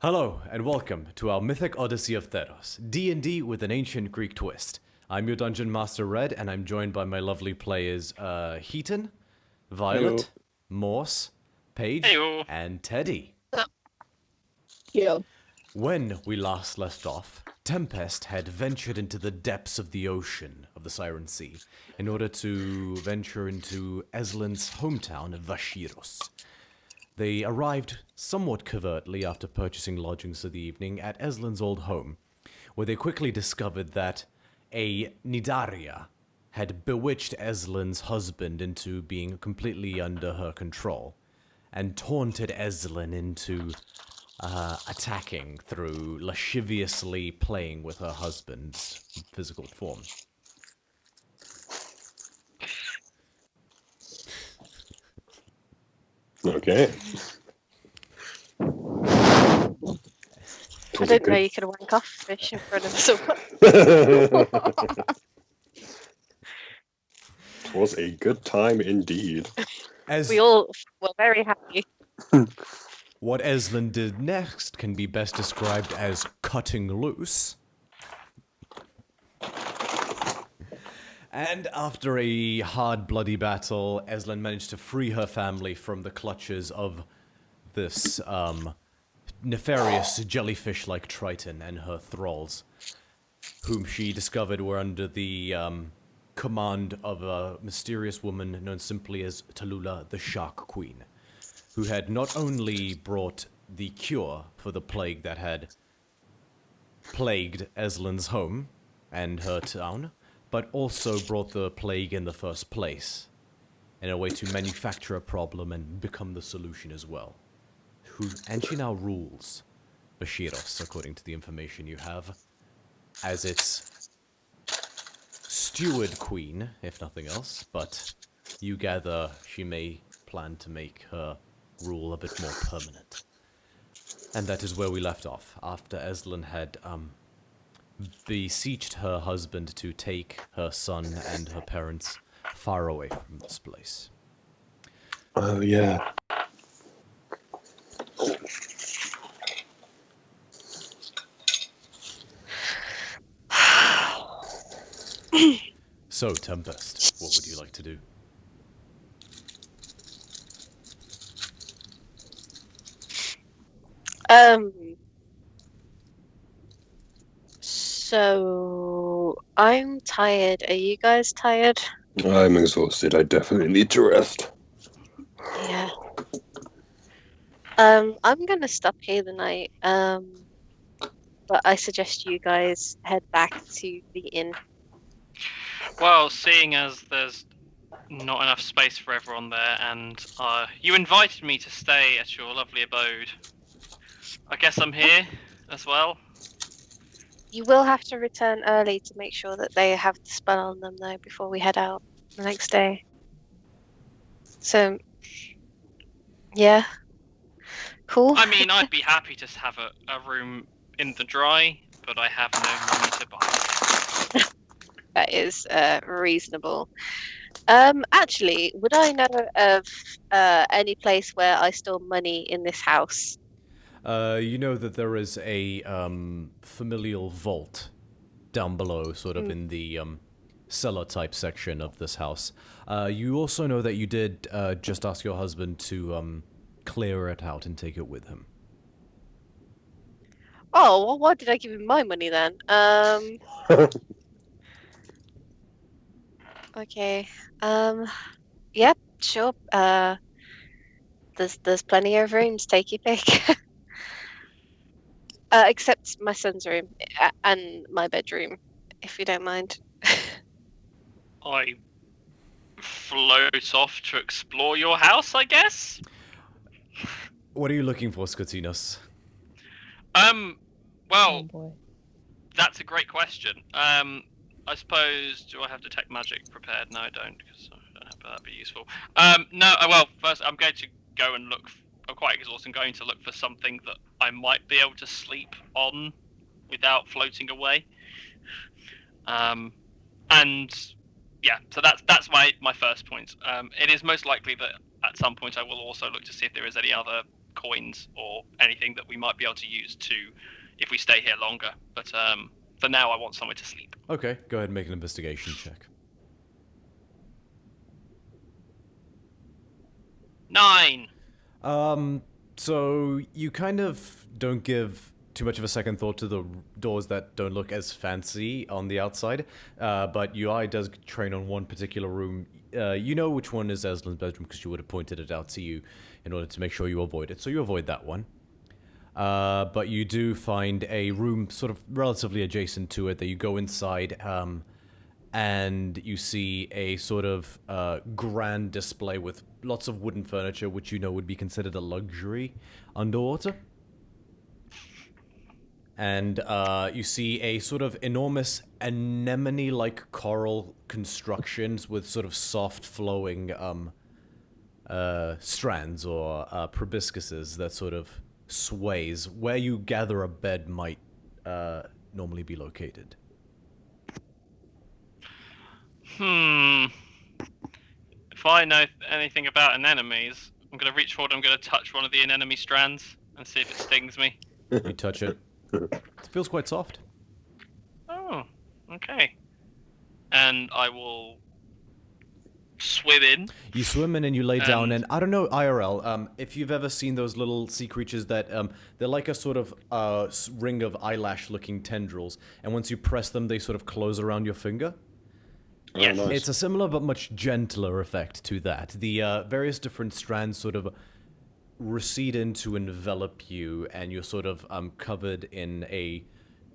Hello, and welcome to our Mythic Odyssey of Theros, D&D with an ancient Greek twist. I'm your Dungeon Master Red, and I'm joined by my lovely players, Heaton, Violet, Morse, Paige, Heyo. and Teddy. Yeah. When we last left off, Tempest had ventured into the depths of the ocean of the Siren Sea in order to venture into Eslyn's hometown, Vashiros. They arrived somewhat covertly after purchasing lodgings for the evening at Eslyn's old home, where they quickly discovered that a Nidaria had bewitched Eslyn's husband into being completely under her control, and taunted Eslyn into attacking through lasciviously playing with her husband's physical form. Okay. I didn't know you could wank off fish in front of someone. It was a good time indeed. As We all were very happy. what Eslyn did next can be best described as cutting loose. And after a hard, bloody battle, Eslyn managed to free her family from the clutches of this nefarious jellyfish-like Triton and her thralls, whom she discovered were under the command of a mysterious woman known simply as Tallulah the Shark Queen, who had not only brought the cure for the plague that had plagued Eslyn's home and her town, but also brought the plague in the first place, in a way to manufacture a problem and become the solution as well. And she now rules Vashiros, according to the information you have, as its steward queen, if nothing else, but you gather she may plan to make her rule a bit more permanent. And that is where we left off, after Eslyn had beseeched her husband to take her son and her parents far away from this place. Oh, yeah. So, Tempest, what would you like to do? So I'm tired. Are you guys tired? I'm exhausted. I definitely need to rest. Yeah. I'm gonna stop here the night. But I suggest you guys head back to the inn. Well, seeing as there's not enough space for everyone there, and you invited me to stay at your lovely abode, I guess I'm here as well. You will have to return early to make sure that they have the spell on them, though, before we head out the next day. So, yeah. Cool. I mean, I'd be happy to have a room in the dry, but I have no money to buy. That is reasonable. Actually, would I know of any place where I store money in this house? You know that there is a familial vault down below, sort of in the cellar-type section of this house. You also know that you did just ask your husband to clear it out and take it with him. Oh, well, why did I give him my money then? Okay. Yep, sure. There's plenty of rooms. Take your pick. Except my son's room and my bedroom, if you don't mind. I float off to explore your house, I guess? What are you looking for, Skotinos? Well, boy. that's a great question. I suppose, do I have detect magic prepared? No, I don't, because I don't know, but that'd be useful. No, well, first I'm going to go and look. I'm quite exhausted. I'm going to look for something that I might be able to sleep on without floating away. And yeah, so that's my first point. It is most likely that at some point I will also look to see if there is any other coins or anything that we might be able to use to, if we stay here longer. But for now, I want somewhere to sleep. Okay, go ahead and make an investigation check. 9. So you kind of don't give too much of a second thought to the doors that don't look as fancy on the outside, but your eye does train on one particular room. You know which one is Eslyn's bedroom because she would have pointed it out to you in order to make sure you avoid it, so you avoid that one. But you do find a room sort of relatively adjacent to it that you go inside, and you see a sort of grand display with lots of wooden furniture, which you know would be considered a luxury underwater. And you see a sort of enormous anemone-like coral constructions with sort of soft flowing strands or proboscises that sort of sways where you gather a bed might normally be located. If I know anything about anemones, I'm going to reach forward, I'm going to touch one of the anemone strands and see if it stings me. You touch it. It feels quite soft. Oh, okay. And I will swim in. You swim in and you lay down, and I don't know, IRL, if you've ever seen those little sea creatures that, they're like a sort of ring of eyelash-looking tendrils, and once you press them, they sort of close around your finger. Yes. Oh, nice. It's a similar but much gentler effect to that. The various different strands sort of recede in to envelop you, and you're sort of covered in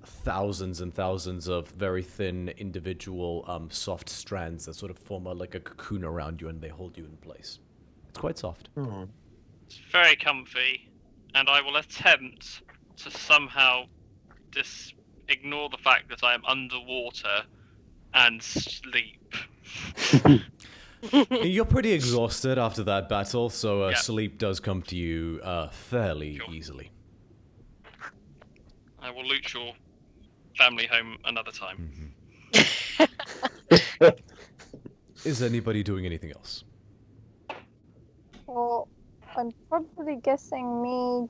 thousands and thousands of very thin individual soft strands that sort of form like a cocoon around you, and they hold you in place. It's quite soft. Oh. It's very comfy, and I will attempt to somehow ignore the fact that I am underwater and sleep. You're pretty exhausted after that battle, so Yeah. sleep does come to you fairly Sure. easily. I will loot your family home another time. Is anybody doing anything else? Well, I'm probably guessing me,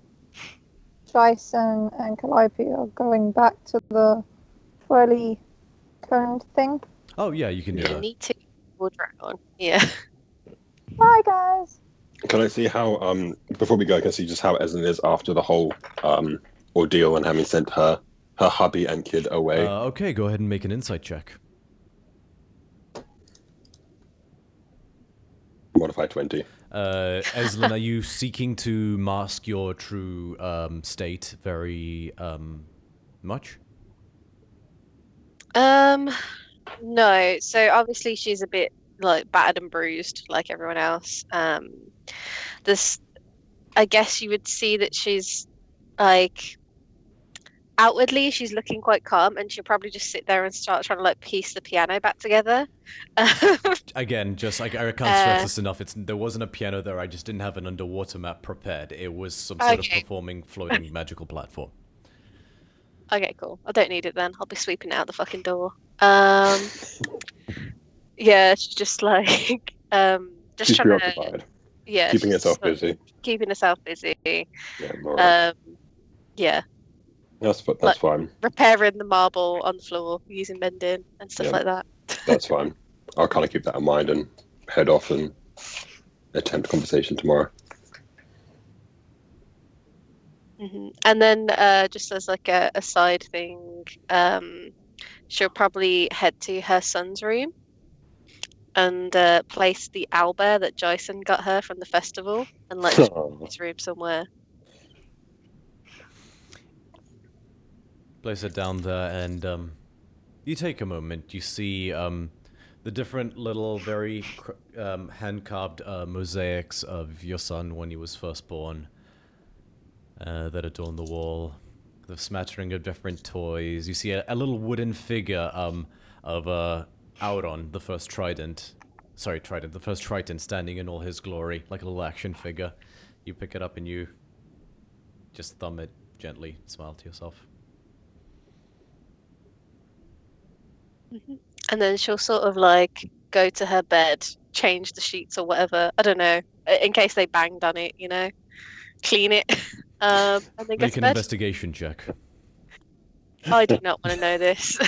Jason, and Calliope are going back to the twirly coned thing. Oh yeah, you can do You that. need to dragon. Yeah. Bye, guys. Can I see how, before we go, I can see just how Eslyn is after the whole ordeal and having sent her hubby and kid away. Okay, go ahead and make an insight check. Modify 20. Eslyn, are you seeking to mask your true state very much? No. So obviously she's a bit like battered and bruised, like everyone else. This, I guess you would see that she's like outwardly she's looking quite calm, and she'll probably just sit there and start trying to like piece the piano back together. Again, just like I can't stress this enough. There wasn't a piano there. I just didn't have an underwater map prepared. It was some sort of performing floating magical platform. Okay, cool. I don't need it then. I'll be sweeping out the fucking door. Yeah, she's just like just She's trying preoccupied. to yeah, Keeping she's herself sort of busy. keeping herself busy. Yeah, alright. Yeah, That's like- fine. repairing the marble on the floor using mending and stuff Yeah. like that. That's fine. I'll kind of keep that in mind and head off and attempt conversation tomorrow. And then just as like a side thing, she'll probably head to her son's room and place the owlbear that Jason got her from the festival and like just put it in his room somewhere. Place it down there, and you take a moment. You see the different little, very hand-carved mosaics of your son when he was first born that adorn the wall. The smattering of different toys. You see a little wooden figure of Auron, the first Trident. Sorry, Trident, the first Triton standing in all his glory, like a little action figure. You pick it up and you just thumb it gently, smile to yourself. And then she'll sort of like go to her bed, change the sheets or whatever. I don't know, in case they banged on it, you know. clean it, and then go Make to an bed. investigation check. I do not want to know this.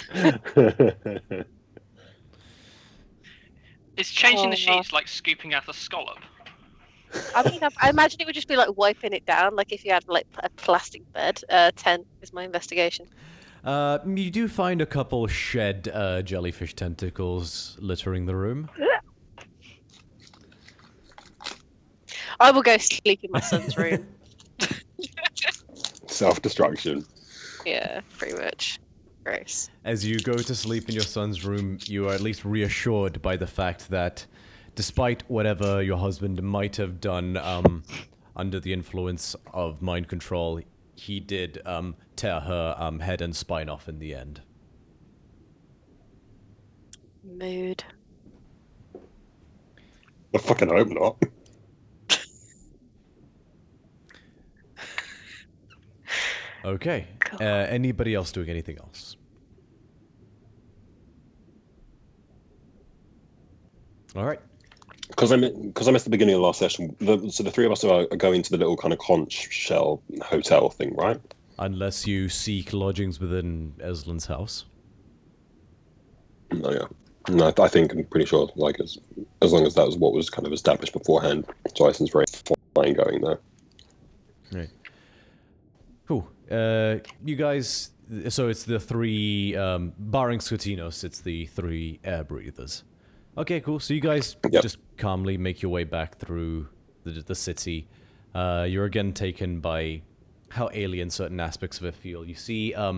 Is changing the Oh, wow. sheets like scooping out a scallop? I mean, I imagine it would just be like wiping it down, like if you had like a plastic bed. 10 is my investigation. You do find a couple shed jellyfish tentacles littering the room. I will go sleep in my son's room. Self-destruction. Yeah, pretty much. Gross. As you go to sleep in your son's room, you are at least reassured by the fact that despite whatever your husband might have done under the influence of mind control, he did tear her head and spine off in the end. Mood. I fucking hope not. Okay. Anybody else doing anything else? All right. Because I missed the beginning of the last session. So the three of us are going to the little kind of conch shell hotel thing, right? Unless you seek lodgings within Eslyn's house. No, yeah. No, I think I'm pretty sure. Like as long as that was what was kind of established beforehand, Jason's very fine going there. Right. Cool. You guys. So it's the three, barring Scutinos, it's the three air breathers. Okay, cool. So you guys just calmly make your way back through the city. You're again taken by how alien certain aspects of it feel. You see, at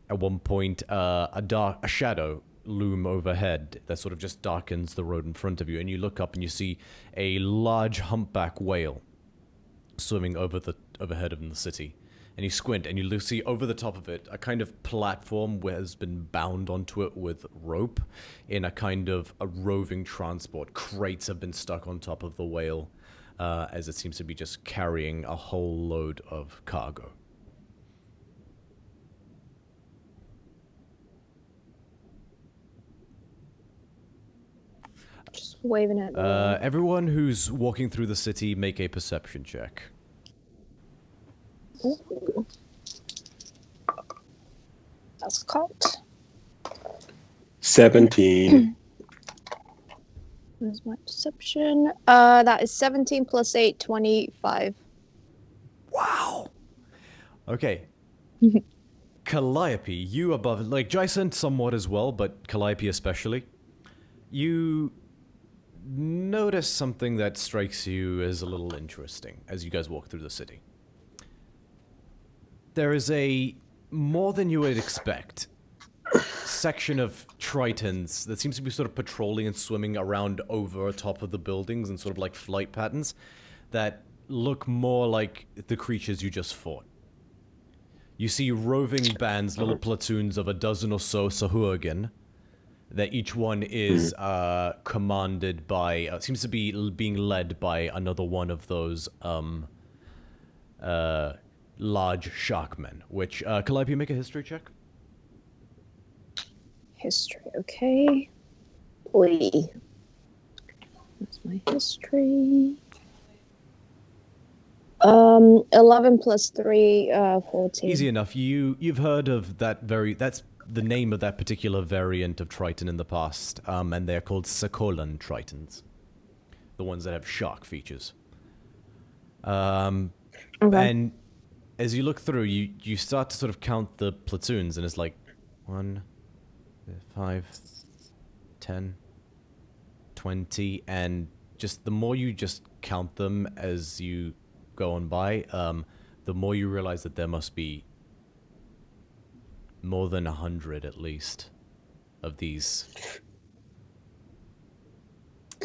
one point, a shadow loom overhead that sort of just darkens the road in front of you, and you look up and you see a large humpback whale swimming overhead of the city. And you squint, and you see over the top of it a kind of platform where has been bound onto it with rope in a kind of a roving transport. Crates have been stuck on top of the whale, as it seems to be just carrying a whole load of cargo. Just waving at the Everyone who's walking through the city, make a perception check. Ooh. That's caught. 17. Where's my perception? That is 17 plus 8, 25. Wow! Okay. Calliope, you above, like Jason somewhat as well, but Calliope especially, you notice something that strikes you as a little interesting as you guys walk through the city. There is a, more than you would expect, section of Tritons that seems to be sort of patrolling and swimming around over top of the buildings and sort of like flight patterns that look more like the creatures you just fought. You see roving bands, little platoons of a dozen or so Sahuagin, that each one is commanded by, seems to be being led by another one of those large sharkmen, which, Calliope, make a history check? History, okay. Oi. That's my history. 11 plus 3, 14. Easy enough. You've heard of that's the name of that particular variant of Triton in the past, and they're called Psycholon Tritons. The ones that have shark features. Okay. And as you look through, you start to sort of count the platoons, and it's like 1, 5, 10, 20, and just the more you just count them as you go on by, the more you realize that there must be more than 100 at least of these.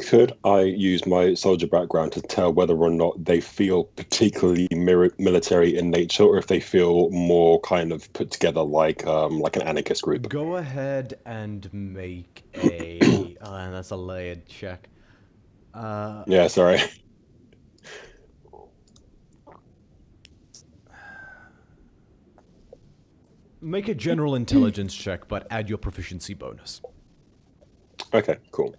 Could I use my soldier background to tell whether or not they feel particularly military in nature, or if they feel more kind of put together like an anarchist group? Go ahead and make a... that's a layered check. Yeah, sorry. Make a general intelligence check, but add your proficiency bonus. Okay, cool.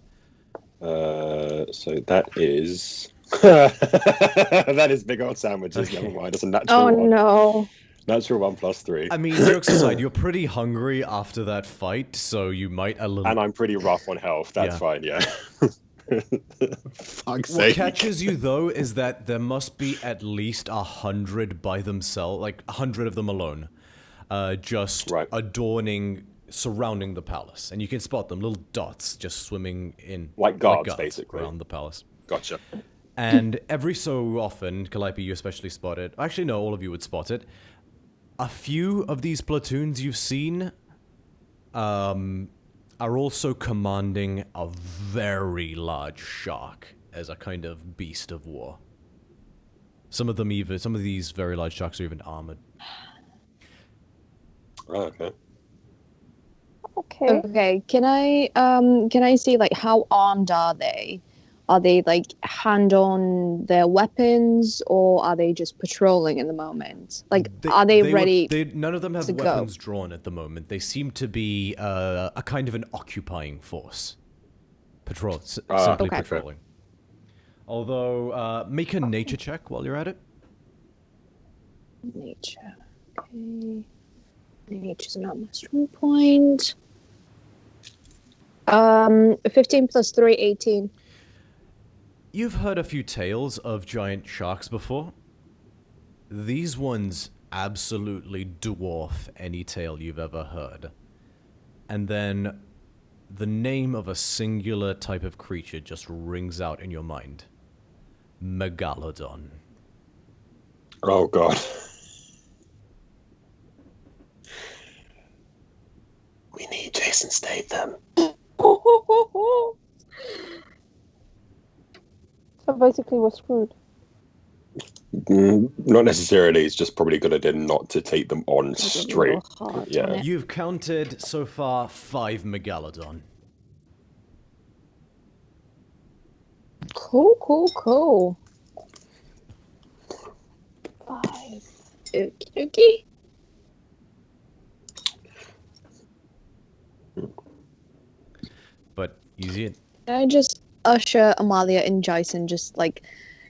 So that is That is big old sandwiches. Okay. Never mind. It's a natural Oh one. no. Natural 1+3. I mean, jokes aside, you're pretty hungry after that fight, so you might a little. And I'm pretty rough on health. That's Yeah. fine, yeah. Fuck's What sake. catches you though is that there must be at least 100 by themselves, like 100 of them alone, just Right. adorning, surrounding the palace, and you can spot them, little dots, just swimming in Like guards, basically. around the palace. Gotcha. And every so often, Calliope, you especially spot it. Actually, no, all of you would spot it. A few of these platoons you've seen are also commanding a very large shark as a kind of beast of war. Some of these very large sharks are even armored. Oh, okay. Okay. Okay, can I see like how armed are they? Are they like hand on their weapons, or are they just patrolling in the moment? Like, are they ready? None of them have to go? weapons drawn at the moment. They seem to be a kind of an occupying force. Simply Okay. patrolling. Although, make a nature check while you're at it. Nature. Okay. Nature's not my strong point. 15 plus 3, 18. You've heard a few tales of giant sharks before. These ones absolutely dwarf any tale you've ever heard. And then the name of a singular type of creature just rings out in your mind. Megalodon. Oh, God. We need Jason Statham. So basically, we're screwed. Not necessarily. It's just probably a good idea not to take them on With a straight. little heart on Yeah. it. You've counted so far 5 Megalodon. Cool, cool, cool. 5. Okie dokie. But easy. Can I just usher Amalia and Jason just like,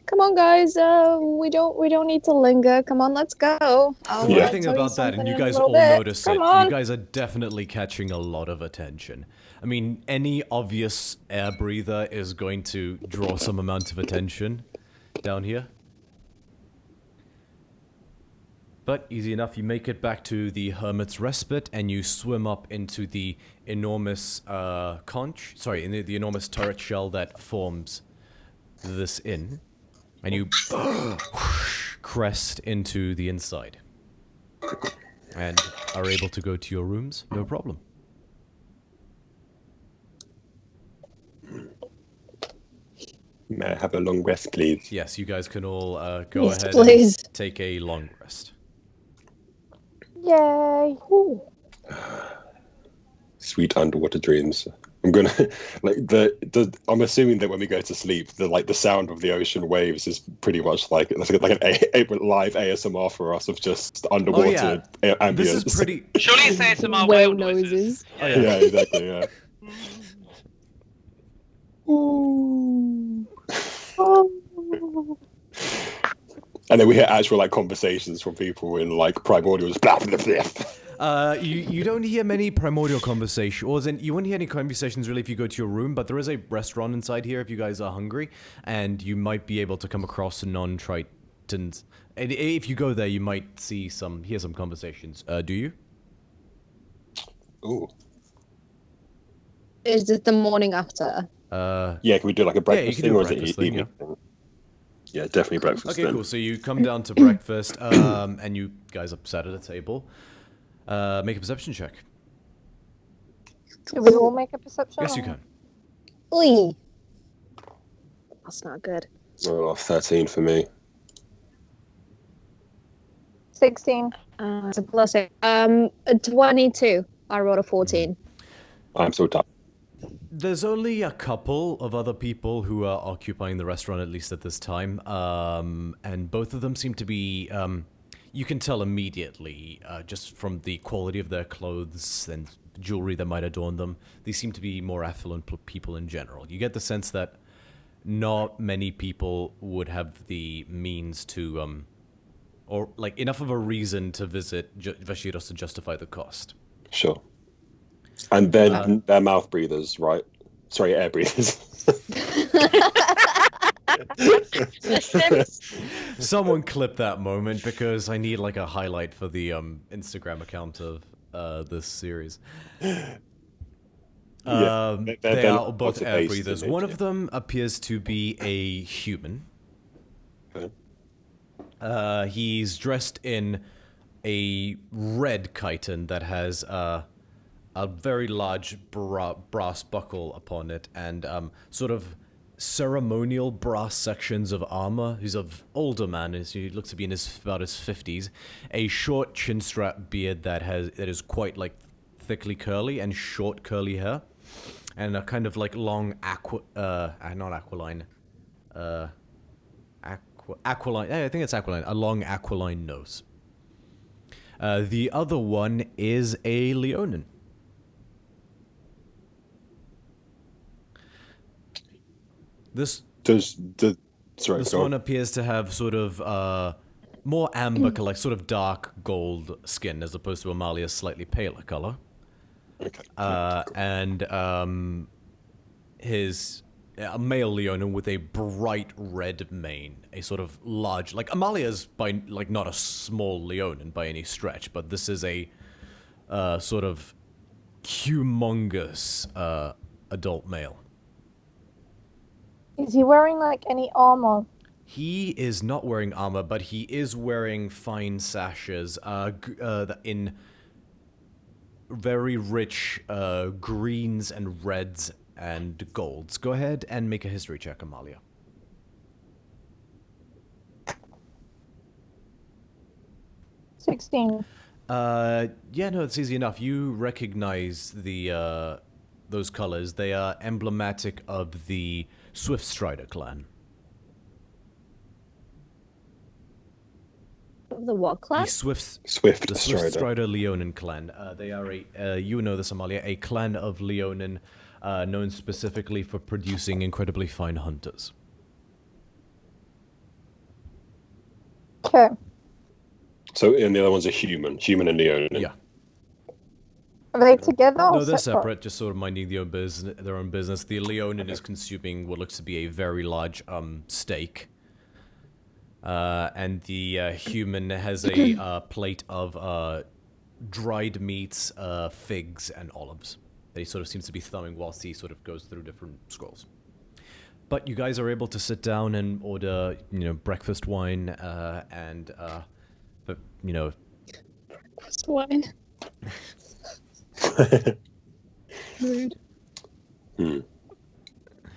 come on guys, we don't need to linger. Come on, let's go. The I'll funny Yeah. thing tell you about that, and something you in a guys little all bit. notice it, Come on. you guys are definitely catching a lot of attention. I mean, any obvious air breather is going to draw some amount of attention down here. But easy enough, you make it back to the Hermit's Respite, and you swim up into the enormous the enormous turret shell that forms this inn, and you crest into the inside, and are able to go to your rooms, no problem. May I have a long rest, please? Yes, you guys can all go Yes, ahead please. and take a long rest. Yay! Ooh. Sweet underwater dreams. I'm gonna I'm assuming that when we go to sleep, the sound of the ocean waves is pretty much like an live ASMR for us of just underwater ambience. This is pretty. Surely it's ASMR Whale whale noises. noises. Oh, Yeah, exactly. Yeah. And then we hear actual conversations from people in primordials. Blah, blah, blah. You don't hear many primordial conversations, you won't hear any conversations really if you go to your room, but there is a restaurant inside here if you guys are hungry, and you might be able to come across non-Tritons. And if you go there, you might hear some conversations. Do you? Ooh. Is it the morning after? Yeah, can we do a breakfast you can thing, do a or is it breakfast thing, evening thing? Yeah, definitely breakfast. Okay, then. cool. So you come down to breakfast, and you guys are sat at a table. Make a perception check. Do we all make a perception? Yes, you or- can. Oi. That's not good. Oh, 13 for me. 16. It's a plus 8. 22. I rolled a 14. I'm so tired. There's only a couple of other people who are occupying the restaurant, at least at this time, and both of them seem to be, you can tell immediately, just from the quality of their clothes and jewelry that might adorn them, these seem to be more affluent people in general. You get the sense that not many people would have the means to, or like enough of a reason to visit Vashiros to justify the cost. Sure. And then they're mouth breathers, right? Sorry, air breathers. Someone clip that moment because I need like a highlight for the Instagram account of this series. They are both air breathers. One of them appears to be a human. Okay. He's dressed in a red chiton that has a very large brass buckle upon it and sort of ceremonial brass sections of armor. He's of older man, he looks to be in about his 50s. A short chin strap beard that is quite like thickly curly and short curly hair, and a kind of like long aquiline. I think it's aquiline. A long aquiline nose. The other one is a Leonin. This one appears to have sort of more amber, like sort of dark gold skin, as opposed to Amalia's slightly paler color. Okay. And his a male Leonin with a bright red mane, a sort of large, like Amalia's by like not a small Leonin by any stretch, but this is a sort of humongous adult male. Is he wearing like any armor? He is not wearing armor, but he is wearing fine sashes in very rich greens and reds and golds. Go ahead and make a history check, Amalia. 16. Yeah, no, it's easy enough. You recognize the those colors. They are emblematic of the Swift Strider clan. The what clan? The Swift Strider. Strider Leonin clan. They are you know this, Amalia, a clan of Leonin known specifically for producing incredibly fine hunters. Okay. So, and the other one's a human and Leonin. Yeah. Are they together or No, they're separate, just sort of minding their own business. The Leonin is consuming what looks to be a very large steak. And the human has a plate of dried meats, figs, and olives that he sort of seems to be thumbing whilst he sort of goes through different scrolls. But you guys are able to sit down and order, breakfast wine and, Breakfast wine. Rude.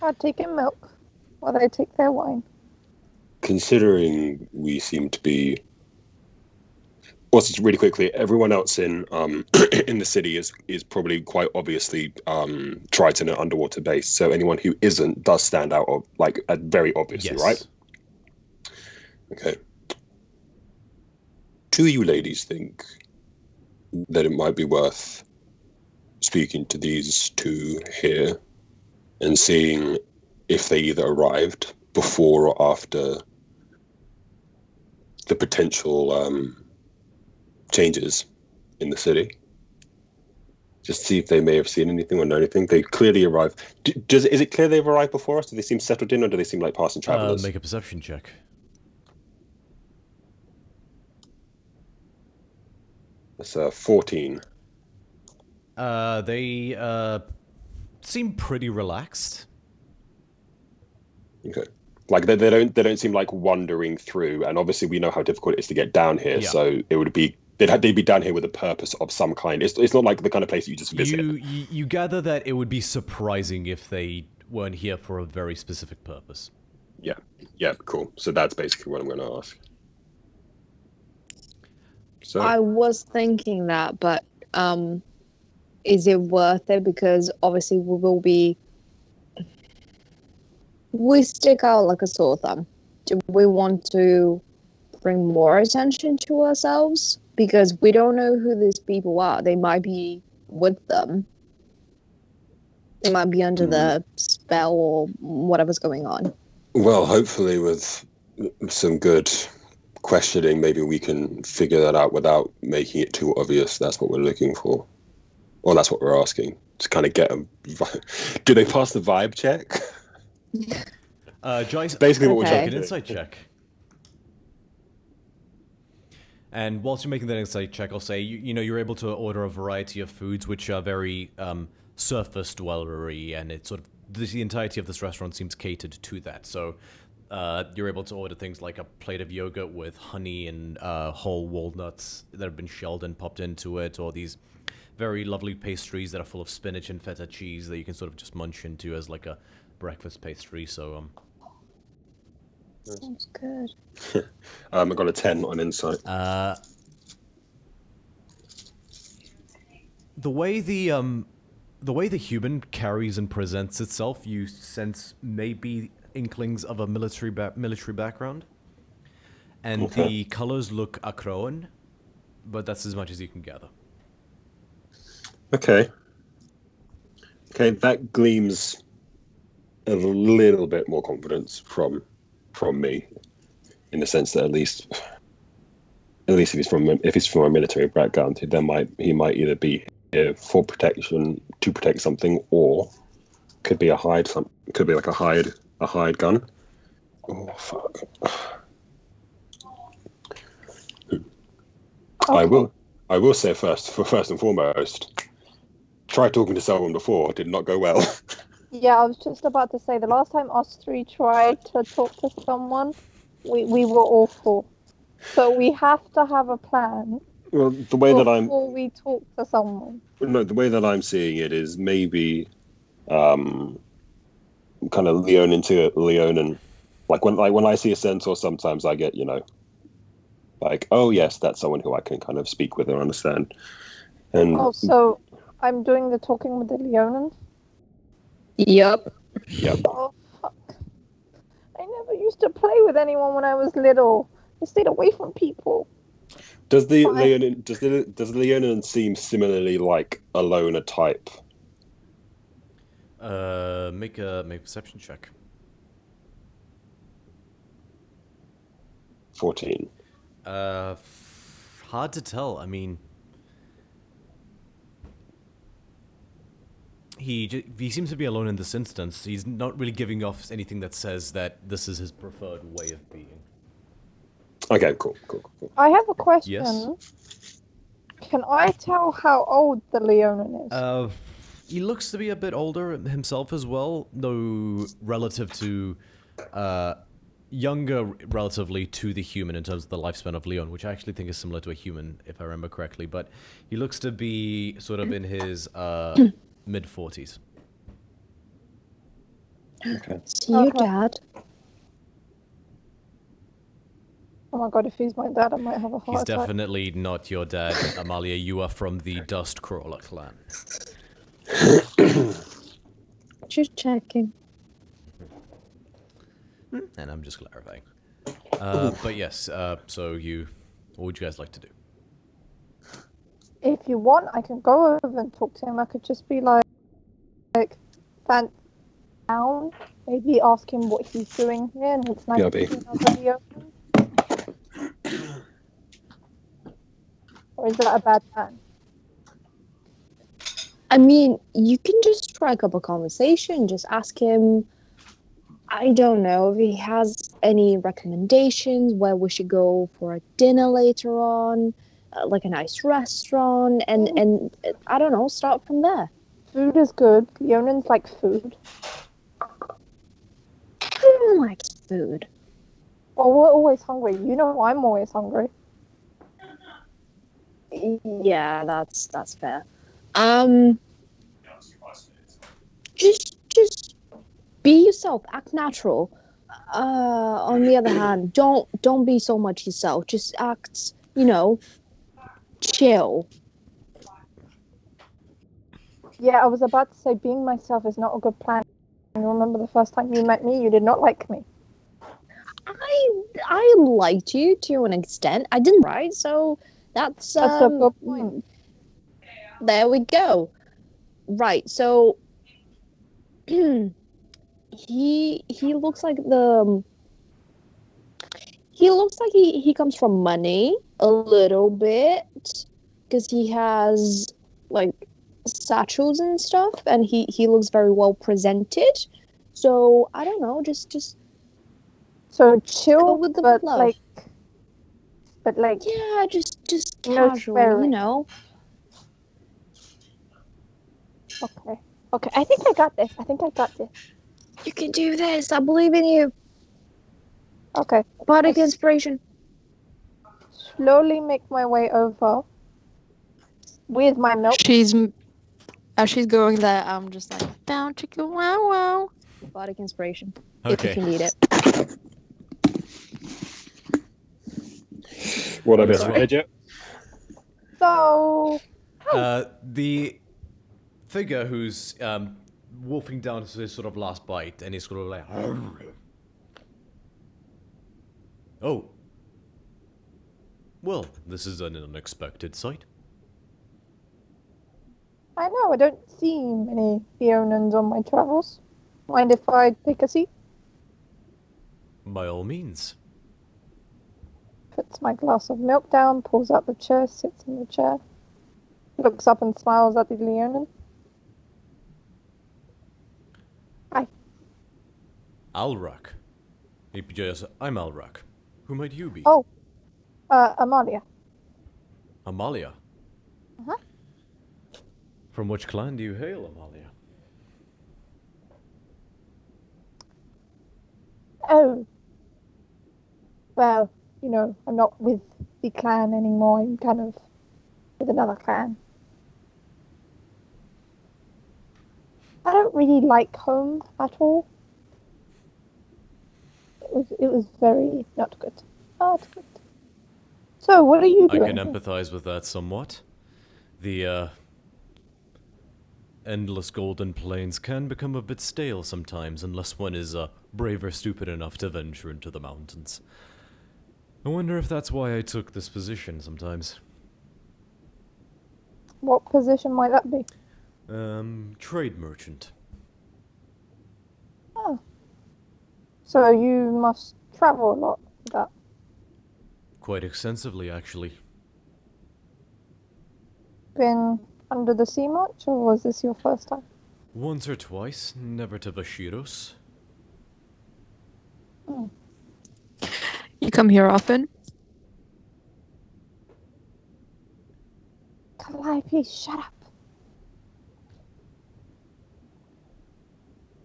I'd take in milk while they take their wine. Considering we seem to be, also really quickly, everyone else in in the city is probably quite obviously Triton and underwater based. So anyone who isn't does stand out, very obviously, yes. Right? Okay. Do you ladies think that it might be worth speaking to these two here and seeing if they either arrived before or after the potential changes in the city? Just see if they may have seen anything or know anything. They clearly arrived. Is it clear they've arrived before us? Do they seem settled in, or do they seem like passing travelers? Make a perception check. That's 14. They seem pretty relaxed. Okay. Like they don't seem like wandering through, and obviously we know how difficult it is to get down here. Yeah. So it would be they'd be down here with a purpose of some kind. It's not like the kind of place that you just visit. You gather that it would be surprising if they weren't here for a very specific purpose. Yeah, cool. So that's basically what I'm going to ask. So I was thinking that, but is it worth it? Because obviously we stick out like a sore thumb. Do we want to bring more attention to ourselves? Because we don't know who these people are. They might be with them. They might be under the spell or whatever's going on. Well, hopefully with some good questioning, maybe we can figure that out without making it too obvious. That's what we're looking for. Well, that's what we're asking. To kind of get them. Do they pass the vibe check? Joyce, Basically what we're Okay. make trying an to insight do. check. And whilst you're making that insight check, I'll say, you're able to order a variety of foods which are very surface dwellery, and it's sort of, the entirety of this restaurant seems catered to that. So you're able to order things like a plate of yogurt with honey and whole walnuts that have been shelled and popped into it, or these very lovely pastries that are full of spinach and feta cheese that you can sort of just munch into as like a breakfast pastry. So Sounds good. I got a 10 on insight. the way the human carries and presents itself, you sense maybe inklings of a military background, and Okay. the colors look Akroan, but that's as much as you can gather. Okay, that gleams a little bit more confidence from me, in the sense that at least if he's from a military background, he might either be here for protection, to protect something, or could be could be like a hide gun. Oh fuck! Okay. I will say first and foremost, tried talking to someone before, did not go well. Yeah, I was just about to say, the last time us three tried to talk to someone, we were awful. So we have to have a plan Well, the way before we talk to someone. the way that I'm seeing it is maybe kind of Leon into Leon, and when I see a centaur, sometimes I get, like, oh yes, that's someone who I can kind of speak with and understand. And Oh, so I'm doing the talking with the Leonans? Yep. yeah, Oh, fuck. I never used to play with anyone when I was little. I stayed away from people. does the Fine. Leonin does the Leonin seem similarly like a loner type? Make a perception check. 14. Hard to tell. I mean, he seems to be alone in this instance. He's not really giving off anything that says that this is his preferred way of being. Okay, cool. I have a question. Yes? Can I tell how old the Leonin is? He looks to be a bit older himself as well, though relative to, younger relatively to the human in terms of the lifespan of Leon, which I actually think is similar to a human, if I remember correctly. But he looks to be sort of in his mid-40s. Okay. See you, Okay. Dad. Oh my god, if he's my dad, I might have a heart He's attack. definitely not your dad, Amalia. You are from the Dust Crawler clan. Just checking. And I'm just clarifying. But yes, so what would you guys like to do? If you want, I can go over and talk to him. I could just be like fan down. Maybe ask him what he's doing here, and it's nice Yeah, to be. see another Leonin. Or is that a bad plan? I mean, you can just strike up a conversation. Just ask him, I don't know, if he has any recommendations where we should go for a dinner later on, like a nice restaurant, and I don't know, start from there. Food is good. Leonins like food. Who likes food? Well, we're always hungry. You know I'm always hungry. Yeah, that's fair. Just be yourself, act natural. On the other hand, don't be so much yourself. Just act, chill. Yeah, I was about to say being myself is not a good plan. You remember the first time you met me, you did not like me. I liked you to an extent. I didn't, right? So that's a good point. There we go. Right. So he looks like the he looks like he comes from money a little bit because he has like satchels and stuff, and he looks very well presented. So I don't know, just So go chill, with the but flow. like Yeah, just No casual, swearing. you know. okay. Okay, I think I got this. You can do this. I believe in you. Okay. Bardic inspiration. Slowly make my way over with my milk. As she's going there, I'm just like down chicken wow wow. Bardic inspiration. If you Okay. can need it. What I Okay, missed well- ahead yet? So The figure who's wolfing down to his sort of last bite, and he's sort of like, oh, well, this is an unexpected sight. I know I don't see many Theonans on my travels. Mind if I take a seat? By all means. Puts my glass of milk down, pulls out the chair, sits in the chair, looks up and smiles at the Leonin. Hi. Alrak. I'm Alrak. Who might you be? Oh, Amalia. Amalia. Uh-huh. From which clan do you hail, Amalia? Oh. Well, you know, I'm not with the clan anymore. I'm kind of with another clan. I don't really like home at all. It was very not good. Not good. So, what are you I doing? can empathize with that somewhat. The, endless golden plains can become a bit stale sometimes unless one is, brave or stupid enough to venture into the mountains. I wonder if that's why I took this position sometimes. What position might that be? Trade merchant. Oh. So you must travel a lot for that. Quite extensively, actually. Been under the sea much, or was this your first time? Once or twice, never to Vashiros. You come here often? Kalai, please shut up.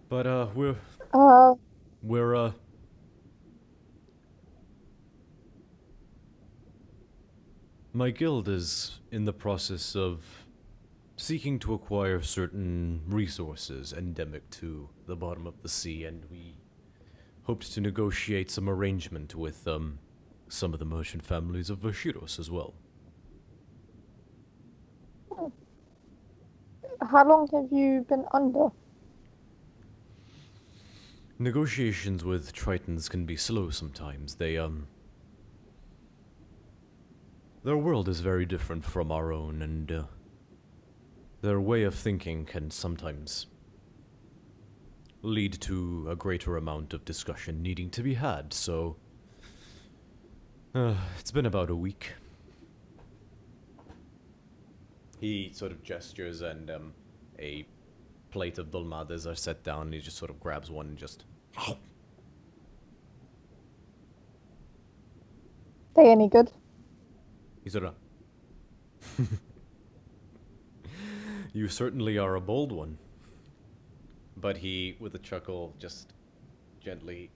But, we're, my guild is in the process of seeking to acquire certain resources endemic to the bottom of the sea, and we hoped to negotiate some arrangement with, some of the merchant families of Vashiros as well. How long have you been under? Negotiations with Tritons can be slow sometimes. Their world is very different from our own, and, their way of thinking can sometimes lead to a greater amount of discussion needing to be had, so... it's been about a week. He sort of gestures, and, a plate of dolmades are set down, and he just sort of grabs one and just... They any good? He sort of... You certainly are a bold one. But he, with a chuckle, just gently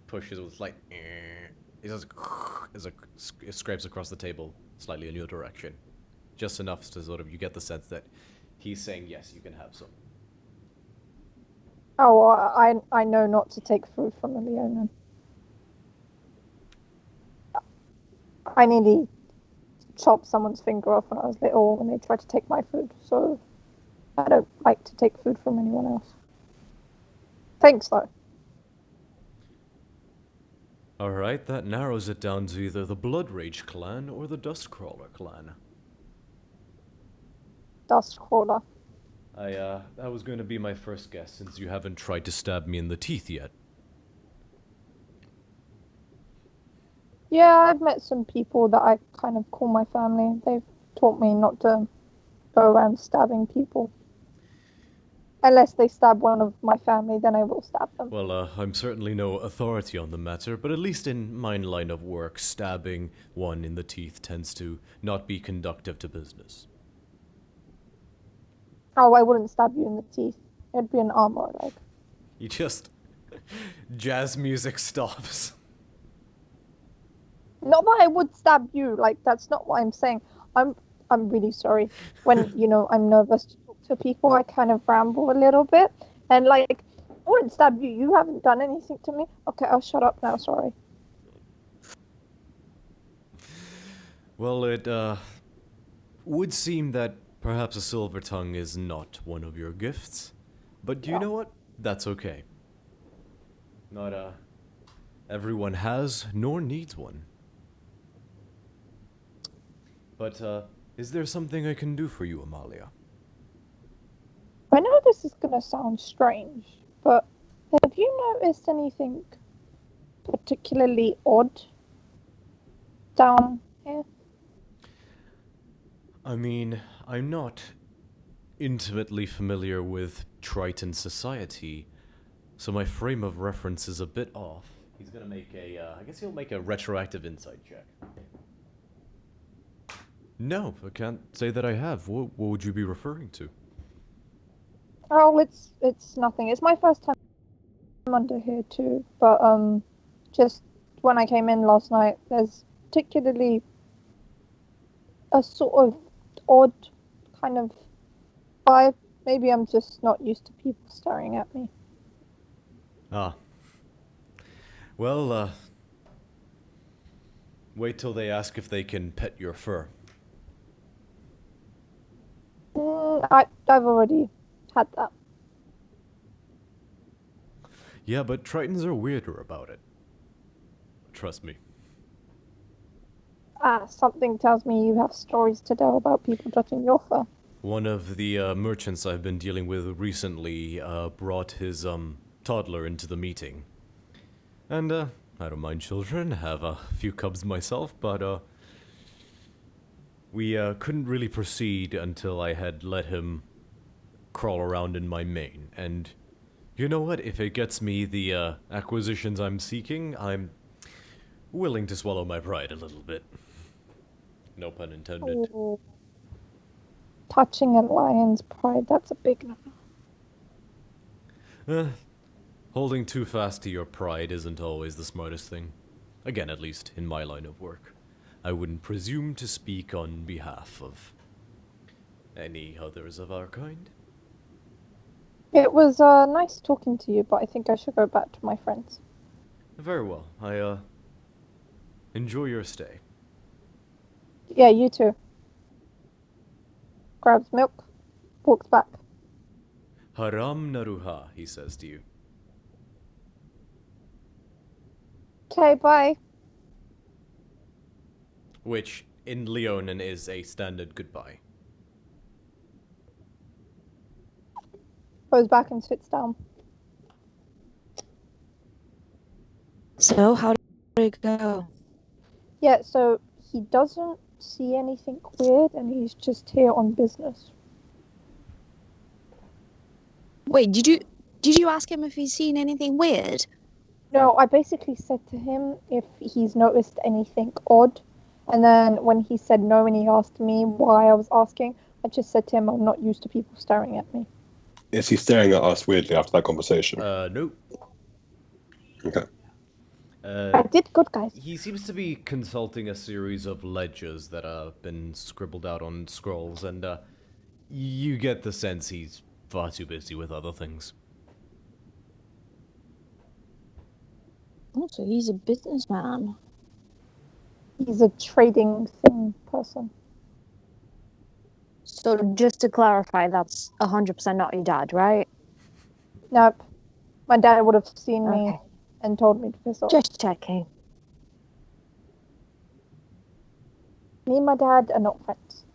pushes with slight... He just as it scrapes across the table, slightly in your direction. Just enough to sort of, you get the sense that he's saying, yes, you can have some. Oh, I know not to take food from a Leonin. I nearly chopped someone's finger off when I was little when they tried to take my food, so I don't like to take food from anyone else. Thanks, though. Alright, that narrows it down to either the Blood Rage clan or the Dustcrawler clan. Dustcrawler. That was going to be my first guess, since you haven't tried to stab me in the teeth yet. Yeah, I've met some people that I kind of call my family. They've taught me not to go around stabbing people. Unless they stab one of my family, then I will stab them. Well, I'm certainly no authority on the matter, but at least in my line of work, stabbing one in the teeth tends to not be conductive to business. Oh, I wouldn't stab you in the teeth. It'd be an arm or a leg. You just... jazz music stops. Not that I would stab you, like, that's not what I'm saying. I'm really sorry. When, I'm nervous to talk to people, I kind of ramble a little bit. And, like, I wouldn't stab you. You haven't done anything to me. Okay, I'll shut up now, sorry. Well, it, would seem that perhaps a silver tongue is not one of your gifts. But you know what? That's okay. Not, everyone has nor needs one. But, is there something I can do for you, Amalia? I know this is gonna sound strange, but have you noticed anything particularly odd down here? I mean, I'm not intimately familiar with Triton society, so my frame of reference is a bit off. He's gonna make I guess he'll make a retroactive insight check. No, I can't say that I have. What would you be referring to? Oh, it's nothing. It's my first time under here too, but just when I came in last night, there's particularly a sort of odd kind of vibe. Maybe I'm just not used to people staring at me. Ah. Well, wait till they ask if they can pet your fur. I've already had that. Yeah, but Tritons are weirder about it. Trust me. Something tells me you have stories to tell about people touching your fur. One of the merchants I've been dealing with recently brought his toddler into the meeting. And I don't mind children, have a few cubs myself, but we couldn't really proceed until I had let him crawl around in my mane. And you know what? If it gets me the acquisitions I'm seeking, I'm willing to swallow my pride a little bit. No pun intended. Ooh. Touching a lion's pride, that's a big no. Holding too fast to your pride isn't always the smartest thing. Again, at least in my line of work. I wouldn't presume to speak on behalf of any others of our kind. It was nice talking to you, but I think I should go back to my friends. Very well. I enjoy your stay. Yeah, you too. Grabs milk, walks back. Haram naruha, he says to you. Okay, bye. Which, in Leonin, is a standard goodbye. Goes back and sits down. So, how did it go? Yeah, so he doesn't see anything weird and he's just here on business. Wait, did you ask him if he's seen anything weird? No, I basically said to him if he's noticed anything odd. And then when he said no and he asked me why I was asking, I just said to him I'm not used to people staring at me. Is he staring at us weirdly after that conversation? Nope. Okay. I did good, guys. He seems to be consulting a series of ledgers that have been scribbled out on scrolls, and you get the sense he's far too busy with other things. Oh, so he's a businessman. He's a trading thing person. So just to clarify, that's 100% not your dad, right? Nope. My dad would have seen me Okay. and told me to piss off. Just checking. Me and my dad are not friends.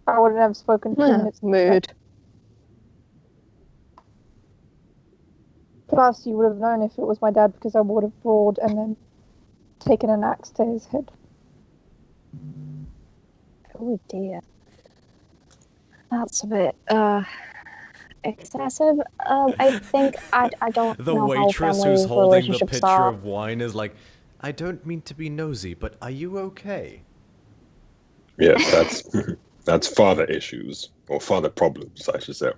I wouldn't have spoken 2 minutes. Mood. Plus, you would have known if it was my dad because I would have roared and then taken an axe to his head. Oh dear. That's a bit excessive. I think I don't The know waitress how family who's holding the relationships pitcher are. of wine is like, I don't mean to be nosy, but are you okay? Yeah, that's father issues or father problems, I should say.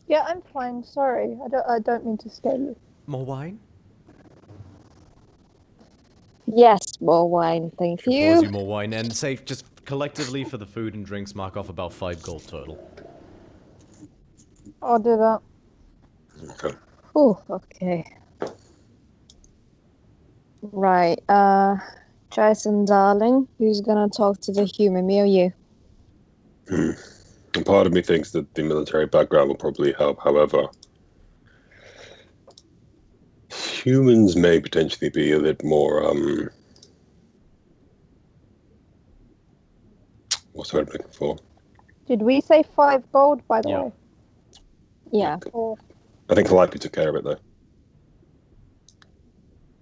Yeah, I'm fine. Sorry, I don't mean to scare you. More wine? Yes, more wine, thank She pours you you. more wine and say just collectively for the food and drinks mark off about 5 gold total. I'll do that. Okay. Oh, okay. Right, Jason, darling, who's gonna talk to the human, me or you? And part of me thinks that the military background will probably help. However, humans may potentially be a little more what's the word I'm looking for? Did we say 5 gold, by the Yeah. way? Yeah, Or I think Calliope took care of it though.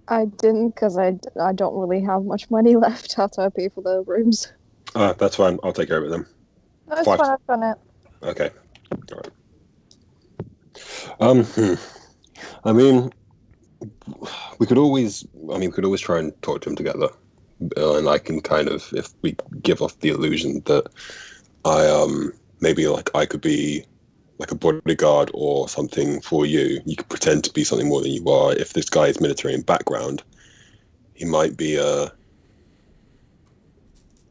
I didn't because I don't really have much money left after I pay for the rooms. That's fine. I'll take care of it then. no, it's 5. fine. I've done it. Okay. All right. I mean, we could always try and talk to him together, and I can kind of, if we give off the illusion that maybe like I could be like a bodyguard or something for you. You could pretend to be something more than you are. If this guy is military in background, he might be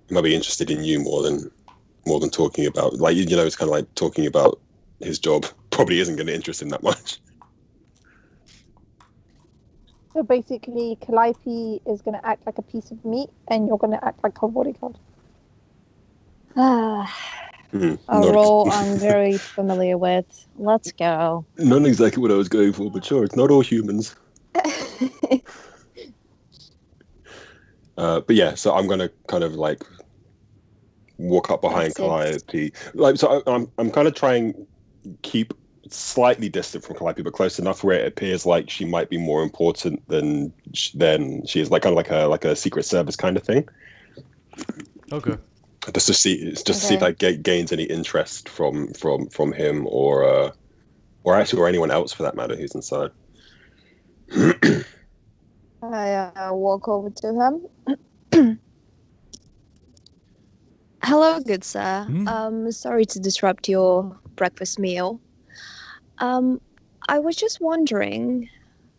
interested in you more than talking about, like, you know, it's kind of like talking about his job probably isn't going to interest him that much. So basically, Calliope is going to act like a piece of meat, and you're going to act like her bodyguard. A role I'm very familiar with. Let's go. Not exactly what I was going for, but sure, it's not all humans. But yeah, so I'm gonna kind of like walk up behind Calliope. Like, so I'm kind of trying keep slightly distant from Calliope, but close enough where it appears like she might be more important than she is, like kind of like a Secret Service kind of thing. Okay. Just to see if that gains any interest from him or anyone else for that matter who's inside. I walk over to him. Hello, good sir. Sorry to disrupt your breakfast meal. I was just wondering,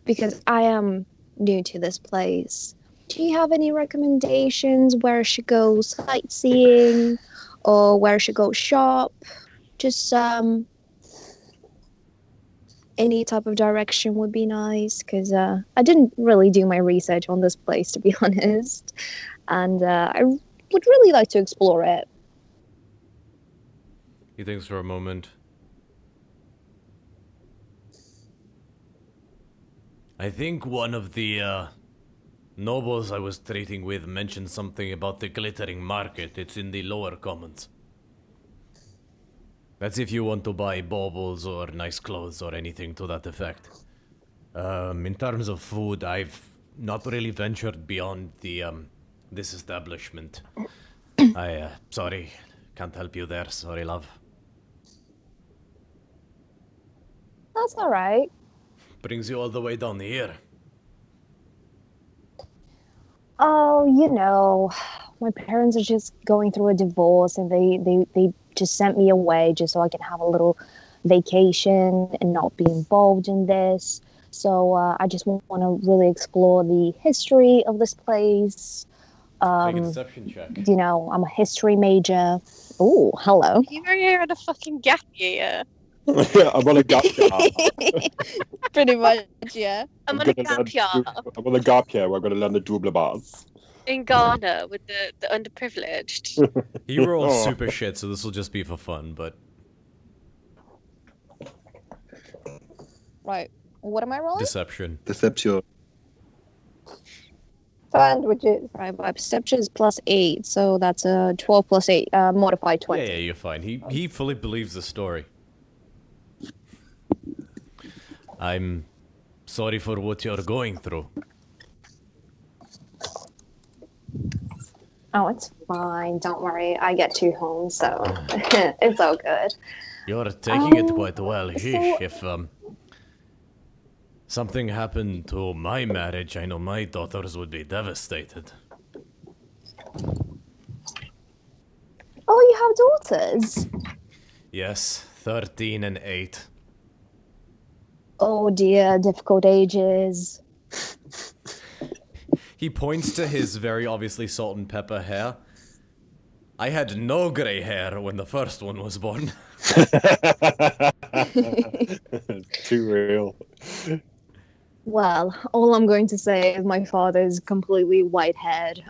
because I am new to this place, do you have any recommendations where I should go sightseeing or where I should go shop? Just any type of direction would be nice, because I didn't really do my research on this place, to be honest, and I would really like to explore it. He thinks for a moment. I think one of the nobles I was trading with mentioned something about the glittering market. It's in the lower commons. That's if you want to buy baubles or nice clothes or anything to that effect. In terms of food, I've not really ventured beyond the this establishment. Sorry, can't help you there. Sorry, love. That's all right. Brings you all the way down here. Oh, you know, my parents are just going through a divorce, and they just sent me away just so I can have a little vacation and not be involved in this. So I just want to really explore the history of this place. Make a deception check. You know, I'm a history major. Oh, hello. You know you're in a fucking gap year. Yeah, I'm on a gap year. Pretty much, yeah. I'm on a gap year I'm on a gap year where I'm going to learn the double bars. in Ghana with the underprivileged. He rolled super shit, so this will just be for fun, but... Right. What am I rolling? Deception. Deception. Sandwiches. Right, my perception is +8, so that's a 12 + 8, modified 20. Yeah, you're fine. He fully believes the story. I'm sorry for what you're going through. Oh, it's fine. Don't worry. I get 2 homes, so it's all good. You're taking it quite well. so- Sheesh, if something happened to my marriage, I know my daughters would be devastated. Oh, you have daughters? Yes, 13 and 8. Oh dear, difficult ages. He points to his very obviously salt and pepper hair. I had no grey hair when the first one was born. Too real. Well, all I'm going to say is my father's completely white-haired.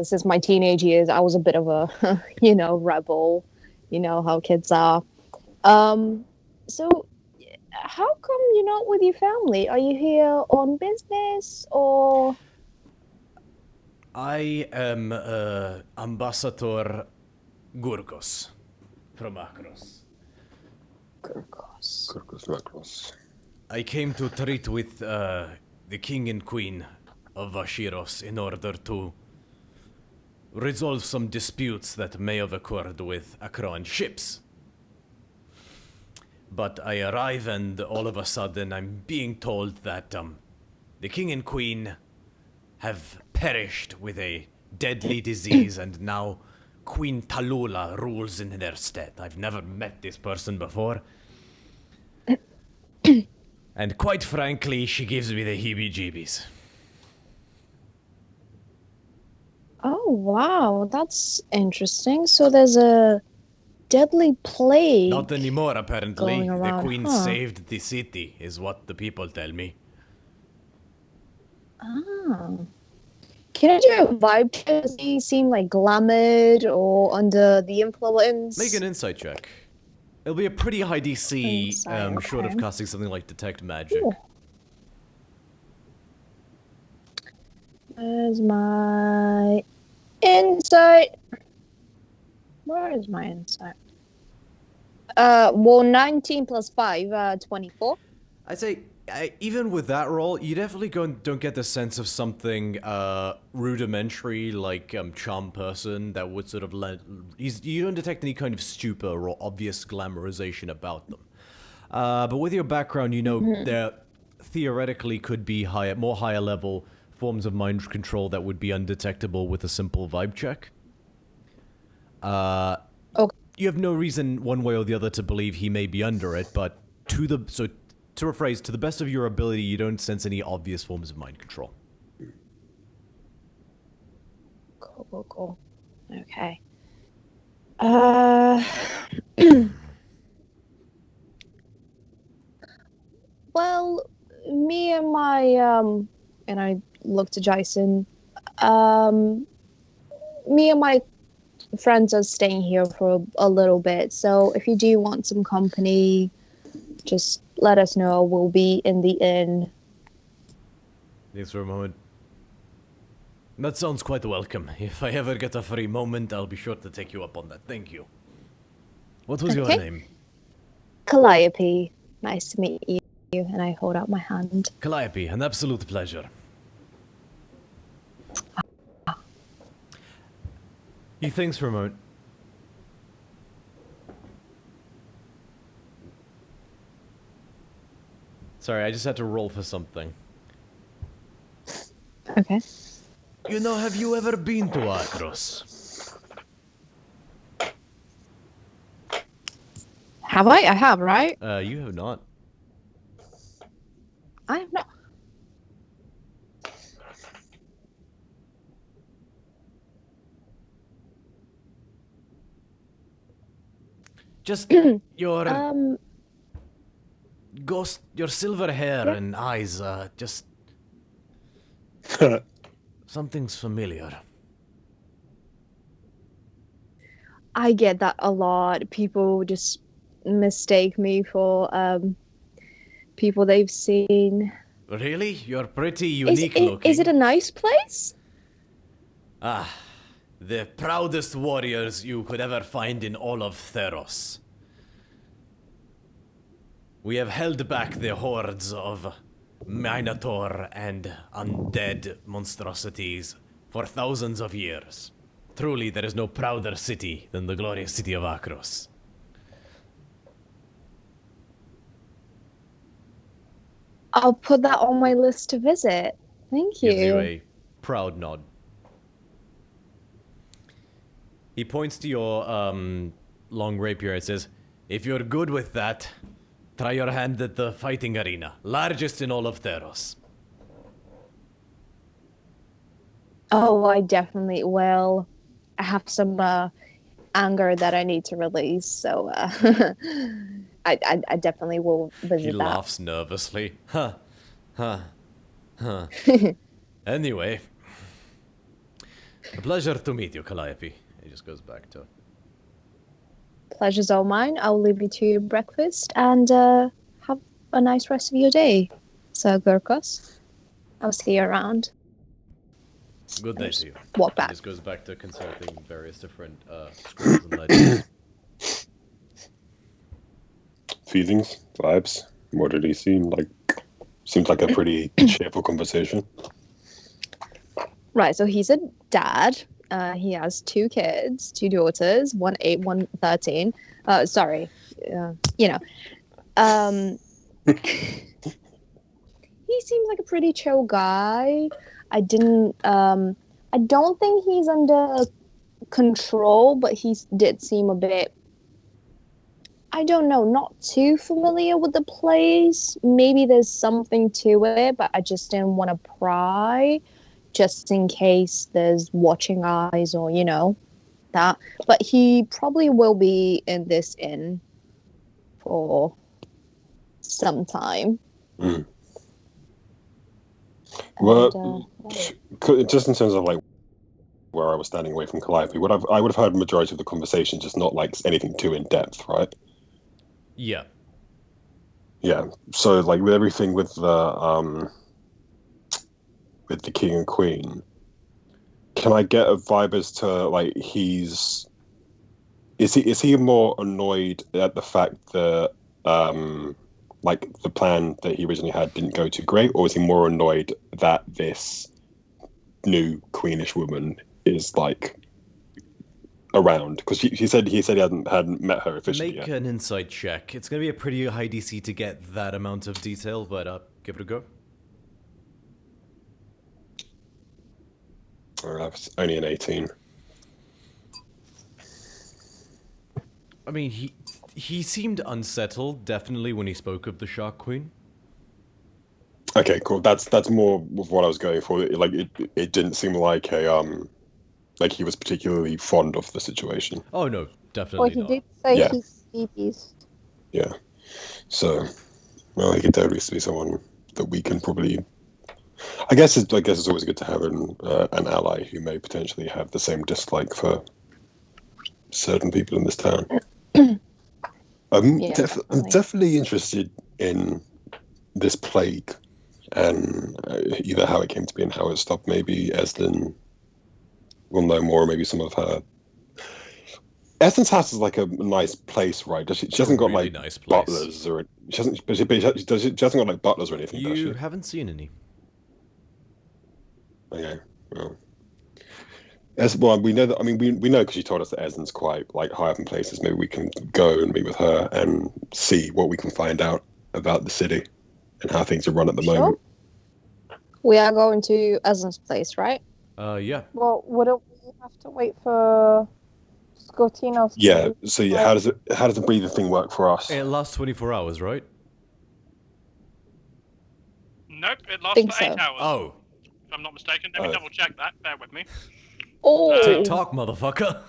Since my teenage years, I was a bit of a, rebel. You know how kids are. So, how come you're not with your family? Are you here on business or? I am Ambassador Gorgos from Akros. Gorgos. I came to treat with the king and queen of Vashiros in order to resolve some disputes that may have occurred with Akron ships. But I arrive and all of a sudden I'm being told that the king and queen have perished with a deadly disease and now Queen Talula rules in their stead. I've never met this person before. And quite frankly, she gives me the heebie-jeebies. Oh wow, that's interesting. So there's a deadly plague. Not anymore, apparently. Going around, The queen huh? saved the city, is what the people tell me. Ah. Can I do a vibe check? Does he seem like glamoured or under the influence? Make an insight check. It'll be a pretty high DC, Insight, short of okay. casting something like Detect Magic. Ooh. Where's my insight? Where is my insight? Well, 19 plus 5, 24. I'd say, even with that roll, you definitely don't get the sense of something rudimentary like charm person that would sort of you don't detect any kind of stupor or obvious glamorization about them. But with your background, you know there theoretically could be more higher level forms of mind control that would be undetectable with a simple vibe check. You have no reason one way or the other to believe he may be under it, but to rephrase, to the best of your ability, you don't sense any obvious forms of mind control. Cool. Okay. Well, me and my and I looked to Jason. Me and my friends are staying here for a little bit, so if you do want some company, just let us know. We'll be in the inn. Thanks for a moment. That sounds quite welcome. If I ever get a free moment, I'll be sure to take you up on that. Thank you. What was your Okay. name? Calliope, nice to meet you. And I hold out my hand. Calliope, an absolute pleasure. He thinks for a moment. Sorry, I just had to roll for something. Okay. You know, have you ever been to Akros? Have I? I have, right? You have not. I have not. Just your ghost, your silver hair and eyes, just something's familiar. I get that a lot. People just mistake me for people they've seen. Really? You're pretty unique looking. Is it a nice place? Ah, the proudest warriors you could ever find in all of Theros. We have held back the hordes of Minotaur and undead monstrosities for thousands of years. Truly, there is no prouder city than the glorious city of Akros. I'll put that on my list to visit. Thank you. Gives you a proud nod. He points to your long rapier and says, "If you're good with that, try your hand at the fighting arena, largest in all of Theros." Oh, I definitely will. I have some anger that I need to release, so I definitely will visit He that. laughs nervously. Huh. Anyway, a pleasure to meet you, Calliope. He just goes back to... Pleasure's all mine. I'll leave you to your breakfast and have a nice rest of your day, Sir Gurkos. I'll see you around. Good day to you. Walk He back. just goes back to consulting various different scrolls and legends. Feelings, vibes. What did he seem like? Seems like a pretty cheerful conversation. Right, so he's a dad. He has 2 kids, 2 daughters, one 8, one 13. Sorry, you know. He seems like a pretty chill guy. I don't think he's under control, but he did seem a bit, I don't know, not too familiar with the place. Maybe there's something to it, but I just didn't want to pry, just in case there's watching eyes or, you know, that. But he probably will be in this inn for some time. Mm. And, Well, just in terms of like where I was standing away from Calliope, I would have heard the majority of the conversation, just not like anything too in depth, right? Yeah. Yeah. So like with everything with the king and queen, can I get a vibe as to like is he more annoyed at the fact that like the plan that he originally had didn't go too great, or is he more annoyed that this new queenish woman is like around? Because he said he hadn't met her officially Make yet. an insight check. It's going to be a pretty high DC to get that amount of detail, but give it a go. It's only an 18. I mean, he seemed unsettled, definitely, when he spoke of the Shark Queen. Okay, cool. That's more of what I was going for. Like it didn't seem like like he was particularly fond of the situation. Oh no, Well, definitely he not. did say Yeah. he's sea beast. Yeah. So, well, he could totally be someone that we can probably. I guess it's always good to have an ally who may potentially have the same dislike for certain people in this town. I'm definitely interested in this plague and either how it came to be and how it stopped. Maybe Eslyn will know more. Maybe some of her. Eslyn's house is like a nice place, right? She hasn't got really like nice place. butlers or she hasn't got like butlers or anything. Does You she? haven't seen any. Okay, well. Well, we know that. I mean, we know because she told us that Eslyn's quite like high up in places. Maybe we can go and meet with her and see what we can find out about the city and how things are run at the Sure. moment. We are going to Eslyn's place, right? Yeah. Well, wouldn't we have to wait for Scotino's? Yeah. So yeah, how does the breathing thing work for us? It lasts 24 hours, right? Nope, it lasts Think for 8 so. hours. Oh. If I'm not mistaken. Let me Oh. double check that. Bear with me. Oh, Tick-tock, motherfucker.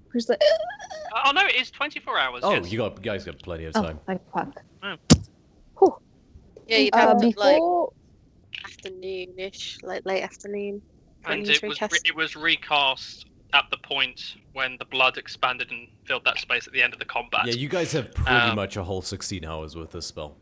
who's the? Oh no, it is 24 hours. Oh, yes. you guys got plenty of Oh, time. thank fuck. Yeah, you'd have to like Before afternoon-ish, like late afternoon. when And he's it was recast. it was recast at the point when the blood expanded and filled that space at the end of the combat. Yeah, you guys have pretty Um, much a whole 16 hours with this spell.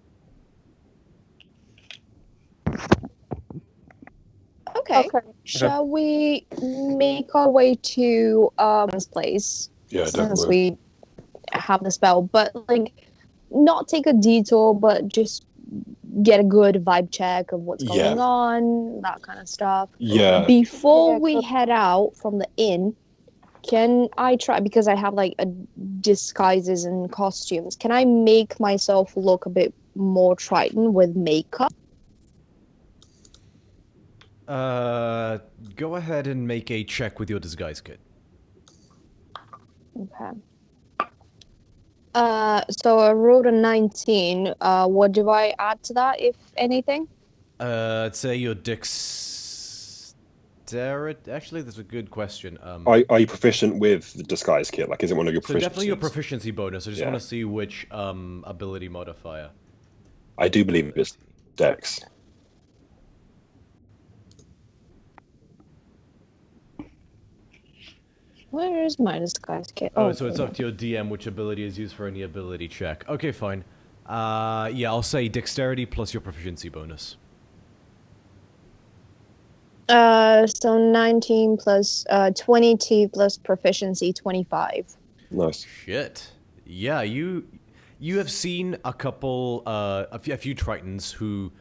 Okay. Okay. Shall we make our way to his place Yeah, since definitely. we have the spell, but like not take a detour, but just get a good vibe check of what's going on, that kind of stuff. Yeah. Before we head out from the inn, can I try, because I have like a disguises and costumes, can I make myself look a bit more Triton with makeup? Go ahead and make a check with your disguise kit. Okay. So I rolled a 19. What do I add to that, if anything? I'd say your dexterity. Actually, that's a good question. Are you proficient with the disguise kit? Like, is it one of your proficiencies? So definitely your proficiency bonus. I just want to see which ability modifier. I do believe it's Dex. Where is my disguise kit? Oh, so it's up to your DM which ability is used for any ability check. Okay, fine. Yeah, I'll say dexterity plus your proficiency bonus. So 19 plus 22 plus proficiency 25. Nice. Shit. Yeah, you have seen a couple, a few Tritons who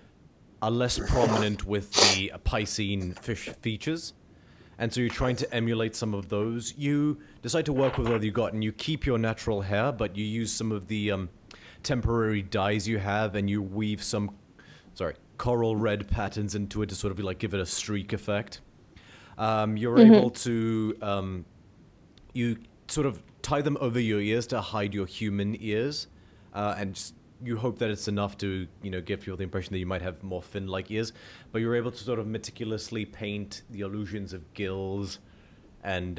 are less prominent with the Piscine fish features. And so you're trying to emulate some of those. You decide to work with what you got, and you keep your natural hair, but you use some of the temporary dyes you have, and you weave some, coral red patterns into it to sort of like give it a streak effect. You're able to, you sort of tie them over your ears to hide your human ears, and just, you hope that it's enough to, give people the impression that you might have more fin-like ears, but you're able to sort of meticulously paint the illusions of gills, and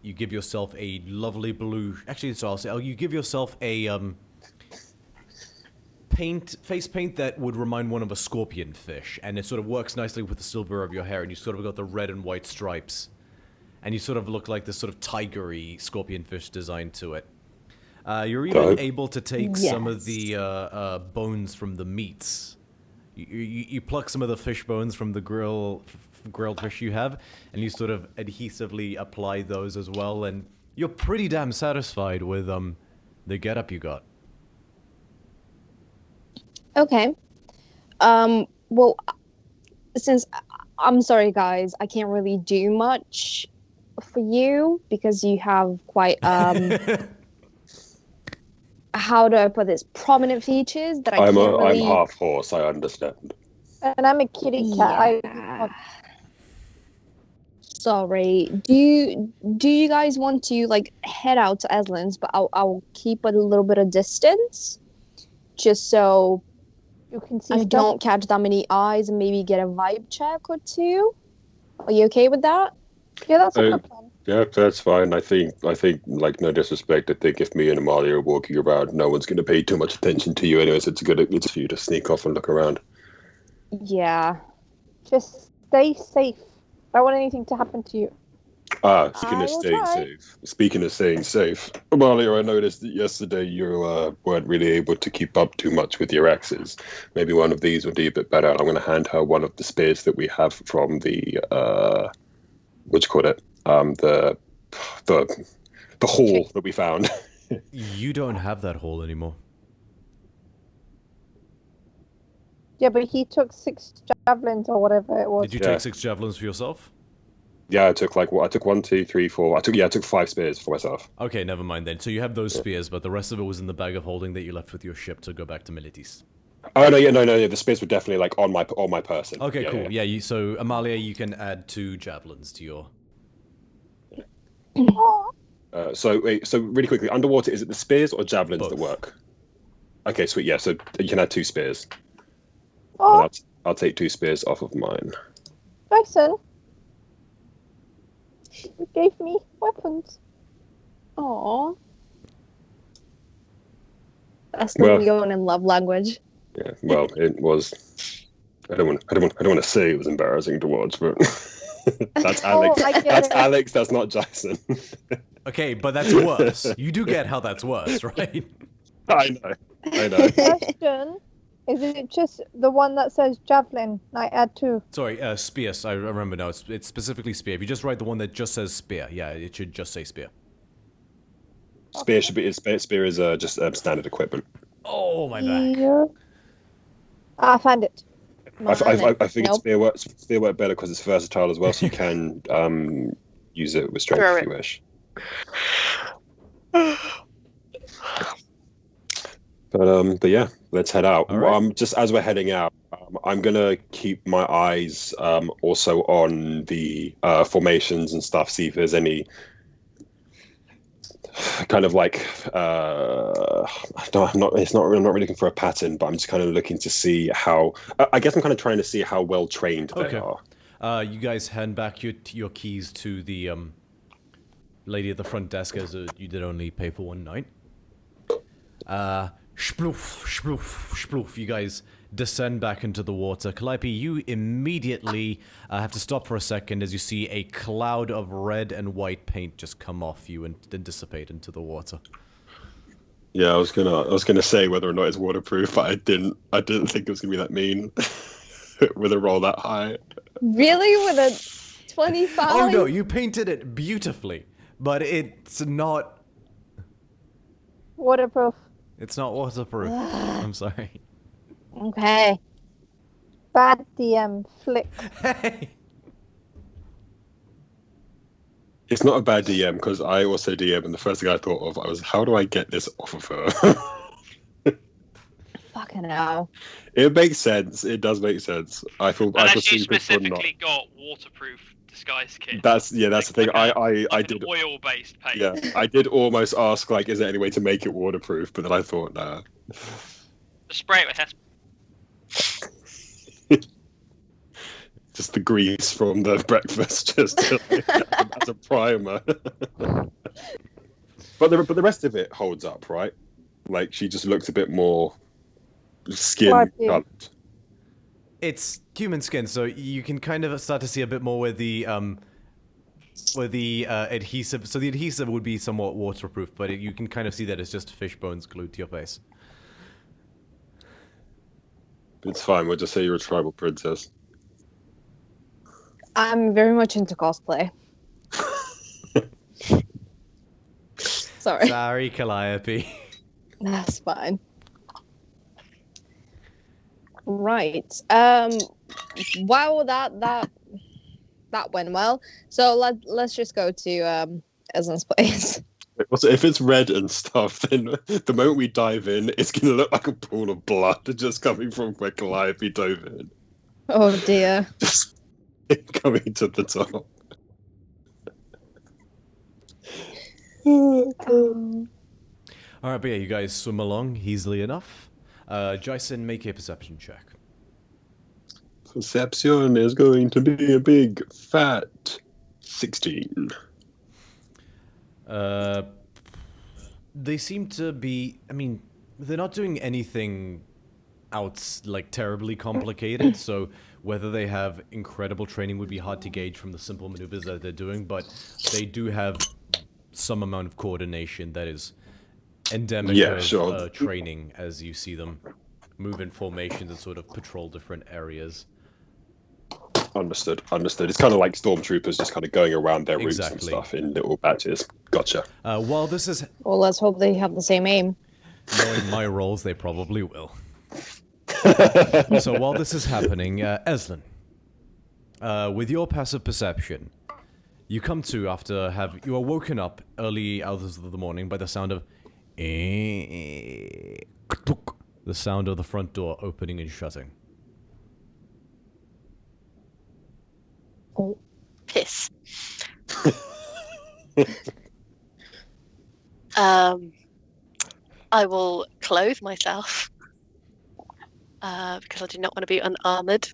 you give yourself a lovely blue. Actually, so I'll say, you give yourself a face paint that would remind one of a scorpion fish, and it sort of works nicely with the silver of your hair, and you sort of got the red and white stripes, and you sort of look like this sort of tigery scorpion fish design to it. You're even able to take some of the bones from the meats. You pluck some of the fish bones from the grilled fish you have, and you sort of adhesively apply those as well, and you're pretty damn satisfied with the getup you got. Okay. Well, since I'm sorry, guys, I can't really do much for you because you have quite how do I put this? Prominent features that I can't really... I'm half horse, I understand. And I'm a kitty cat. Yeah. Sorry. Do you guys want to like head out to Eslyn's, but I'll keep a little bit of distance, just so You can see I stuff. don't catch that many eyes and maybe get a vibe check or two. Are you okay with that? Yeah, that's a good plan. Yeah, that's fine. I think, like, no disrespect, I think if me and Amalia are walking around, no one's going to pay too much attention to you anyways. It's for you to sneak off and look around. Yeah. Just stay safe. I don't want anything to happen to you. Speaking of staying safe. Speaking of staying safe, Amalia, I noticed that yesterday you weren't really able to keep up too much with your axes. Maybe one of these would be a bit better. I'm going to hand her one of the spears that we have from the what do you call it? The hall that we found. You don't have that hole anymore. Yeah, but he took 6 javelins or whatever it was. Did you take 6 javelins for yourself? Yeah, I took 1, 2, 3, 4. I took 5 spears for myself. Okay, never mind then. So you have those spears, but the rest of it was in the bag of holding that you left with your ship to go back to Militis. Oh no, the spears were definitely like on my person. Okay, cool. Yeah, so Amalia, you can add 2 javelins to your. So really quickly, underwater, is it the spears or javelins Both. that work? Okay, sweet. Yeah, so you can add 2 spears. Oh, I'll take 2 spears off of mine. Jason. You gave me weapons. Aww. That's not going in love language. Yeah, well, it was. I don't want to say it was embarrassing to watch, but that's Alex. That's Alex. That's not Jason. Okay, but that's worse. You do get how that's worse, right? I know. Question: is it just the one that says javelin? I add 2. Sorry, spear. I remember now. It's specifically spear. If you just write the one that just says spear, yeah, it should just say spear. Spear should be. Spear is just standard equipment. Oh, my back. Yeah. I found it. I think Nope. spear works better because it's versatile as well, so you can use it with strength Throw if it. you wish. But yeah, let's head out. All right. Just as we're heading out, I'm gonna keep my eyes also on the formations and stuff. See if there's any kind of like I'm not really looking for a pattern, but I'm just kind of looking to see how. I guess I'm kind of trying to see how well trained they Okay. are. You guys hand back your keys to the lady at the front desk, as you did only pay for one night. Sploof, sploof, sploof. You guys descend back into the water. Calliope, you immediately have to stop for a second as you see a cloud of red and white paint just come off you and then dissipate into the water. Yeah, I was gonna say whether or not it's waterproof, but I didn't think it was gonna be that mean with a roll that high. Really? With a 25? Oh no, you painted it beautifully, but it's not Waterproof. waterproof. I'm sorry. Okay. Bad DM. Flick. Hey. It's not a bad DM because I also DM, and the first thing I thought of was, how do I get this off of her? Fucking hell. It makes sense. It does make sense. I feel Unless you stupid for not. specifically got waterproof disguise kit. That's the thing. I Like did. an oil-based paint. Yeah, I did almost ask, like, is there any way to make it waterproof? But then I thought, nah. Just spray it with hairspray. Just the grease from the breakfast, just as a primer. But the rest of it holds up, right? Like, she just looks a bit more skin Slightly. colored. It's human skin, so you can kind of start to see a bit more where the adhesive. So the adhesive would be somewhat waterproof, but you can kind of see that it's just fish bones glued to your face. It's fine. We'll just say you're a tribal princess. I'm very much into cosplay. Sorry. Sorry, Calliope. That's fine. Right. Wow, that went well. So let's just go to Eslyn's place. Also, if it's red and stuff, then the moment we dive in, it's going to look like a pool of blood just coming from where Calliope dove in. Oh dear. Just coming to the top. Alright, but yeah, you guys swim along easily enough. Jason, make a perception check. Perception is going to be a big fat 16. They seem to be, I mean, they're not doing anything terribly complicated, so whether they have incredible training would be hard to gauge from the simple maneuvers that they're doing, but they do have some amount of coordination that is endemic of training as you see them move in formations and sort of patrol different areas. Understood. It's kind of like stormtroopers just kind of going around their routes and stuff in little batches. Gotcha. While this is... Well, let's hope they have the same aim. Knowing my roles, they probably will. So while this is happening, Eslyn, with your passive perception, you come to after you are woken up early hours of the morning by the sound of the sound of the front door opening and shutting. Oh. Piss. I will clothe myself because I do not want to be unarmored.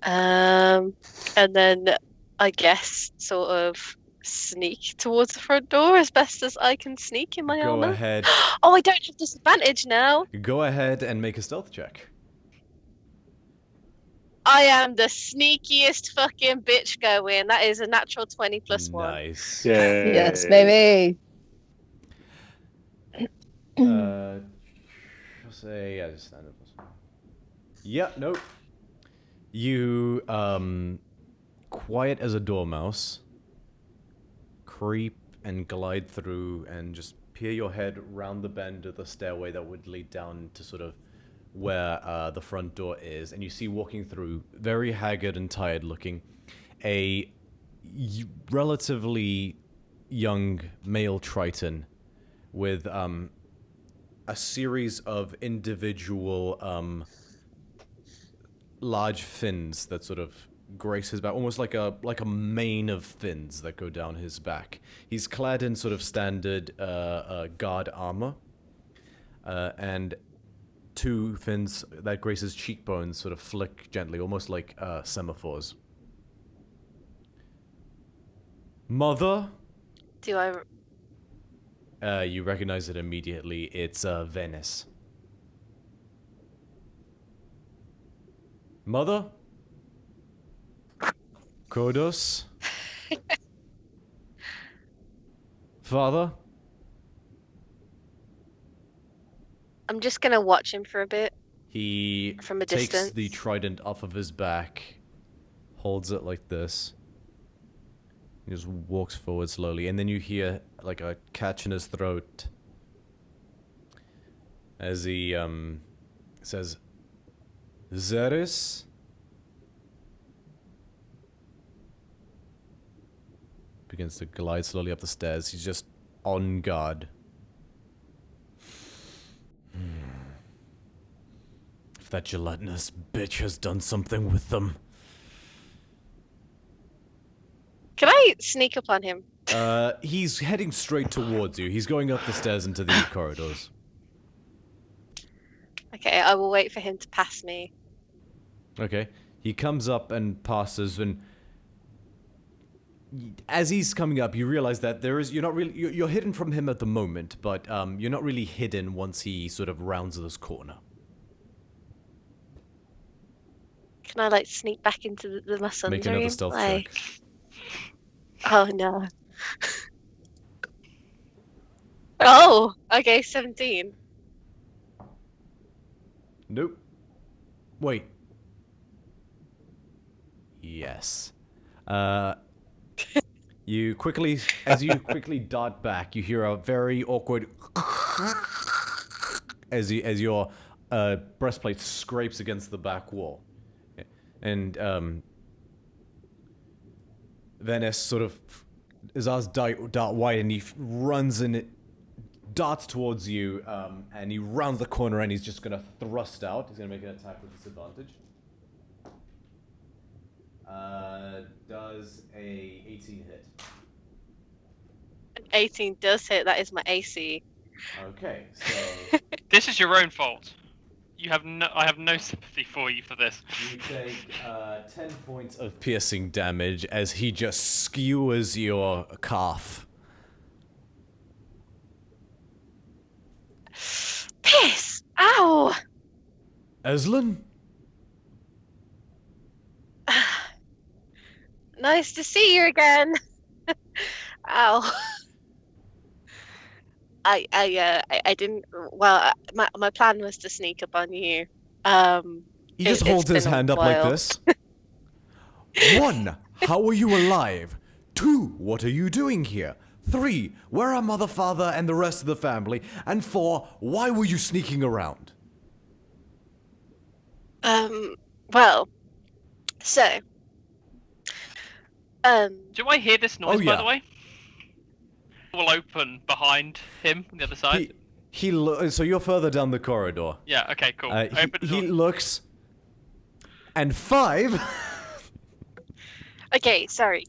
And then I guess sort of sneak towards the front door as best as I can sneak in my armor. Go ahead. Oh, I don't have disadvantage now. Go ahead and make a stealth check. I am the sneakiest fucking bitch going. That is a natural 20 plus 1. Nice. Yay. Yes, baby. Say yeah, just standard plus 1. Yeah, nope. You quiet as a dormouse, creep and glide through and just peer your head round the bend of the stairway that would lead down to sort of where the front door is, and you see walking through, very haggard and tired looking, a relatively young male Triton with a series of individual large fins that sort of grace his back, almost like a mane of fins that go down his back. He's clad in sort of standard guard armor, and two fins that grace his cheekbones sort of flick gently, almost like semaphores. Mother? Do I? You recognize it immediately. It's Venice. Mother? Kodos? Father? I'm just gonna watch him for a bit. He From a takes distance. the trident off of his back, holds it like this. He just walks forward slowly, and then you hear like a catch in his throat as he says, "Zeris." Begins to glide slowly up the stairs. He's just on guard. If that gelatinous bitch has done something with them. Can I sneak up on him? He's heading straight towards you. He's going up the stairs into the corridors. Okay, I will wait for him to pass me. Okay. He comes up and passes, and as he's coming up, you realize that you're hidden from him at the moment, but you're not really hidden once he sort of rounds this corner. Can I like sneak back into my son's Make another room? stealth Like- check. Oh no. Oh, okay, 17. Nope. Wait. Yes. You quickly, as you quickly dart back, you hear a very awkward as your breastplate scrapes against the back wall, and Venice sort of his eyes dart wide, and he runs and it darts towards you, and he rounds the corner, and he's just gonna thrust out. He's gonna make an attack with disadvantage. Does a 18 hit? 18 does hit. That is my AC. Okay, so This is your own fault. I have no sympathy for you for this. you take 10 points of piercing damage as he just skewers your calf. Piss! Ow! Eslyn? Nice to see you again. Ow. I didn't. Well, my plan was to sneak up on you. He just it's holds his been a hand up like while. this. 1. How are you alive? 2. What are you doing here? 3. Where are mother, father, and the rest of the family? And 4. Why were you sneaking around? Well, so, Do I hear this noise, Oh, yeah. by the way? Will open behind him on the other side. So you're further down the corridor. Yeah, okay, cool. Open the He door. looks, and 5. okay, sorry.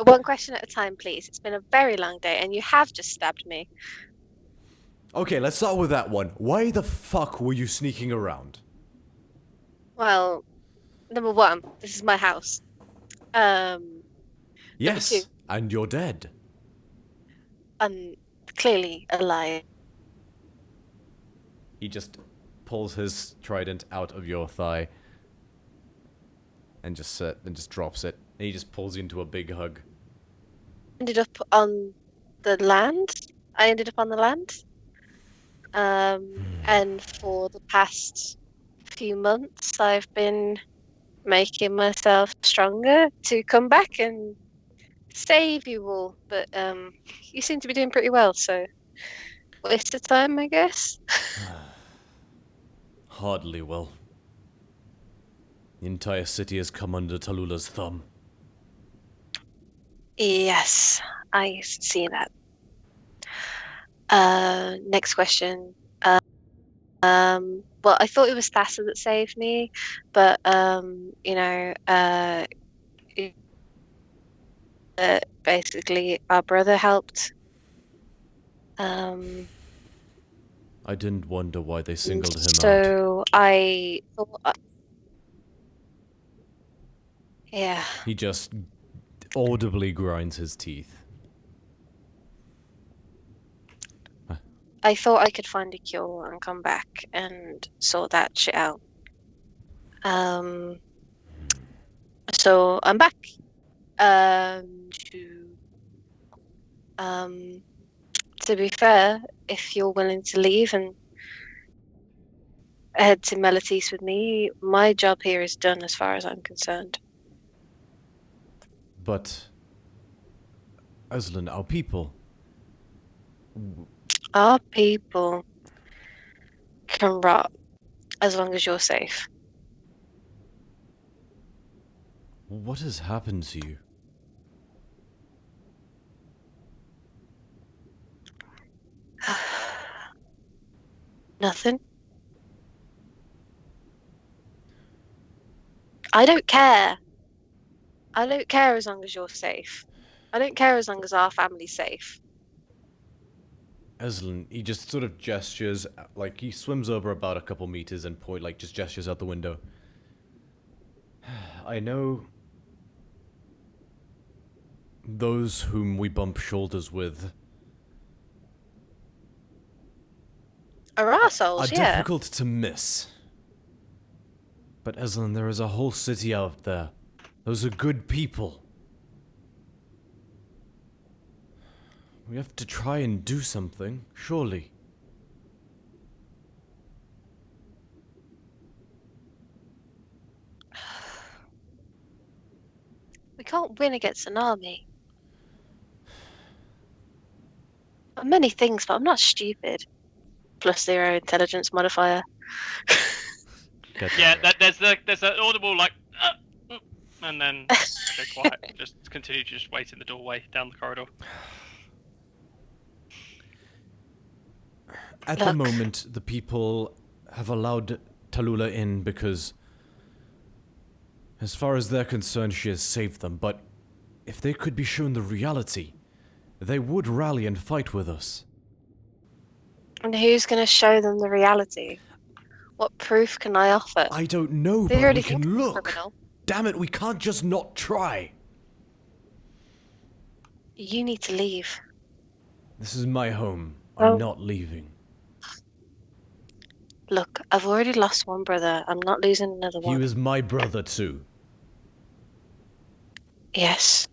One question at a time, please? It's been a very long day, and you have just stabbed me. Okay, let's start with that one. Why the fuck were you sneaking around? Well, number one, this is my house. Yes, 2. and you're dead. I'm clearly alive. He just pulls his trident out of your thigh and just drops it. And he just pulls you into a big hug. Ended up on the land. I ended up on the land. And for the past few months, I've been making myself stronger to come back and save you all, but you seem to be doing pretty well, so waste of time, I guess. Hardly well. The entire city has come under Tallular's thumb. Yes, I see that. Next question. Well, I thought it was Thassa that saved me, but basically our brother helped. I didn't wonder why they singled him out. So I thought, yeah. He just audibly grinds his teeth. I thought I could find a cure and come back and sort that shit out. So I'm back. To be fair, if you're willing to leave and head to Melitis with me, my job here is done as far as I'm concerned. But, Eslyn, our people... Our people can rot as long as you're safe. What has happened to you? Nothing. I don't care. I don't care as long as you're safe. I don't care as long as our family's safe. Eslyn, he just sort of gestures, like he swims over about a couple meters and just gestures out the window. I know those whom we bump shoulders with Are assholes, are yeah. difficult to miss. But Eslyn, there is a whole city out there. Those are good people. We have to try and do something, surely. We can't win against an army. I'm many things, but I'm not stupid. Plus 0 intelligence modifier. Yeah, there's an audible like, and then go quiet. Just continue to just wait in the doorway down the corridor. At the moment, the people have allowed Tallulah in because, as far as they're concerned, she has saved them. But if they could be shown the reality, they would rally and fight with us. And who's going to show them the reality? What proof can I offer? I don't know, They but already we can think I'm a look. criminal. Damn it, we can't just not try. You need to leave. This is my home. Oh. I'm not leaving. Look, I've already lost one brother. I'm not losing another He one. was my brother too. Yes.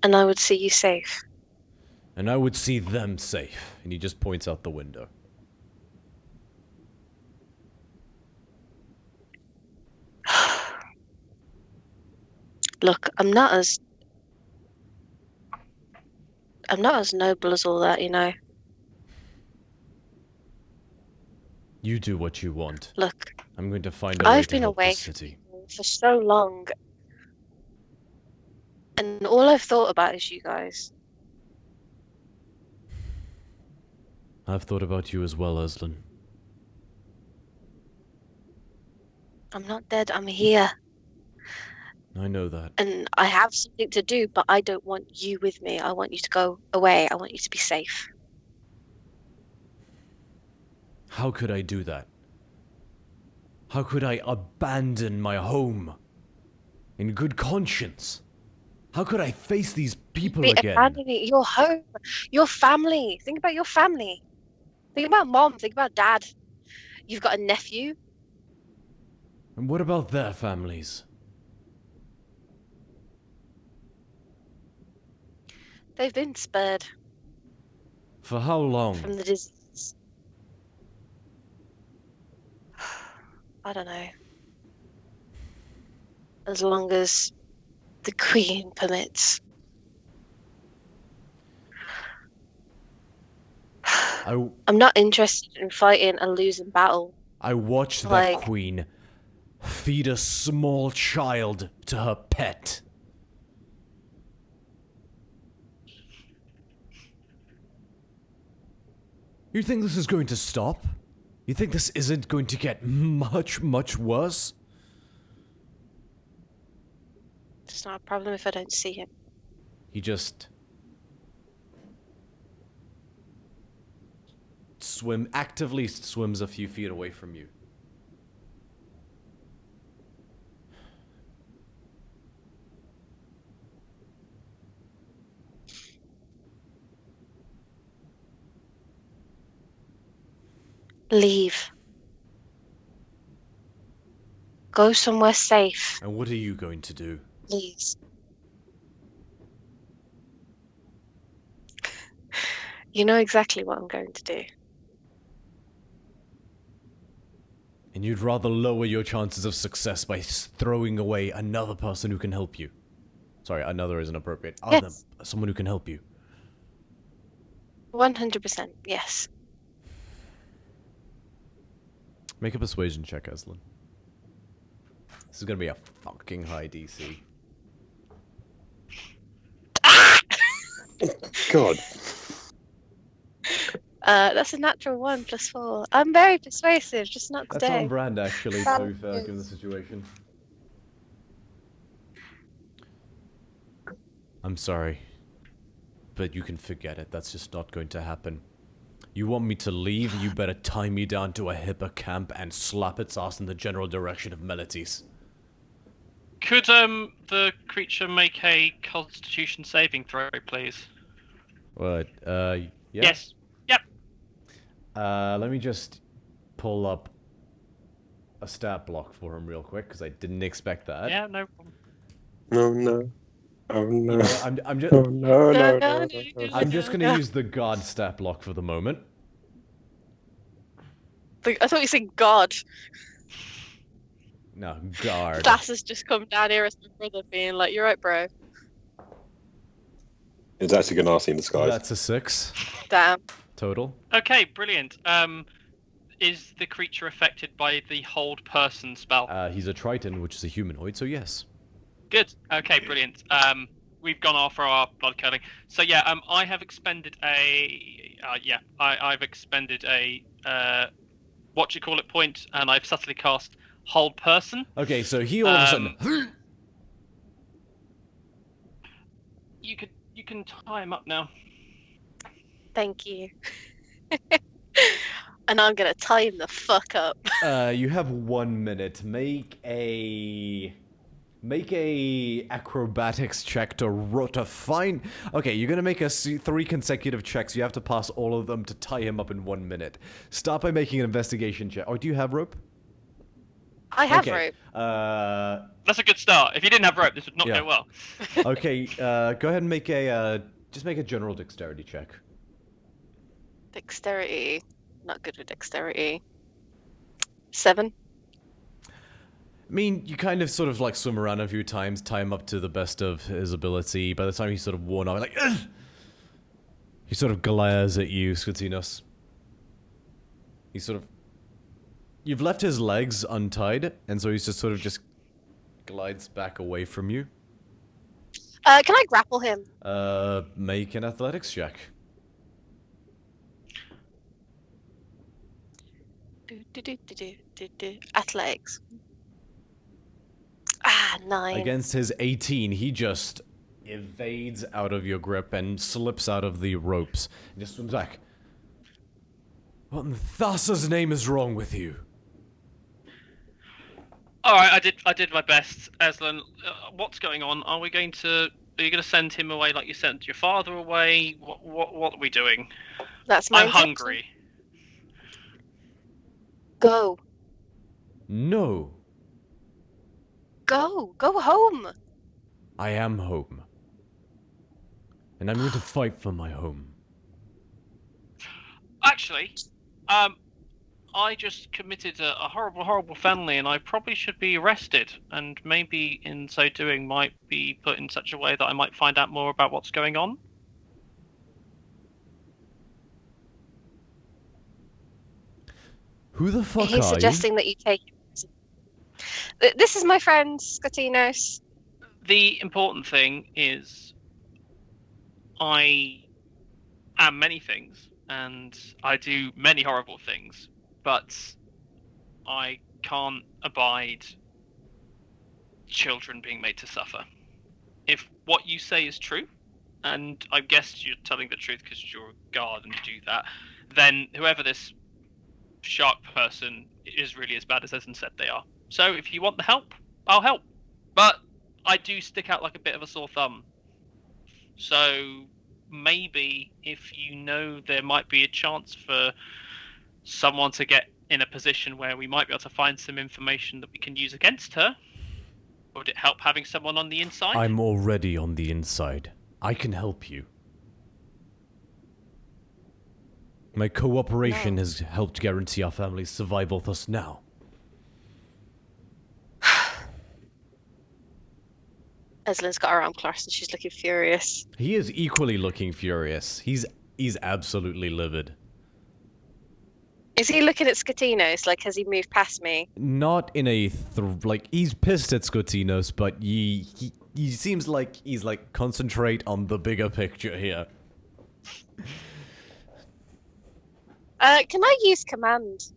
And I would see you safe. And I would see them safe. And he just points out the window. Look, I'm not as noble as all that, you know. You do what you want. Look, I'm going to find a way I've to been help away this city. for so long, and all I've thought about is you guys. I've thought about you as well, Eslyn. I'm not dead, I'm here. I know that. And I have something to do, but I don't want you with me. I want you to go away. I want you to be safe. How could I do that? How could I abandon my home? In good conscience? How could I face these people again? Abandoning your home, your family. Think about your family. Think about mom. Think about dad. You've got a nephew. And what about their families? They've been spared For how long? from the disease. I don't know. As long as the Queen permits. I'm not interested in fighting a losing battle. I watched that Like- queen feed a small child to her pet. You think this is going to stop? You think this isn't going to get much, much worse? It's not a problem if I don't see him. He just actively swims a few feet away from you. Leave. Go somewhere safe, And what are you going to do? please. You know exactly what I'm going to do. And you'd rather lower your chances of success by throwing away another person who can help you. Sorry, another isn't appropriate. Yes. Someone who can help you. 100%, yes. Make a persuasion check, Eslyn. This is gonna be a fucking high DC. God. That's a natural 1 + 4. I'm very persuasive, just not That's today. on brand, actually, to be fair, given the situation. I'm sorry. But you can forget it. That's just not going to happen. You want me to leave? You better tie me down to a hippocamp and slap its ass in the general direction of Melites. Could the creature make a Constitution saving throw, please? What? Yeah? Yes. Yep. Let me just pull up a stat block for him real quick, because I didn't expect that. Yeah, no problem. No, no. Oh no. You know, I'm just... Oh no, no, No, no, no, no. I'm just gonna use the God stat block for the moment. I thought you said God. No, guard. Das has just come down here as my brother being like, you're right, bro. It's actually Ganassi in disguise. That's a 6 Damn. total. Okay, brilliant. Is the creature affected by the hold person spell? He's a Triton, which is a humanoid, so yes. Good. Okay, brilliant. We've gone off for our blood curdling. So yeah, I have expended a I've expended a point, and I've subtly cast hold person. Okay, so he all of a sudden... You can tie him up now. Thank you. And I'm gonna tie him the fuck up. You have 1 minute. Make a acrobatics check to find... Okay, you're gonna make 3 consecutive checks. You have to pass all of them to tie him up in 1 minute. Start by making an investigation check. Oh, do you have rope? I have Okay. rope. That's a good start. If you didn't have rope, this would not Yeah. go well. Okay, go ahead and make a... just make a general dexterity check. Dexterity. Not good with dexterity. 7. I mean, you kind of sort of like swim around a few times, tie him up to the best of his ability. By the time he's sort of worn out, like, ugh! He sort of glares at you, Skutinos. He sort of... You've left his legs untied, and so he's just sort of just glides back away from you. Can I grapple him? Make an athletics check. Athletics. 9. Against his 18, he just evades out of your grip and slips out of the ropes. And just swims back. What in Thassa's name is wrong with you? All right, I did my best, Eslyn. What's going on? Are you going to send him away like you sent your father away? What are we doing? That's my I'm intention. hungry. Go. No, Go. Go home. I am home. And I'm going to fight for my home. Actually, I just committed a horrible, horrible felony, and I probably should be arrested. And maybe in so doing, might be put in such a way that I might find out more about what's going on. Who the fuck He's are suggesting that you take it. This is my friend, Scottinos. The important thing is I am many things, and I do many horrible things, but I can't abide children being made to suffer. If what you say is true, and I guess you're telling the truth because you're a guard and you do that, then whoever this shark person is really as bad as Eslyn said they are. So if you want the help, I'll help. But I do stick out like a bit of a sore thumb. So maybe if you know there might be a chance for someone to get in a position where we might be able to find some information that we can use against her, would it help having someone on the inside? I'm already on the inside. I can help you. My cooperation has helped guarantee our family's survival thus now. Eslyn's got her arm clasped and she's looking furious. He is equally looking furious. He's absolutely livid. Is he looking at Scottinos? Like, has he moved past me? Not in a like he's pissed at Scottinos, but he seems like he's like concentrate on the bigger picture here. Can I use command?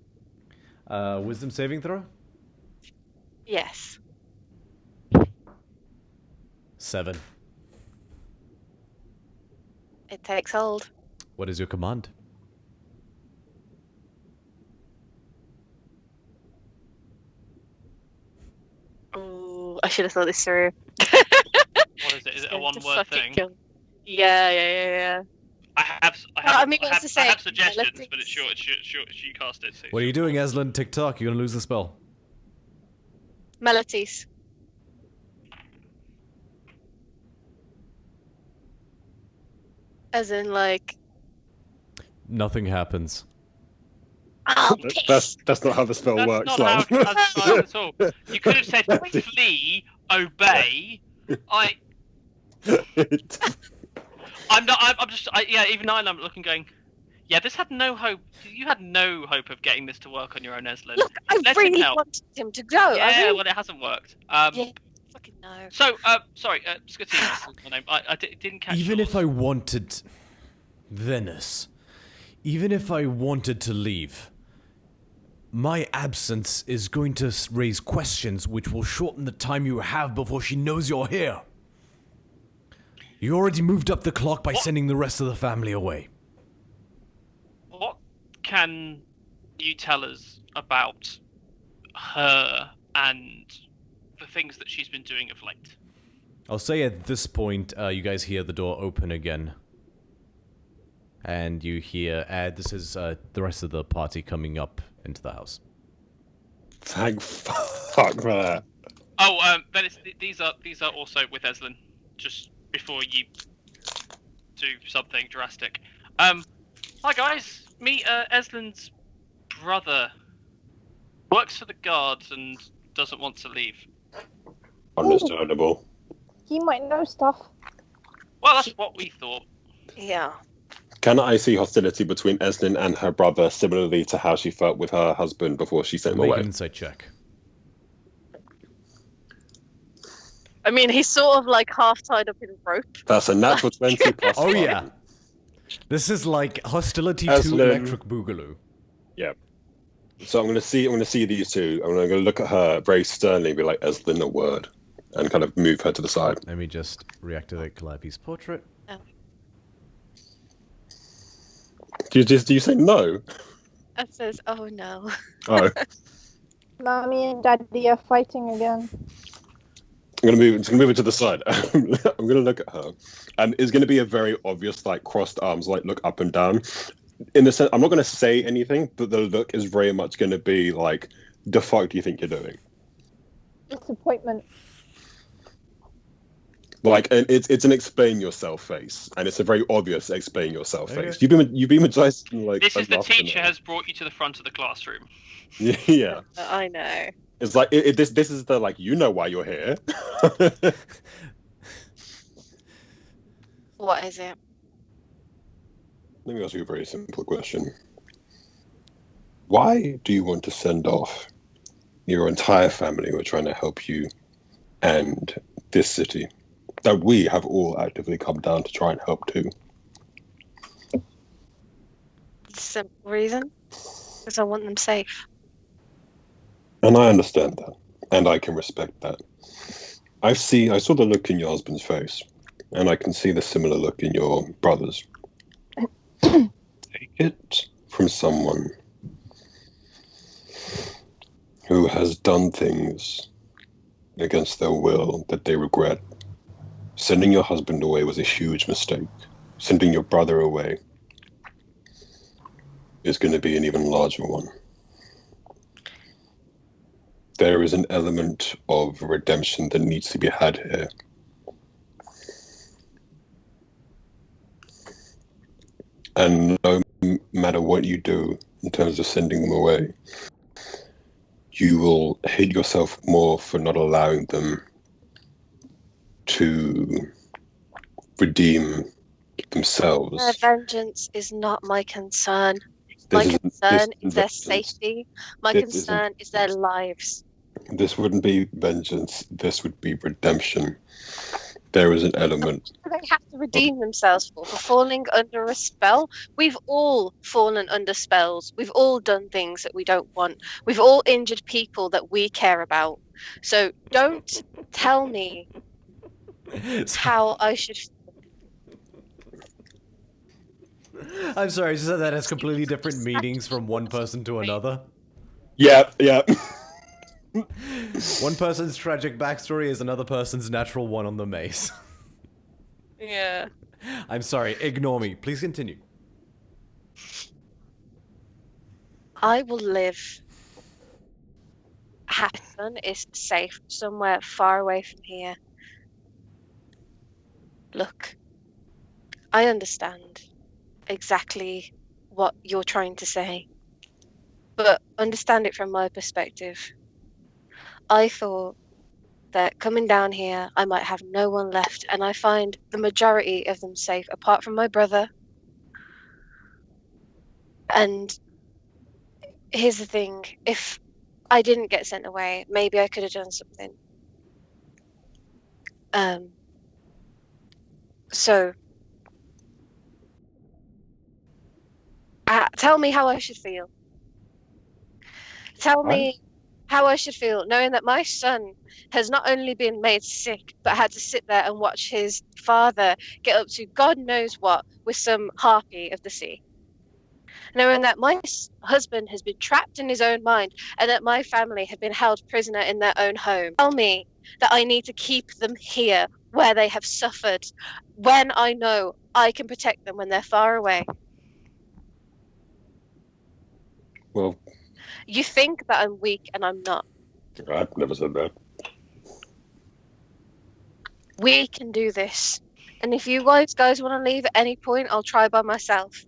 Wisdom saving throw? Yes. 7. It takes hold. What is your command? Oh, I should have thought this through. What is it? Is it a one-word thing? Yeah. I have suggestions, let's but it's sure you cast it. So What are you doing, Eslyn? Tick-tock, you're gonna lose the spell. Melodies. As in, like... Nothing happens. Oh, That's not how the spell That's works. not Like. how it works at all. You could have said flee, obey. Even I'm looking going, yeah, this had no hope. You had no hope of getting this to work on your own, Eslyn. Look, I Let him really help. wanted him to go. Yeah, I really... well, it hasn't worked. Yeah, fucking no. So, sorry, Scottinos is my name. I didn't catch Even yours. if I wanted... Venice. Even if I wanted to leave, my absence is going to raise questions which will shorten the time you have before she knows you're here. You already moved up the clock by sending the rest of the family away. What can you tell us about her and the things that she's been doing of late? I'll say at this point, you guys hear the door open again. And you hear, this is the rest of the party coming up into the house. Thank fuck for that. Oh, but these are also with Eslyn. Just before you do something drastic. Hi guys, meet Eslyn's brother. Works for the guards and doesn't want to leave. Understandable. He might know stuff. Well, that's what we thought. Yeah. Can I see hostility between Eslyn and her brother similarly to how she felt with her husband before she sent him Make away? an insight check. I mean, he's sort of like half tied up in rope. That's a natural 20 plus Oh 5. yeah. This is like hostility to Eslyn. Electric Boogaloo. Yeah. So I'm gonna see these two. I'm gonna look at her very sternly and be like, Eslyn, a word. And kind of move her to the side. Let me just reactivate Calliope's portrait. Do you say no? It says, oh no. Oh. Mommy and Daddy are fighting again. I'm gonna move it to the side. I'm gonna look at her, and it's gonna be a very obvious like crossed arms, like look up and down. In the sense, I'm not gonna say anything, but the look is very much gonna be like, "The fuck do you think you're doing?" Disappointment. Like, and it's an explain yourself face, and it's a very obvious explain yourself Okay. face. You've been adjusting like. This is the enough to teacher know. has brought you to the front of the classroom. Yeah, I know. it's like this is the like you know why you're here. What is it? Let me ask you a very simple question. Why do you want to send off your entire family who are trying to help you and this city that we have all actively come down to try and help too? Simple reason. Because I want them safe. And I understand that, and I can respect that. I saw the look in your husband's face, and I can see the similar look in your brother's. Take it from someone who has done things against their will that they regret. Sending your husband away was a huge mistake. Sending your brother away is going to be an even larger one. There is an element of redemption that needs to be had here. And no matter what you do in terms of sending them away, you will hate yourself more for not allowing them to redeem themselves. Their vengeance is not my concern. My concern is their safety. My concern is their lives. This wouldn't be vengeance. This would be redemption. There is an element. They have to redeem themselves for falling under a spell. We've all fallen under spells. We've all done things that we don't want. We've all injured people that we care about. So don't tell me how I should. I'm sorry, you said that has completely different meanings from one person to another. Yeah. One person's tragic backstory is another person's natural one on the mace. Yeah. I'm sorry, ignore me. Please continue. I will live. Hatton is safe somewhere far away from here. Look, I understand exactly what you're trying to say, but understand it from my perspective. I thought that coming down here, I might have no one left, and I find the majority of them safe, apart from my brother. And here's the thing, if I didn't get sent away, maybe I could have done something. So, tell me how I should feel. Tell me how I should feel, knowing that my son has not only been made sick, but had to sit there and watch his father get up to God knows what with some harpy of the sea. Knowing that my husband has been trapped in his own mind, and that my family have been held prisoner in their own home. Tell me that I need to keep them here, where they have suffered, when I know I can protect them when they're far away. Well, you think that I'm weak, and I'm not. I've never said that. We can do this. And if you guys want to leave at any point, I'll try by myself.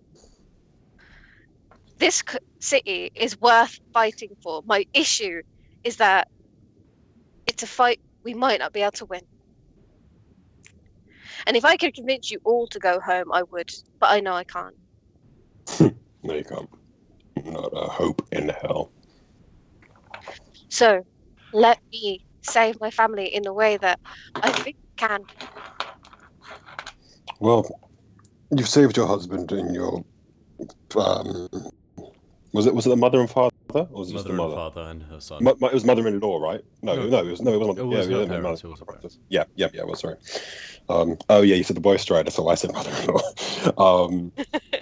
This city is worth fighting for. My issue is that it's a fight we might not be able to win. And if I could convince you all to go home, I would. But I know I can't. No, you can't. Not a hope in hell. So, let me save my family in a way that I think can. Well, you've saved your husband and your was it the mother and father, or was it just the mother? Mother and father and her son. It was mother-in-law, right? No, it wasn't. It was her parents, it was her parents. Yeah. Well, sorry. Oh yeah, you said the boy strider, so I said mother-in-law.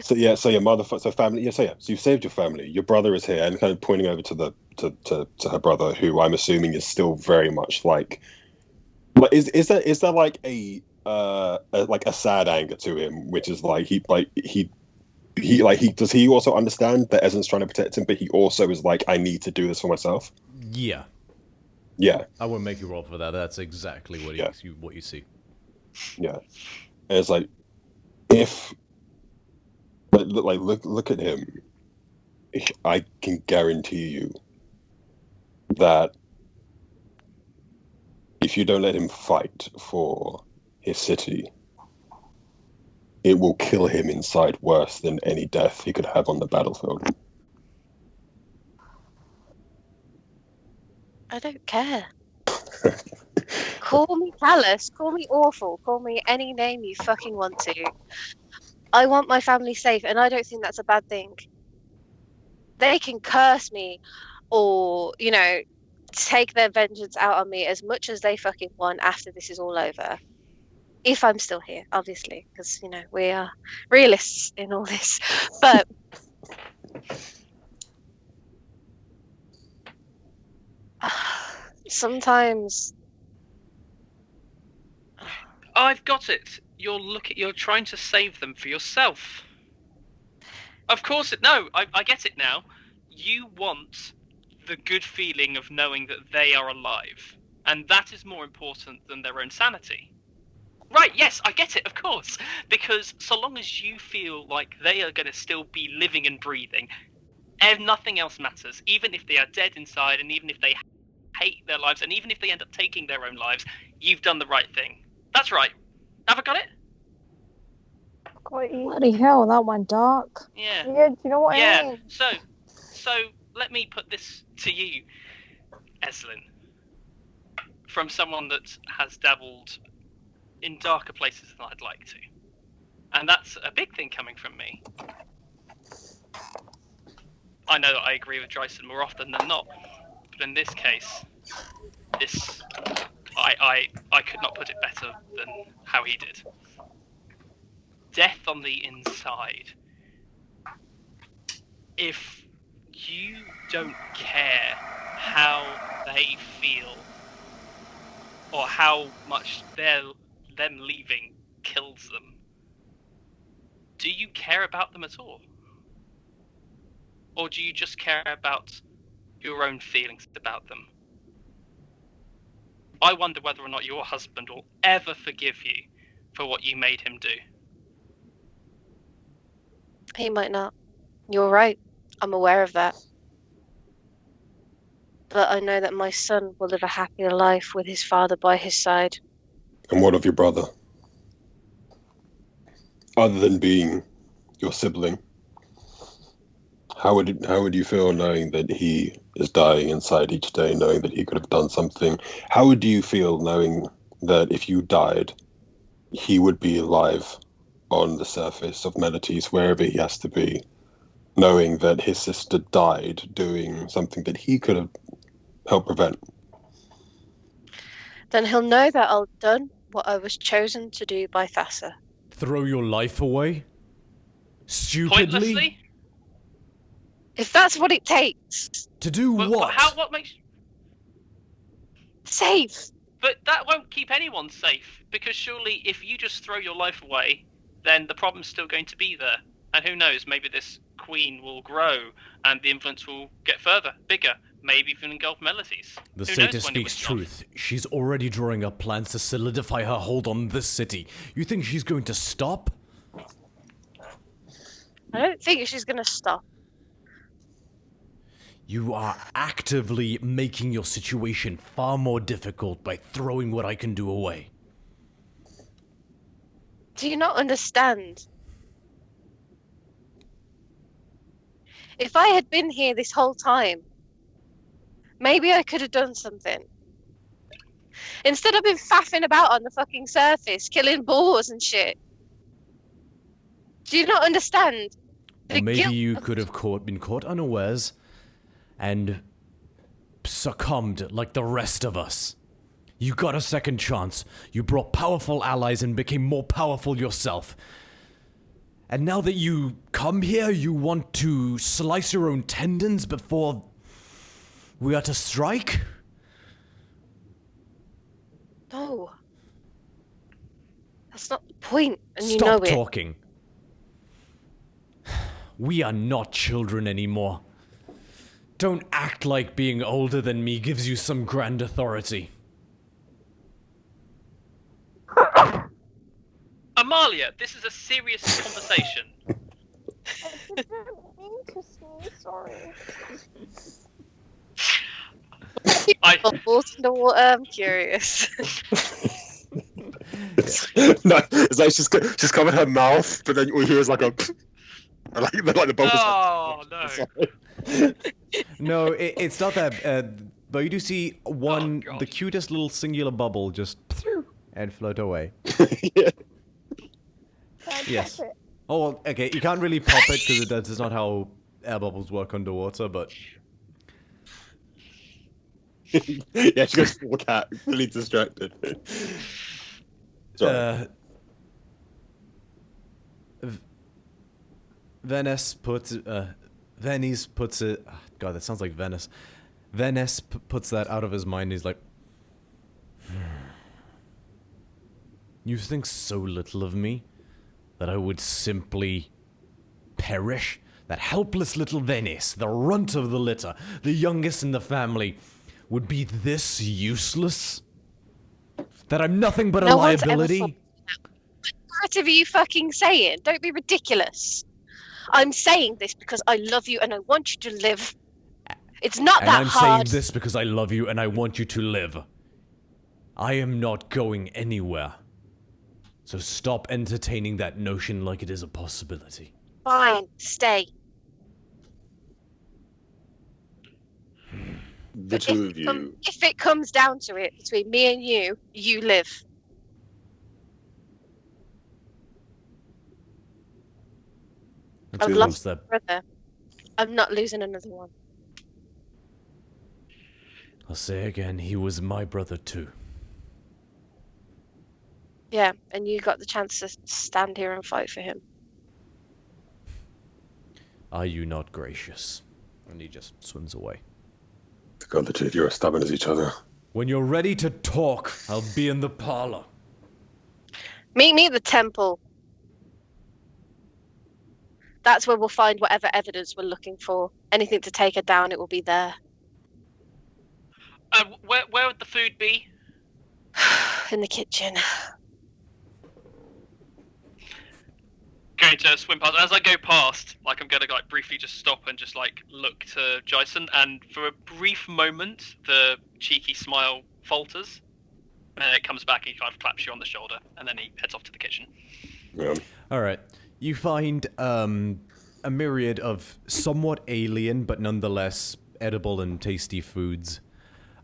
So your mother, so family. So you saved your family. Your brother is here, and kind of pointing over to her brother, who I'm assuming is still very much like is there like a sad anger to him, which is does he also understand that Eslyn's trying to protect him, but he also is like, I need to do this for myself? Yeah. I wouldn't make you roll for that. That's exactly what you see. Yeah. And it's like, if look at him. I can guarantee you that if you don't let him fight for his city, it will kill him inside worse than any death he could have on the battlefield. I don't care. Call me callous, call me awful, call me any name you fucking want to. I want my family safe, and I don't think that's a bad thing. They can curse me or, you know, take their vengeance out on me as much as they fucking want after this is all over. If I'm still here, obviously, because, you know, we are realists in all this. But sometimes I've got it. You're trying to save them for yourself. Of course no, I get it now. You want the good feeling of knowing that they are alive. And that is more important than their own sanity. Right, yes, I get it, of course. Because so long as you feel like they are going to still be living and breathing, nothing else matters. Even if they are dead inside, and even if they hate their lives, and even if they end up taking their own lives, you've done the right thing. That's right. Have I got it? Bloody hell, that went dark. Yeah. Yeah, do you know what I mean? So let me put this to you, Eslyn, from someone that has dabbled in darker places than I'd like to. And that's a big thing coming from me. I know that I agree with Dryson more often than not, but in this case, I could not put it better than how he did. Death on the inside. If you don't care how they feel, or how much them leaving kills them, do you care about them at all? Or do you just care about your own feelings about them? I wonder whether or not your husband will ever forgive you for what you made him do. he might not. You're right. I'm aware of that. But I know that my son will live a happier life with his father by his side. And what of your brother? Other than being your sibling, how would you feel knowing that he is dying inside each day, knowing that he could have done something? How would you feel knowing that if you died, he would be alive on the surface of Melites, wherever he has to be, knowing that his sister died doing something that he could have helped prevent? Then he'll know that I've done what I was chosen to do by Thassa. Throw your life away? Stupidly? Pointlessly? If that's what it takes. To do But what? what makes... Safe! But that won't keep anyone safe, because surely if you just throw your life away, then the problem's still going to be there. And who knows, maybe this queen will grow, and the influence will get further, bigger, maybe even engulf Melites. The Who Satyr knows when it speaks will stop? truth. She's already drawing up plans to solidify her hold on this city. You think she's going to stop? I don't think she's gonna stop. You are actively making your situation far more difficult by throwing what I can do away. Do you not understand? If I had been here this whole time, maybe I could have done something. Instead of been faffing about on the fucking surface, killing boars and shit. Do you not understand? Or maybe guilt you of- could have been caught unawares and succumbed like the rest of us. You got a second chance. You brought powerful allies and became more powerful yourself. And now that you come here, you want to slice your own tendons before we are to strike? No. That's not the point, and you Stop know it. talking. We are not children anymore. Don't act like being older than me gives you some grand authority. Amalia, this is a serious conversation. I didn't mean to sneeze, sorry. I Balls in the water, I'm curious. No, it's like she's covered her mouth, but then all you hear is like a like the bubbles. Oh no. Sorry. No, it's not that. but you do see one, God. the cutest little singular bubble just and float away. Yeah. Yes. Oh, well, okay, you can't really pop it because that's not how air bubbles work underwater, but... Yeah, she goes full cat, really distracted. Sorry. Venice puts it... God, that sounds like Venice. Venice puts that out of his mind. He's like... You think so little of me that I would simply perish? That helpless little Venice, the runt of the litter, the youngest in the family, would be this useless? That I'm nothing but a No one's ever liability? thought What are you fucking saying? Don't be ridiculous. I'm saying this because I love you and I want you to live. It's not And that I'm hard. saying this because I love you and I want you to live. I am not going anywhere. So stop entertaining that notion like it is a possibility. Fine, stay. The two of you. If it comes down to it, between me and you live. Let's I've close lost that. my brother. I'm not losing another one. I'll say again, he was my brother too. Yeah, and you got the chance to stand here and fight for him. Are you not gracious? And he just swims away. God, the two of you are as stubborn as each other. When you're ready to talk, I'll be in the parlor. Meet me at the temple. That's where we'll find whatever evidence we're looking for. Anything to take her down, it will be there. Where would the food be? In the kitchen. Going to swim past. As I go past, like I'm gonna like briefly just stop and just like look to Jason, and for a brief moment, the cheeky smile falters, and then it comes back and he kind of claps you on the shoulder, and then he heads off to the kitchen. Yeah. Alright. You find a myriad of somewhat alien, but nonetheless edible and tasty foods.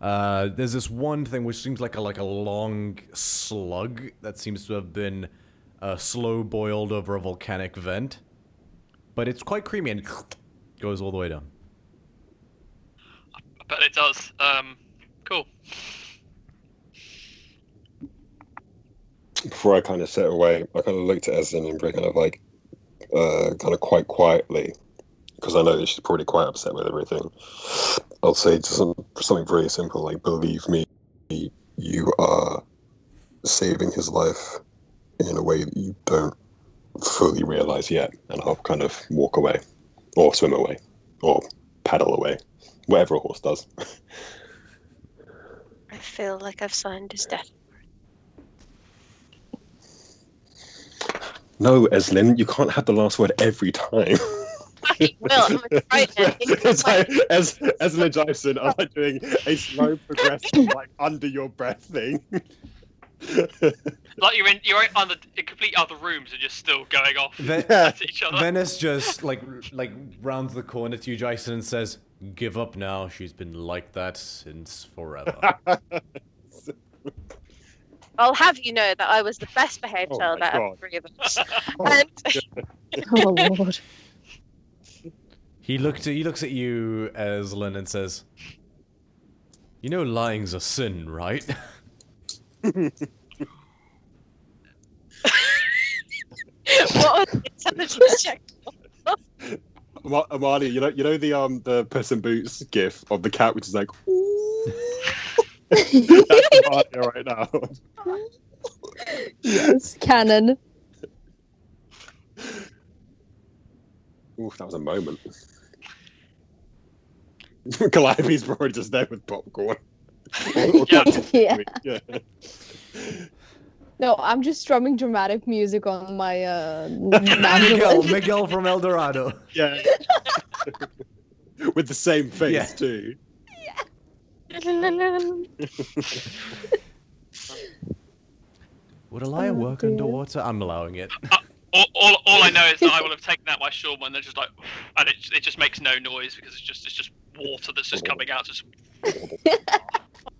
There's this one thing which seems like a long slug that seems to have been slow boiled over a volcanic vent. But it's quite creamy and goes all the way down. I bet it does. Cool. Before I kind of set away, I kind of looked at Eslyn and kind of like, kind of quite quietly, because I know that she's probably quite upset with everything. I'll say just something very simple, like, believe me, you are saving his life in a way that you don't fully realize yet. And I'll kind of walk away, or swim away, or paddle away, whatever a horse does. I feel like I've signed his death. No, Eslyn, you can't have the last word every time. I will, I'm a Triton. It's like, Eslyn and Jason are like doing a slow progressive, like under your breath thing. Like you're in complete other rooms and just still going off Ve- at each other. Venice just like rounds the corner to you, Jason, and says, "Give up now. She's been like that since forever." I'll have you know that I was the best behaved Oh child my out of God. the three of us. Oh, And Oh lord. He looks at you, Eslyn, and says, "You know lying's a sin, right?" what was the intelligence check? Amani, you know the Puss in Boots gif of the cat, which is like, that's Amani right now. Yes, canon. Oof, that was a moment. Calliope's probably just there with popcorn. Yeah. Yeah. No, I'm just strumming dramatic music on my mandolin. Miguel from El Dorado. Yeah. With the same face Yeah. too. Would a liar work dear. underwater? I'm allowing it. All I know is that I will have taken out my shawl and they're just like, and it just makes no noise because it's just water that's just coming out, just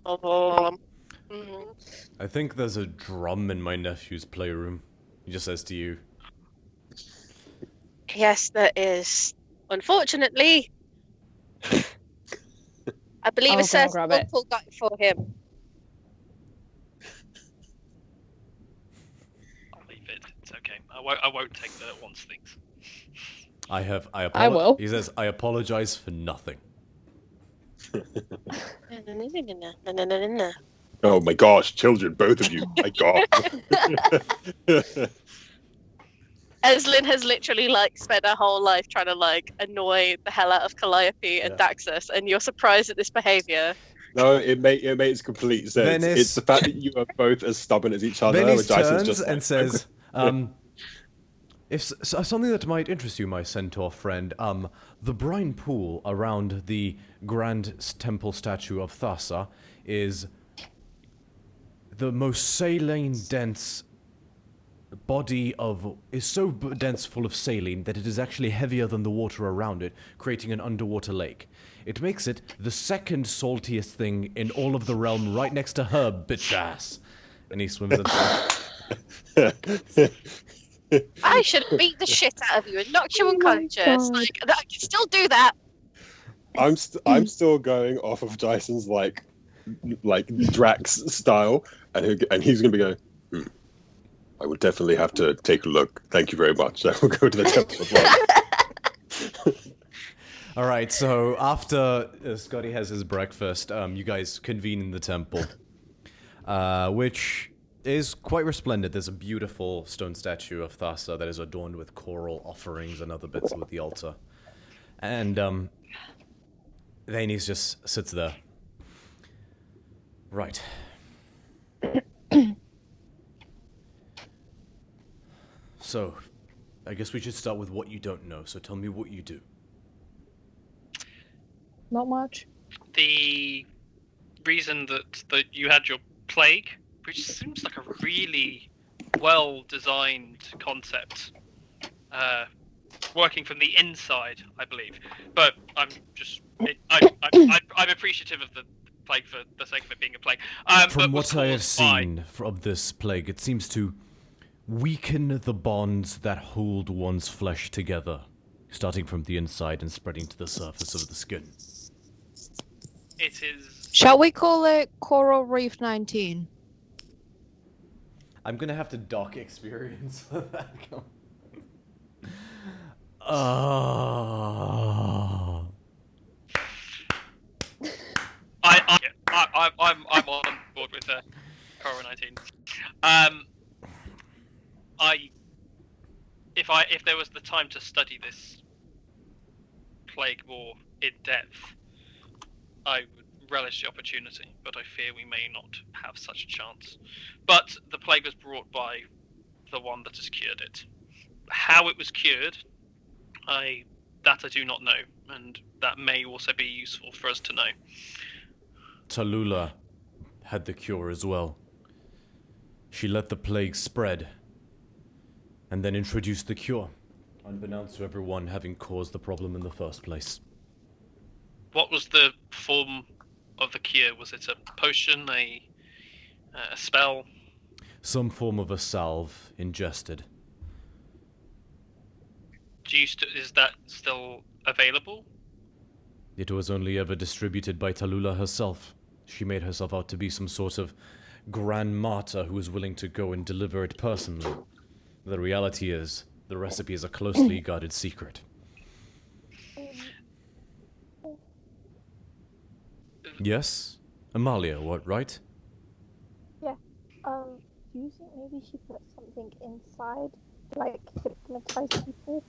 Mhm. I think there's a drum in my nephew's playroom. He just says to you. Yes, there is. Unfortunately, I believe I'll a go certain grab it. uncle got it for him. I'll leave it. It's okay. I won't take the once things. I will. He says, I apologize for nothing. No. Oh my gosh, children, both of you. My god. Eslyn has literally like spent her whole life trying to like annoy the hell out of Calliope and Daxus, and you're surprised at this behavior. No, it makes complete sense. Venice- It's the fact that you are both as stubborn as each other. Venice Dyson's turns just and like, says, if something that might interest you, my centaur friend, the brine pool around the grand temple statue of Thassa is the most saline dense body of is so dense full of saline that it is actually heavier than the water around it, creating an underwater lake. It makes it the second saltiest thing in all of the realm, right next to her bitch ass. And he swims into I should have beat the shit out of you and knocked you unconscious. God. Like I can still do that. I'm still going off of Dyson's like Drax style, and he's gonna be going. I would definitely have to take a look. Thank you very much. I will go to the temple of light. All right, so after Scotty has his breakfast, you guys convene in the temple, which is quite resplendent. There's a beautiful stone statue of Thassa that is adorned with coral offerings and other bits with the altar. And Vanes just sits there. Right. So, I guess we should start with what you don't know. So tell me what you do. Not much. The reason that you had your plague, which seems like a really well-designed concept, working from the inside, I believe. But I'm appreciative of the plague for the sake of it being a plague. From but was what I have caused by- seen of this plague, it seems to weaken the bonds that hold one's flesh together, starting from the inside and spreading to the surface of the skin. It is. Shall we call it Coral Reef 19? I'm gonna have to dock experience for that. I'm on board with Coral 19. If there was the time to study this plague more in depth, I would relish the opportunity, but I fear we may not have such a chance. But the plague was brought by the one that has cured it. How it was cured, I do not know, and that may also be useful for us to know. Tallulah had the cure as well. She let the plague spread, and then introduced the cure, unbeknownst to everyone having caused the problem in the first place. What was the form of the cure? Was it a potion, a spell? Some form of a salve ingested. Is that still available? It was only ever distributed by Tallulah herself. She made herself out to be some sort of grand martyr who was willing to go and deliver it personally. The reality is, the recipe is a closely guarded secret. Yes? Amalia, what, right? Yeah. Do you think maybe she put something inside, like hypnotize people?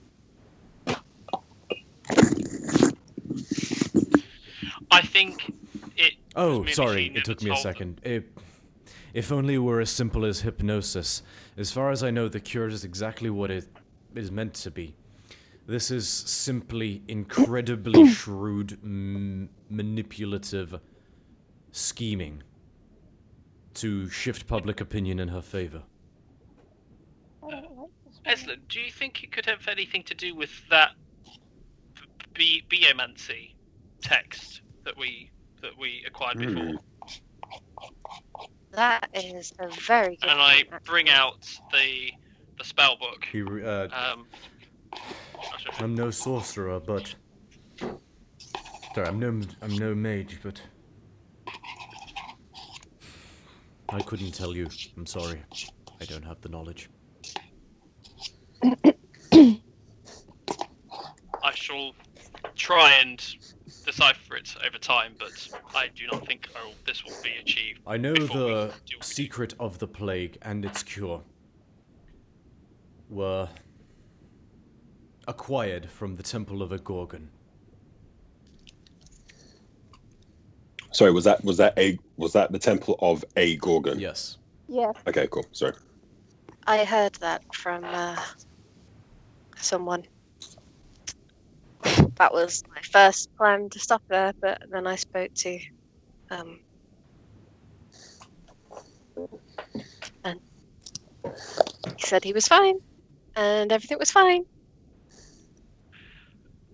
I think it. Oh, was sorry, maybe it took she me a never told them. second. If only it were as simple as hypnosis. As far as I know, the cure is exactly what it is meant to be. This is simply incredibly shrewd, manipulative scheming to shift public opinion in her favor. I don't like this one. Eslyn, do you think it could have anything to do with that biomancy text that we that we acquired before. That is a very good And I one, bring actually. out the spell book. I'm no sorcerer, but sorry, I'm no mage, but I couldn't tell you. I'm sorry. I don't have the knowledge. I shall try and decipher it over time, but I do not think this will be achieved. I know before we the do what we do. secret of the plague and its cure were acquired from the Temple of a Gorgon. Sorry, was that the temple of a Gorgon? Yes. Yes. Okay, cool. Sorry. I heard that from someone. That was my first plan to stop her, but then I spoke to and he said he was fine and everything was fine.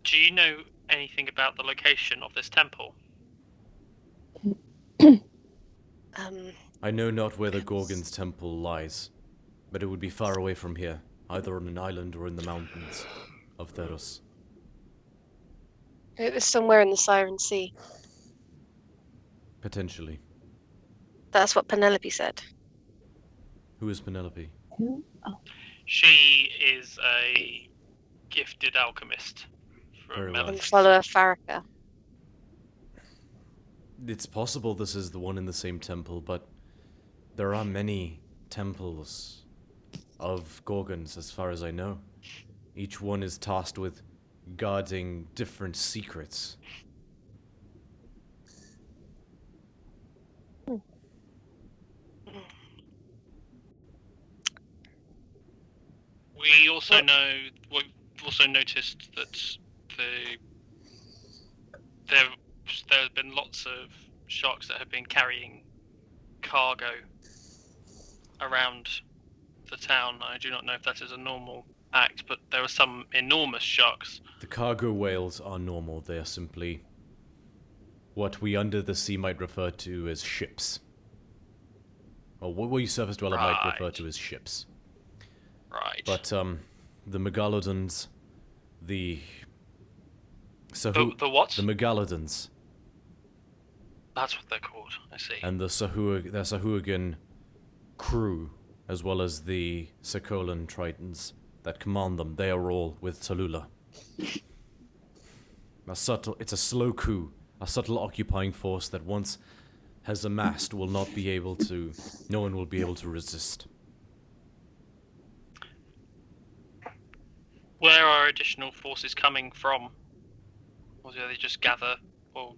Do you know anything about the location of this temple? I know not where the Gorgon's temple lies, but it would be far away from here, either on an island or in the mountains of Theros. It was somewhere in the Siren Sea. Potentially. That's what Penelope said. Who is Penelope? Who? Oh. She is a gifted alchemist Very from well. And Melody. follower Farrakha. It's possible this is the one in the same temple, but there are many temples of Gorgons, as far as I know. Each one is tasked with guarding different secrets. We also know. We've also noticed that there have been lots of sharks that have been carrying cargo around the town. I do not know if that is a normal act, but there are some enormous sharks. The cargo whales are normal. They are simply what we under the sea might refer to as ships. Or what we surface dweller might refer to as ships. Right. But the Megalodons, the the what? The Megalodons That's what they're called. I see. and the Sahuagin crew, as well as the Psycholon Tritons that command them, they are all with Tallulah. It's a slow coup, a subtle occupying force that once has amassed no one will be able to resist. Where are additional forces coming from? Or do they just gather or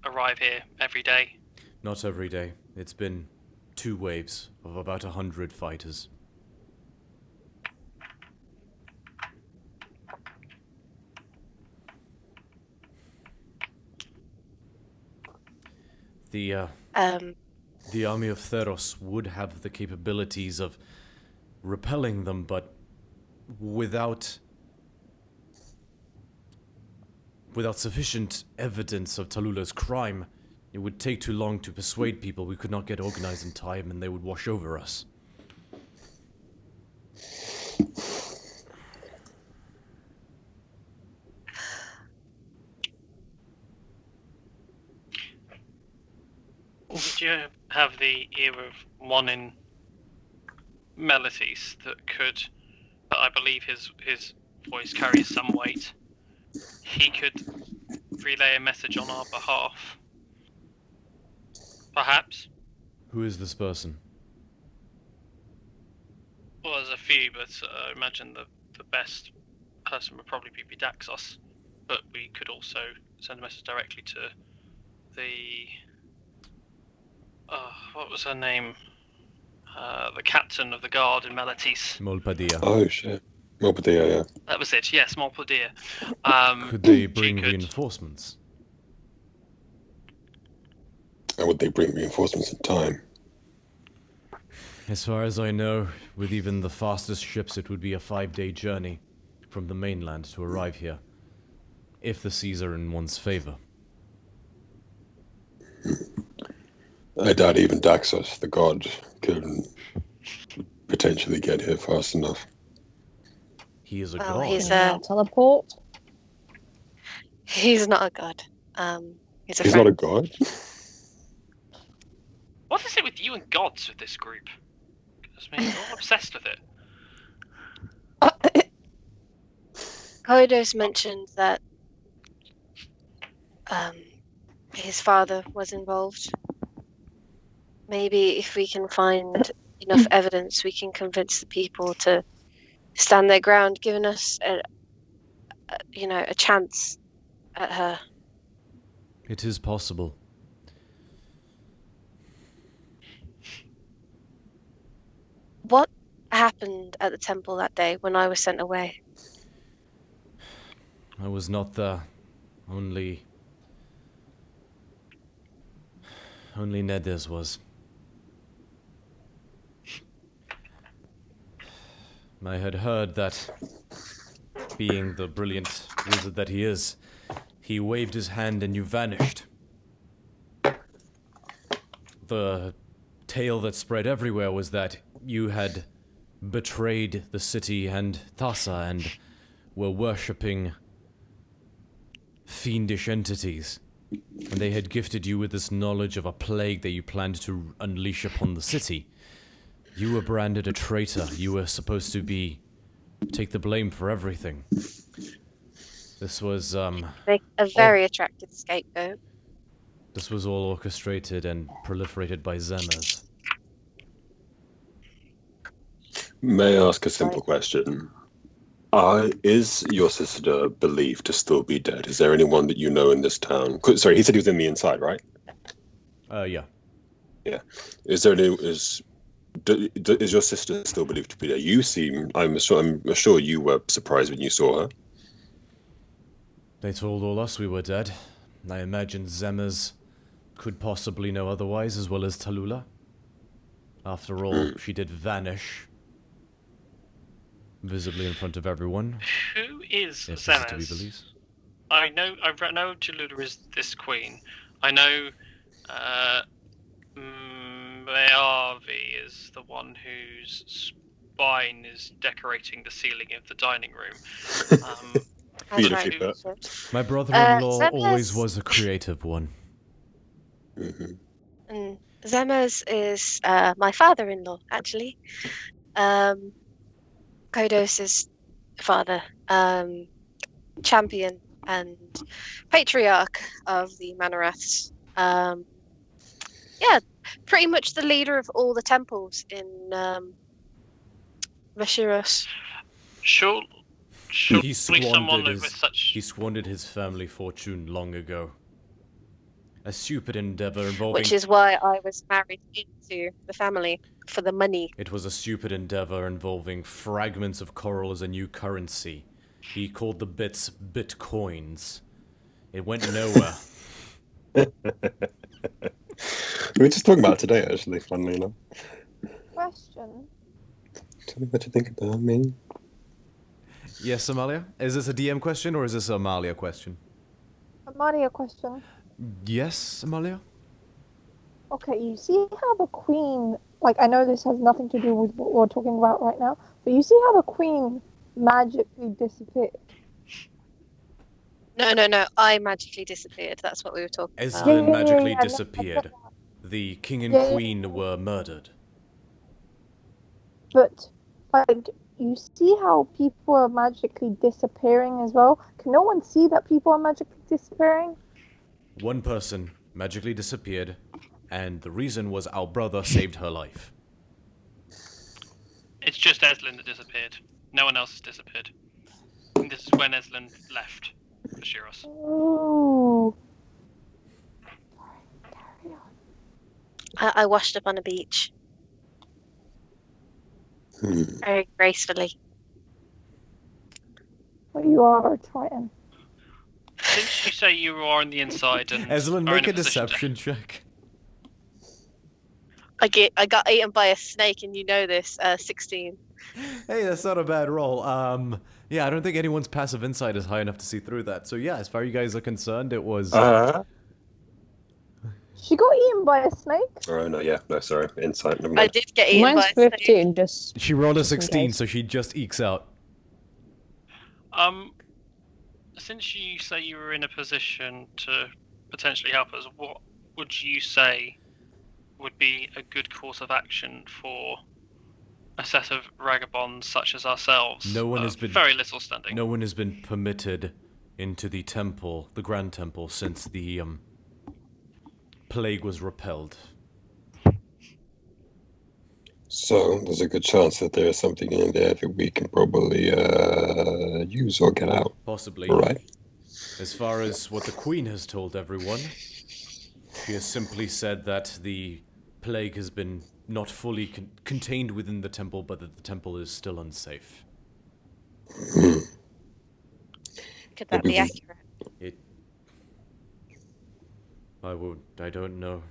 arrive here every day? Not every day. It's been 2 waves of about 100 fighters. The army of Theros would have the capabilities of repelling them, but without sufficient evidence of Tallulah's crime, it would take too long to persuade people. We could not get organized in time, and they would wash over us. Would you have the ear of one in Melodies that I believe his voice carries some weight. He could relay a message on our behalf. Perhaps? Who is this person? Well, there's a few, but I imagine the best person would probably be Daxos. But we could also send a message directly to the... what was her name? The captain of the guard in Melatis. Molpadilla. Oh shit. Molpadilla, yeah. That was it, yes, Molpadilla. Could they bring reinforcements? And would they bring reinforcements in time? As far as I know, with even the fastest ships, it would be a 5-day journey from the mainland to arrive here, if the seas are in one's favor. I doubt even Daxos, the god, can potentially get here fast enough. He is a Well, god. he's Teleport. he's not a god. He's a He's friend. not a god? What is it with you and gods with this group? I mean, you're all obsessed with it. Koidos mentioned that his father was involved. Maybe if we can find enough evidence, we can convince the people to stand their ground, giving us a chance at her. It is possible. What happened at the temple that day when I was sent away? I was not there. Only Nedes was. I had heard that, being the brilliant wizard that he is, he waved his hand and you vanished. The tale that spread everywhere was that you had betrayed the city and Thassa and were worshipping fiendish entities. And they had gifted you with this knowledge of a plague that you planned to unleash upon the city. You were branded a traitor. You were supposed to take the blame for everything. This was, A very attractive scapegoat. This was all orchestrated and proliferated by Zemers. May I ask a simple question? Is your sister believed to still be dead? Is there anyone that you know in this town? Sorry, he said he was in the inside, right? Yeah. Yeah. Is your sister still believed to be there? You seem, I'm sure you were surprised when you saw her. They told all us we were dead. I imagine Zemers could possibly know otherwise, as well as Tallulah. After all, she did vanish. Visibly in front of everyone. Who is If this is to be Zemers? believed. I know Tallulah is this queen. I know Meavi is the one whose spine is decorating the ceiling of the dining room. That's Beautifully right. put. My brother-in-law Zemers- always was a creative one. Mm-hmm. And Zemers is my father-in-law, actually. Kodos' father, champion and patriarch of the Manoraths. Yeah, pretty much the leader of all the temples in Meshiros. Surely someone with such. He squandered his family fortune long ago. A stupid endeavor involving... Which is why I was married into the family, for the money. It was a stupid endeavor involving fragments of coral as a new currency. He called the bits bitcoins. It went nowhere. We were just talking about it today, actually, funnily enough. Question. Tell me what you think about me. Yes, Amalia? Is this a DM question or is this a Amalia question? Amalia, question. Yes, Amalia? Okay, you see how the queen, like, I know this has nothing to do with what we're talking about right now, but you see how the queen magically disappeared? No, I magically disappeared. That's what we were talking about. Eslyn magically yeah, disappeared. The king and Yeah, yeah, queen were murdered. But, like, you see how people are magically disappearing as well? Can no one see that people are magically disappearing? One person magically disappeared, and the reason was our brother saved her life. It's just Eslyn that disappeared. No one else has disappeared. And this is when Eslyn left for Shiros. Ooh. Carry on. I washed up on a beach very gracefully. But you are a Triton. Since you say you are on the inside and Eslyn, are make in a position deception check. I got eaten by a snake, and you know this. 16. Hey, that's not a bad roll. Yeah, I don't think anyone's passive insight is high enough to see through that. So yeah, as far as you guys are concerned, it was... She got eaten by a snake? Oh, no, yeah. No, sorry. Insight. Never I mind. did get eaten Mine's by a snake. 15, just... She rolled a Just in 16, case. so she just ekes out. Since you say you were in a position to potentially help us, what would you say would be a good course of action for a set of vagabonds such as ourselves? No one has been very little standing. No one has been permitted into the temple, the Grand Temple, since the plague was repelled. So there's a good chance that there is something in there that we can probably use or get out. Possibly. Right. As far as what the Queen has told everyone, she has simply said that the plague has been not fully contained within the temple, but that the temple is still unsafe. Could that be accurate? I don't know.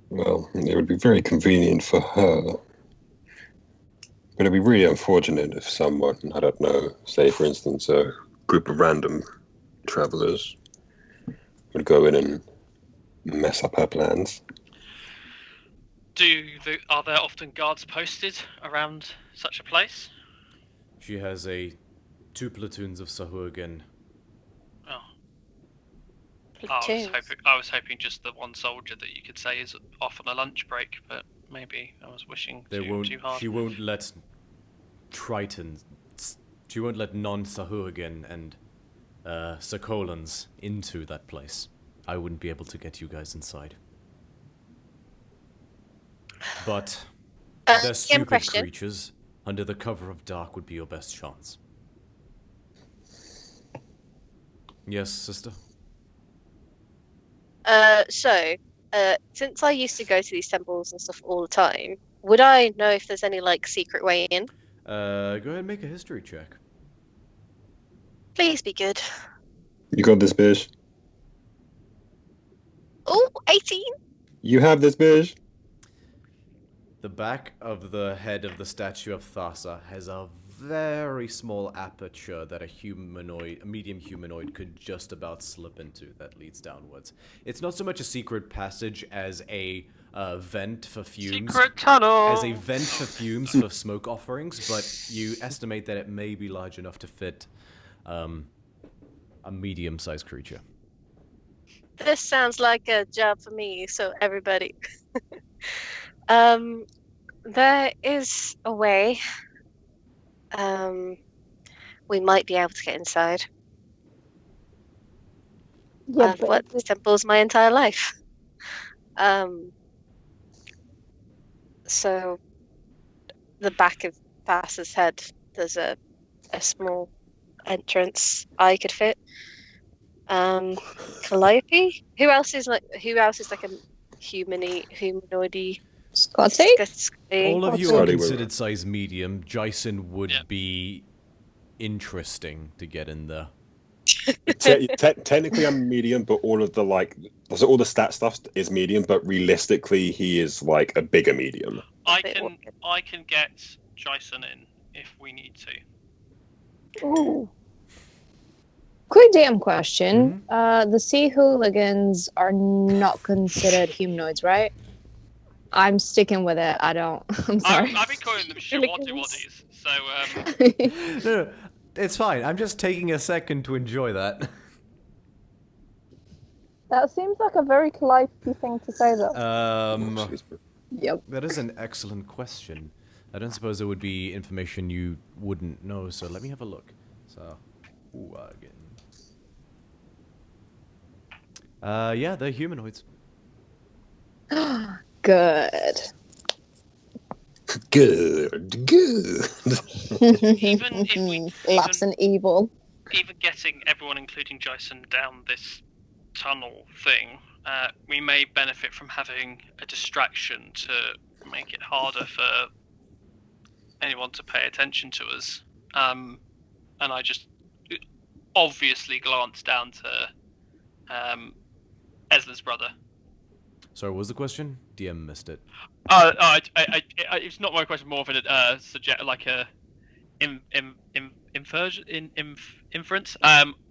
Well, it would be very convenient for her. But it'd be really unfortunate if someone, I don't know, say for instance a group of random travelers would go in and mess up her plans. Are there often guards posted around such a place? She has 2 platoons of Sahurgan. Oh. Platoons. I was hoping just the one soldier that you could say is off on a lunch break, but maybe I was wishing too hard. She won't let Tritons. She won't let non-Sahurgan and Psycholons into that place. I wouldn't be able to get you guys inside. But they're stupid creatures. Under the cover of dark would be your best chance. Yes, sister? Since I used to go to these temples and stuff all the time, would I know if there's any, like, secret way in? Go ahead and make a history check. Please be good. You got this, bitch. Oh, 18! You have this, bitch. The back of the head of the statue of Thassa has a very small aperture that a medium humanoid could just about slip into that leads downwards. It's not so much a secret passage as a vent for fumes. Secret tunnel! As a vent for fumes for smoke offerings, but you estimate that it may be large enough to fit a medium-sized creature. This sounds like a job for me, so everybody. There is a way. We might be able to get inside. Yeah, I've worked in temples my entire life. So the back of Thassa's head, there's a small entrance I could fit. Calliope? Who else is like a humanoidy? Scotty? All of you are Scotty, considered size medium. Jason would be interesting to get in there. Technically, I'm medium, but all of the all the stat stuff is medium. But realistically, he is like a bigger medium. I can get Jason in if we need to. Ooh. Quick DM question. The sea hooligans are not considered humanoids, right? I'm sticking with it. I'm sorry. I've been calling them Shawati-Waddies, so No, it's fine. I'm just taking a second to enjoy that. That seems like a very Calliope thing to say, though. Yep. That is an excellent question. I don't suppose there would be information you wouldn't know, so let me have a look. So, yeah, they're humanoids. Good. Good. Even if we Laughs and evil. even getting everyone, including Jason, down this tunnel thing, we may benefit from having a distraction to make it harder for anyone to pay attention to us. And I just obviously glanced down to Eslyn's brother. Sorry, what was the question? DM missed it. It's not my question. More of a inference.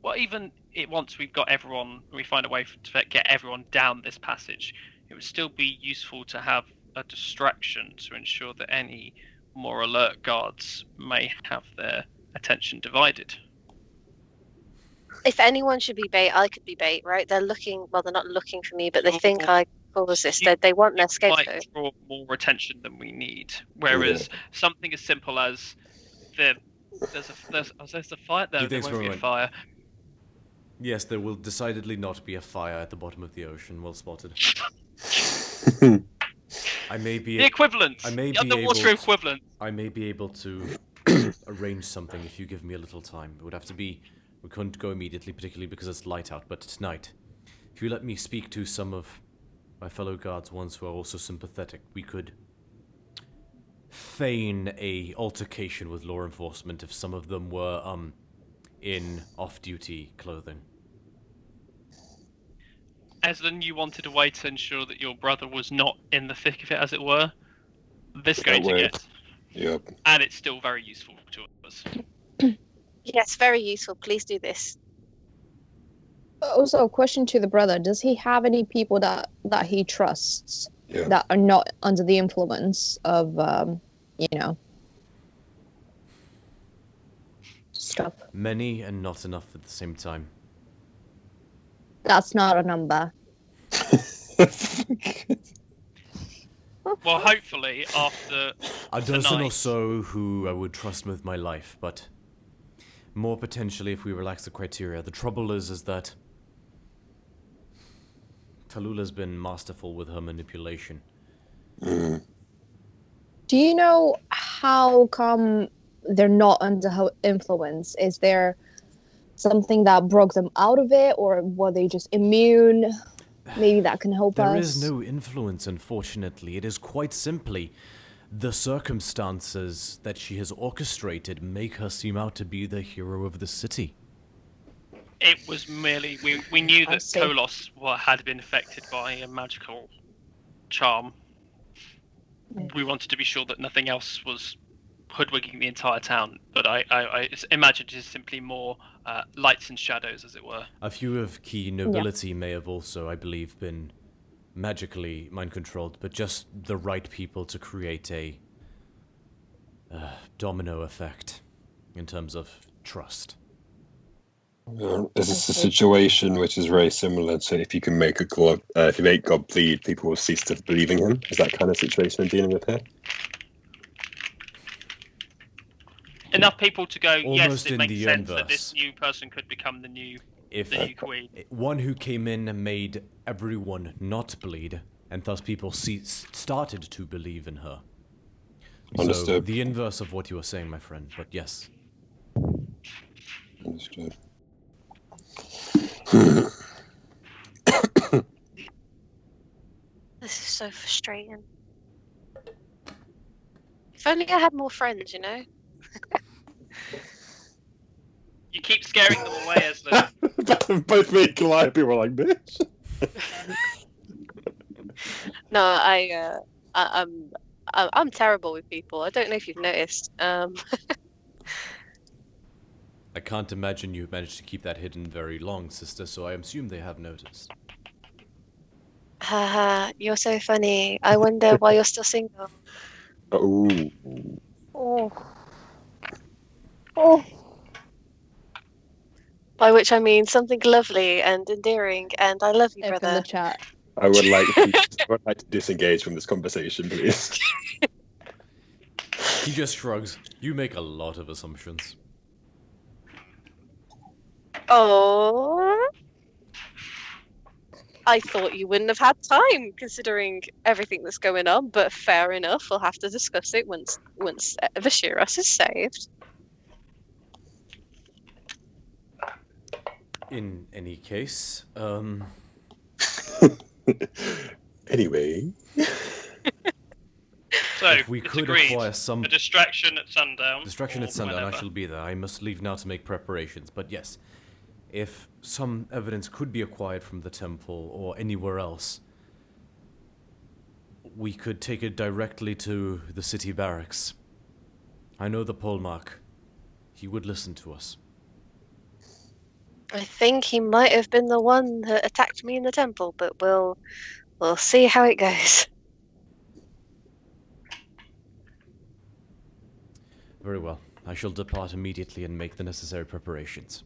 Well, even once we've got everyone, we find a way to get everyone down this passage, it would still be useful to have a distraction to ensure that any more alert guards may have their attention divided. If anyone should be bait, I could be bait, right? They're looking. Well, they're not looking for me, but they think I caused this. They want their scapegoat. Might draw more attention than we need. Whereas something as simple as there's a fire. There won't be a fire. Yes, there will decidedly not be a fire at the bottom of the ocean. Well spotted. I may be the equivalent. I may the underwater equivalent. I may be able to arrange something if you give me a little time. It would have to be. We couldn't go immediately, particularly because it's light out. But tonight, if you let me speak to some of my fellow guards, ones who are also sympathetic, we could feign a altercation with law enforcement if some of them were in off-duty clothing. Eslyn, you wanted a way to ensure that your brother was not in the thick of it, as it were. This is going to get. Yep. And it's still very useful to us. Yes, very useful. Please do this. Also, a question to the brother: does he have any people that he trusts that are not under the influence of, stuff? Many and not enough at the same time. That's not a number. Well, hopefully after a dozen tonight... or so who I would trust with my life, but more potentially if we relax the criteria. The trouble is that Talula's been masterful with her manipulation. Do you know how come they're not under her influence? Is there something that broke them out of it, or were they just immune? Maybe that can help us. There is no influence, unfortunately. It is quite simply the circumstances that she has orchestrated make her seem out to be the hero of the city. It was merely... We knew that Kolos had been affected by a magical charm. We wanted to be sure that nothing else was hoodwinking the entire town, but I imagine it is simply more lights and shadows, as it were. A few of key nobility may have also, I believe, been magically mind-controlled, but just the right people to create a domino effect in terms of trust. This is a situation which is very similar to if you can make a god, if you make God bleed, people will cease to believe in him. Is that kind of situation we're dealing with here? Enough people to go, Almost yes, it in makes the sense inverse. that this new person could become the new queen. One who came in and made everyone not bleed, and thus people started to believe in her. Understood. So, the inverse of what you were saying, my friend, but yes. Understood. This is so frustrating. If only I had more friends, you know? You keep scaring them away, Eslyn. Both me and Calliope were like, bitch. No, I'm terrible with people. I don't know if you've noticed. I can't imagine you managed to keep that hidden very long, sister, so I assume they have noticed. Haha, you're so funny. I wonder why you're still single. Oh. Oh, By which I mean something lovely and endearing, and I love you, From brother. the chat. I would like to disengage from this conversation, please. He just shrugs. You make a lot of assumptions. Oh, I thought you wouldn't have had time, considering everything that's going on. But fair enough. We'll have to discuss it once Vashiros is saved. In any case, Anyway. So, if we it's could agreed. acquire some A distraction at sundown. distraction or at sundown, I whenever. shall be there. I must leave now to make preparations. But yes, if some evidence could be acquired from the temple or anywhere else, we could take it directly to the city barracks. I know the Polmark. He would listen to us. I think he might have been the one that attacked me in the temple, but we'll see how it goes. Very well. I shall depart immediately and make the necessary preparations.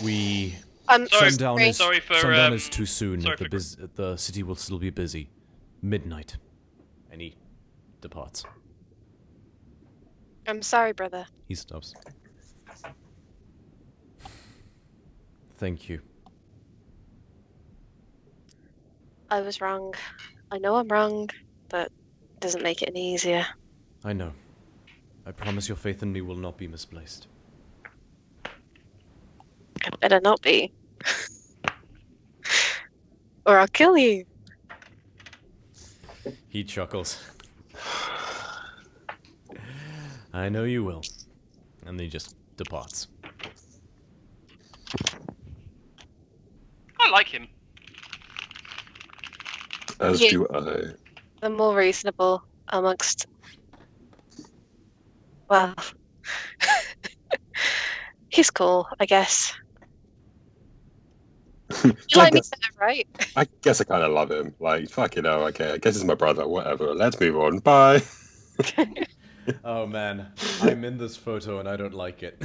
I'm Sundown is sorry for, sundown is too soon. sorry The city will still be busy. Midnight. And he departs. I'm sorry, brother. He stops. Thank you. I was wrong. I know I'm wrong, but it doesn't make it any easier. I know. I promise your faith in me will not be misplaced. It better not be. Or I'll kill you. He chuckles. I know you will. And then he just departs. I like him. As Yeah. do I. The more reasonable amongst. Well, he's cool, I guess. You like me better, right? I guess I kind of love him. Like, fucking hell, okay. I guess he's my brother. Whatever. Let's move on. Bye. Oh man, I'm in this photo and I don't like it.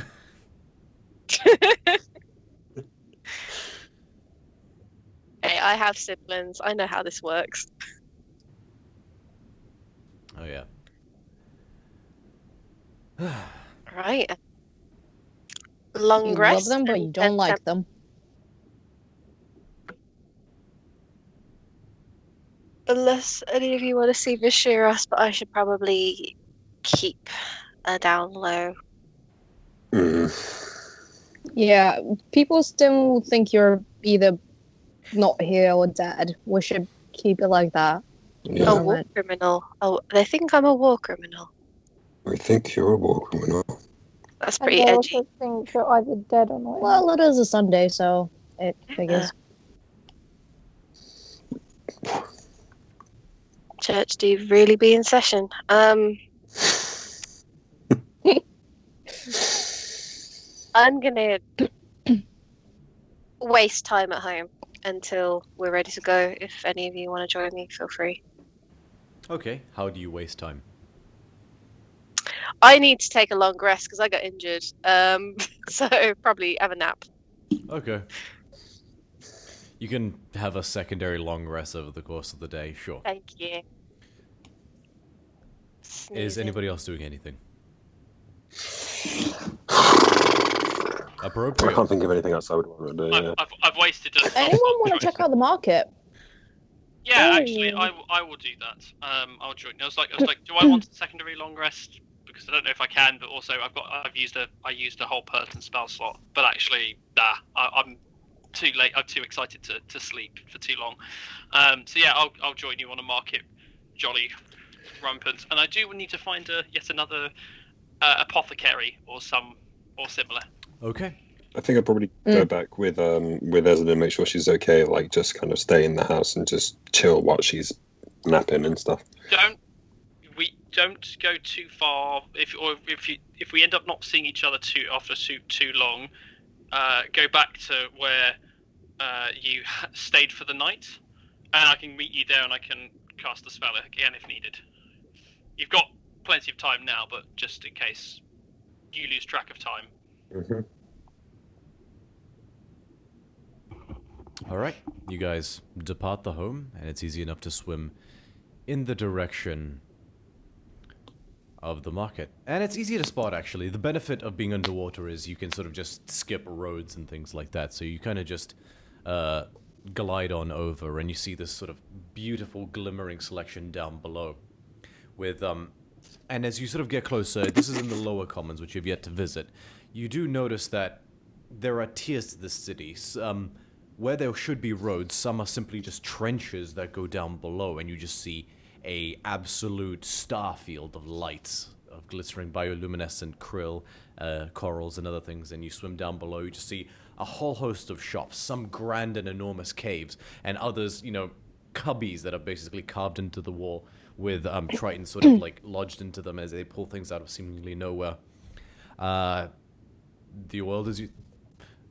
Hey, I have siblings. I know how this works. Oh yeah. Right. Long You love rest. them, but you don't like them. Unless any of you want to see Vishiras, but I should probably keep a down low. Yeah, people still think you're either not here or dead. We should keep it like that. Yeah. A war criminal. Oh, they think I'm a war criminal. I think you're a war criminal. That's And pretty they edgy. also think you're either dead or not. Well, it is a Sunday, so it figures. Church do really be in session. I'm gonna waste time at home until we're ready to go. If any of you want to join me, feel free. Okay, how do you waste time? I need to take a long rest because I got injured. So probably have a nap. Okay. You can have a secondary long rest over the course of the day, sure. Thank you. Is Sneezing. anybody else doing anything? I Appropriate. can't think of anything else I would want to do. Yeah. I've wasted a lot Anyone of want to choice. check out the market? Yeah, Oh. actually, I will do that. I'll join. I was like, do I want a secondary long rest? Because I don't know if I can, but also I used a whole person spell slot. But actually, I'm too late. I'm too excited to sleep for too long. So yeah, I'll join you on a market, jolly rampant. And I do need to find yet another apothecary or similar. Okay. I think I'd probably go back with Eslyn and make sure she's okay. Like, just kind of stay in the house and just chill while she's napping and stuff. Don't go too far. If we end up not seeing each other too long, go back to where you stayed for the night, and I can meet you there, and I can cast the spell again if needed. You've got plenty of time now, but just in case you lose track of time. Mm-hmm. Alright, you guys depart the home, and it's easy enough to swim in the direction of the market. And it's easy to spot, actually. The benefit of being underwater is you can sort of just skip roads and things like that, so you kind of just glide on over, and you see this sort of beautiful glimmering selection down below. With, and as you sort of get closer, this is in the lower commons, which you've yet to visit, you do notice that there are tiers to this city. Where there should be roads, some are simply just trenches that go down below, and you just see a absolute starfield of lights, of glittering bioluminescent krill, corals, and other things. And you swim down below, you just see a whole host of shops, some grand and enormous caves, and others, you know, cubbies that are basically carved into the wall with Tritons sort of like lodged into them as they pull things out of seemingly nowhere. The world is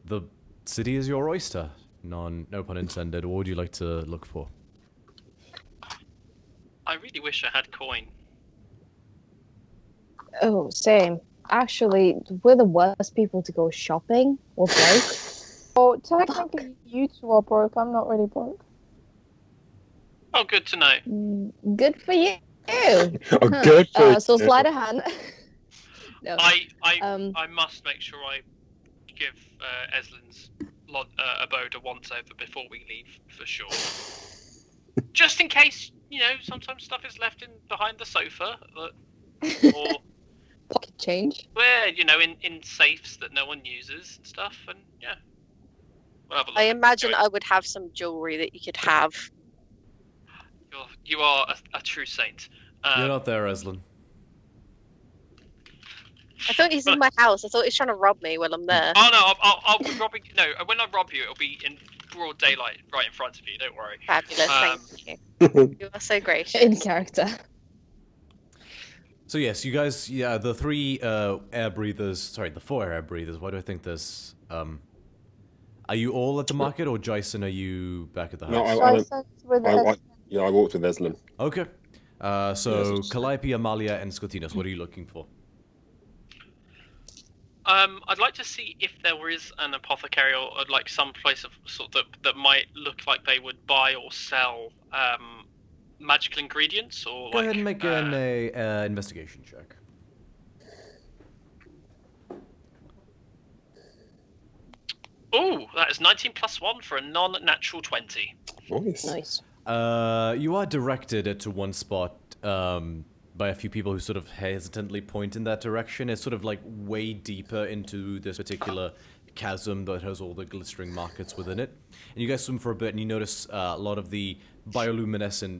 the city is your oyster. No pun intended. What would you like to look for? I really wish I had coin. Oh, same. Actually, we're the worst people to go shopping or broke. Oh, technically, you two are broke. I'm not really broke. Oh, good to know. Good for you. Oh, good for So you. slide a hand. No. I must make sure I give Eslyn's abode a once over before we leave, for sure. Just in case, sometimes stuff is left behind the sofa, or Pocket change. where in safes that no one uses and stuff, and yeah. We'll have a look. I imagine I would have some jewelry that you could have. You are a true saint. You're not there, Eslyn. I thought he's in my house. I thought he was trying to rob me while I'm there. Oh no, I'll be robbing. No, when I rob you, it'll be in broad daylight, right in front of you. Don't worry. Fabulous, thank you. You are so gracious. In character. So yes, you guys, the three air breathers. Sorry, the 4 air breathers. Why do I think there's Are you all at the market, or Jason? Are you back at the house? No, I walked with Eslyn. Okay. So Calliope, Amalia, and Scotinos. What are you looking for? I'd like to see if there is an apothecary or like some place of sort that might look like they would buy or sell magical ingredients or. Go ahead and make an investigation check. Oh, that is 19 plus 1 for a non-natural 20. Nice. You are directed to one spot by a few people who sort of hesitantly point in that direction. It's sort of like way deeper into this particular chasm that has all the glistering markets within it. And you guys swim for a bit and you notice a lot of the bioluminescent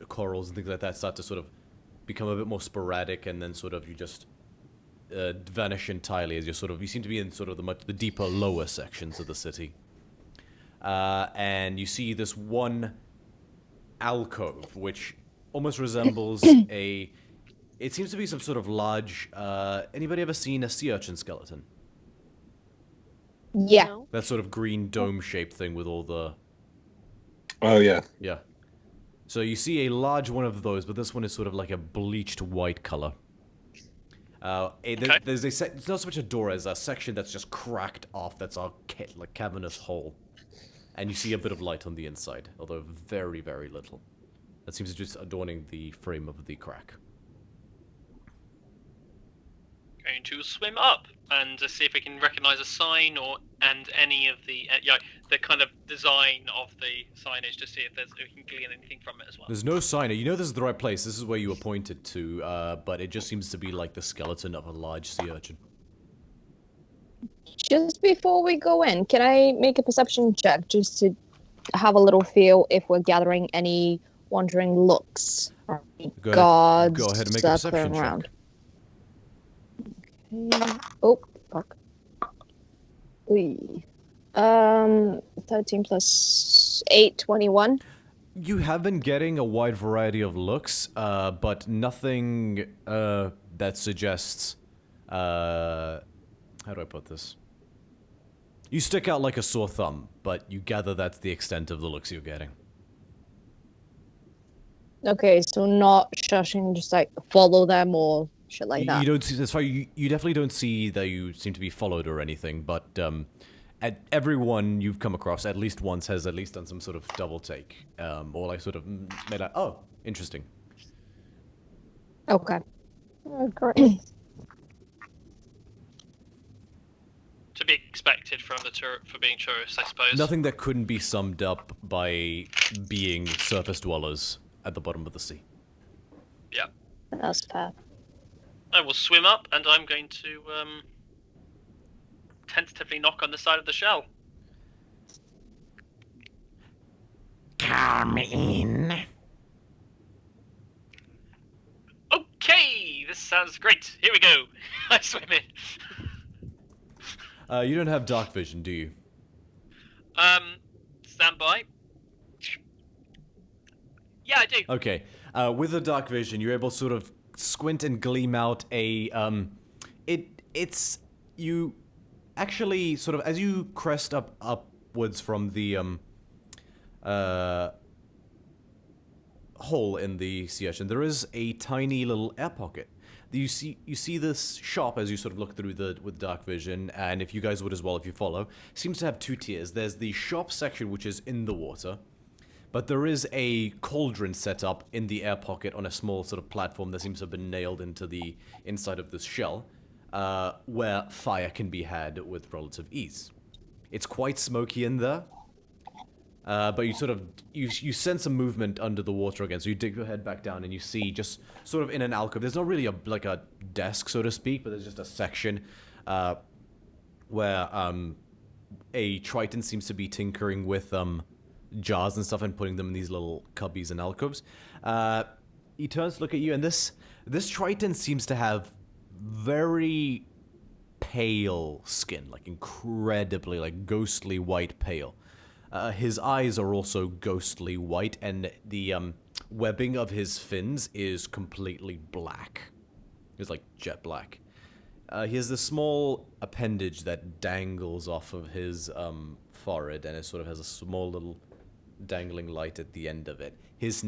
corals and things like that start to sort of become a bit more sporadic, and then sort of you just vanish entirely as you seem to be in sort of the deeper, lower sections of the city. And you see this one alcove, which almost resembles it seems to be some sort of large, anybody ever seen a sea urchin skeleton? Yeah. No? That sort of green dome-shaped thing with all the... Oh, yeah. Yeah. So you see a large one of those, but this one is sort of like a bleached white color. There's it's not so much a door as a section that's just cracked off, that's a cavernous hole. And you see a bit of light on the inside, although very, very little. That seems to just adorning the frame of the crack. Going to swim up and see if we can recognize a sign and any of the kind of design of the signage to see if we can glean anything from it as well. There's no sign. You know this is the right place. This is where you were pointed to, but it just seems to be like the skeleton of a large sea urchin. Just before we go in, can I make a perception check just to have a little feel if we're gathering any wandering looks? Go ahead and make a perception check. Around. Okay. Oh, fuck. Ooh. 13 plus 8, 21. You have been getting a wide variety of looks, but nothing that suggests... how do I put this? You stick out like a sore thumb, but you gather that's the extent of the looks you're getting. Okay, so not shushing, just like follow them or shit like that. You don't see, that's far, you definitely don't see that you seem to be followed or anything, but at everyone you've come across at least once has at least done some sort of double take, or like sort of made a, oh, interesting. Okay. Oh, great. To be expected from for being tourists, I suppose. Nothing that couldn't be summed up by being surface dwellers at the bottom of the sea. Yeah. That's fair. I will swim up, and I'm going to tentatively knock on the side of the shell. Come in. Okay, this sounds great. Here we go. I swim in. You don't have dark vision, do you? Stand by. Yeah, I do. Okay. With the dark vision, you're able to sort of squint and gleam out a it's you actually sort of as you crest upwards from the hole in the sea urchin, there is a tiny little air pocket. You see this shop as you sort of look through with dark vision, and if you guys would as well, if you follow, seems to have two tiers. There's the shop section, which is in the water, but there is a cauldron set up in the air pocket on a small sort of platform that seems to have been nailed into the inside of this shell, where fire can be had with relative ease. It's quite smoky in there, but you sort of you sense a movement under the water again. So you dig your head back down and you see just sort of in an alcove. There's not really like a desk, so to speak, but there's just a section where a Triton seems to be tinkering with jars and stuff and putting them in these little cubbies and alcoves. He turns to look at you, and this Triton seems to have very pale skin, like incredibly, like ghostly white pale. His eyes are also ghostly white, and the webbing of his fins is completely black. It's like jet black. He has this small appendage that dangles off of his forehead, and it sort of has a small little dangling light at the end of it. His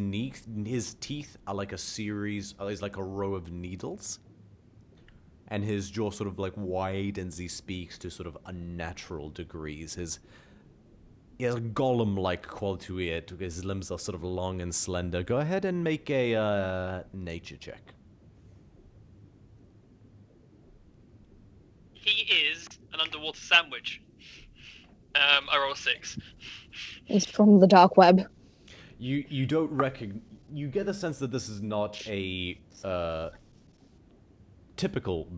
teeth are like is like a row of needles. And his jaw sort of like widens, he speaks to sort of unnatural degrees. He has a golem-like quality to it. His limbs are sort of long and slender. Go ahead and make a nature check. He is an underwater sandwich. I roll 6. It's from the dark web. You don't recognize. You get the sense that this is not a typical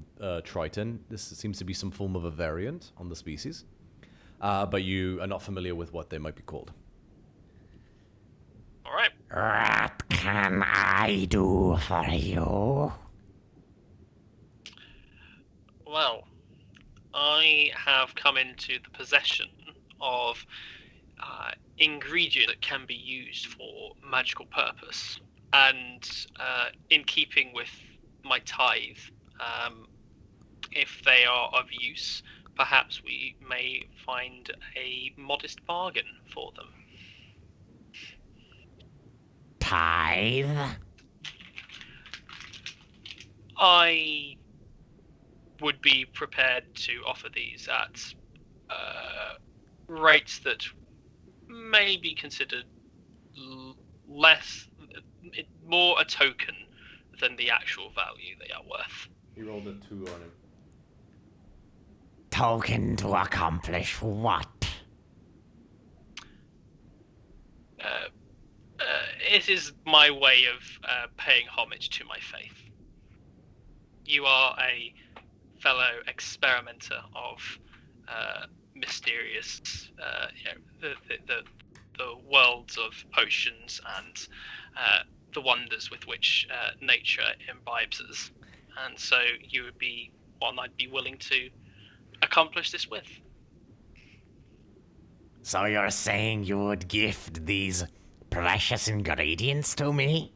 Triton. This seems to be some form of a variant on the species. But you are not familiar with what they might be called. Alright. What can I do for you? Well, I have come into the possession of ingredient that can be used for magical purpose. And in keeping with my tithe, if they are of use, perhaps we may find a modest bargain for them. Tithe? I would be prepared to offer these at rates that may be considered more a token than the actual value they are worth. He rolled a 2 on him. Token to accomplish what? It is my way of paying homage to my faith. You are a fellow experimenter of mysterious, the worlds of potions and the wonders with which nature imbibes us, and so you would be one I'd be willing to accomplish this with. So you're saying you would gift these precious ingredients to me?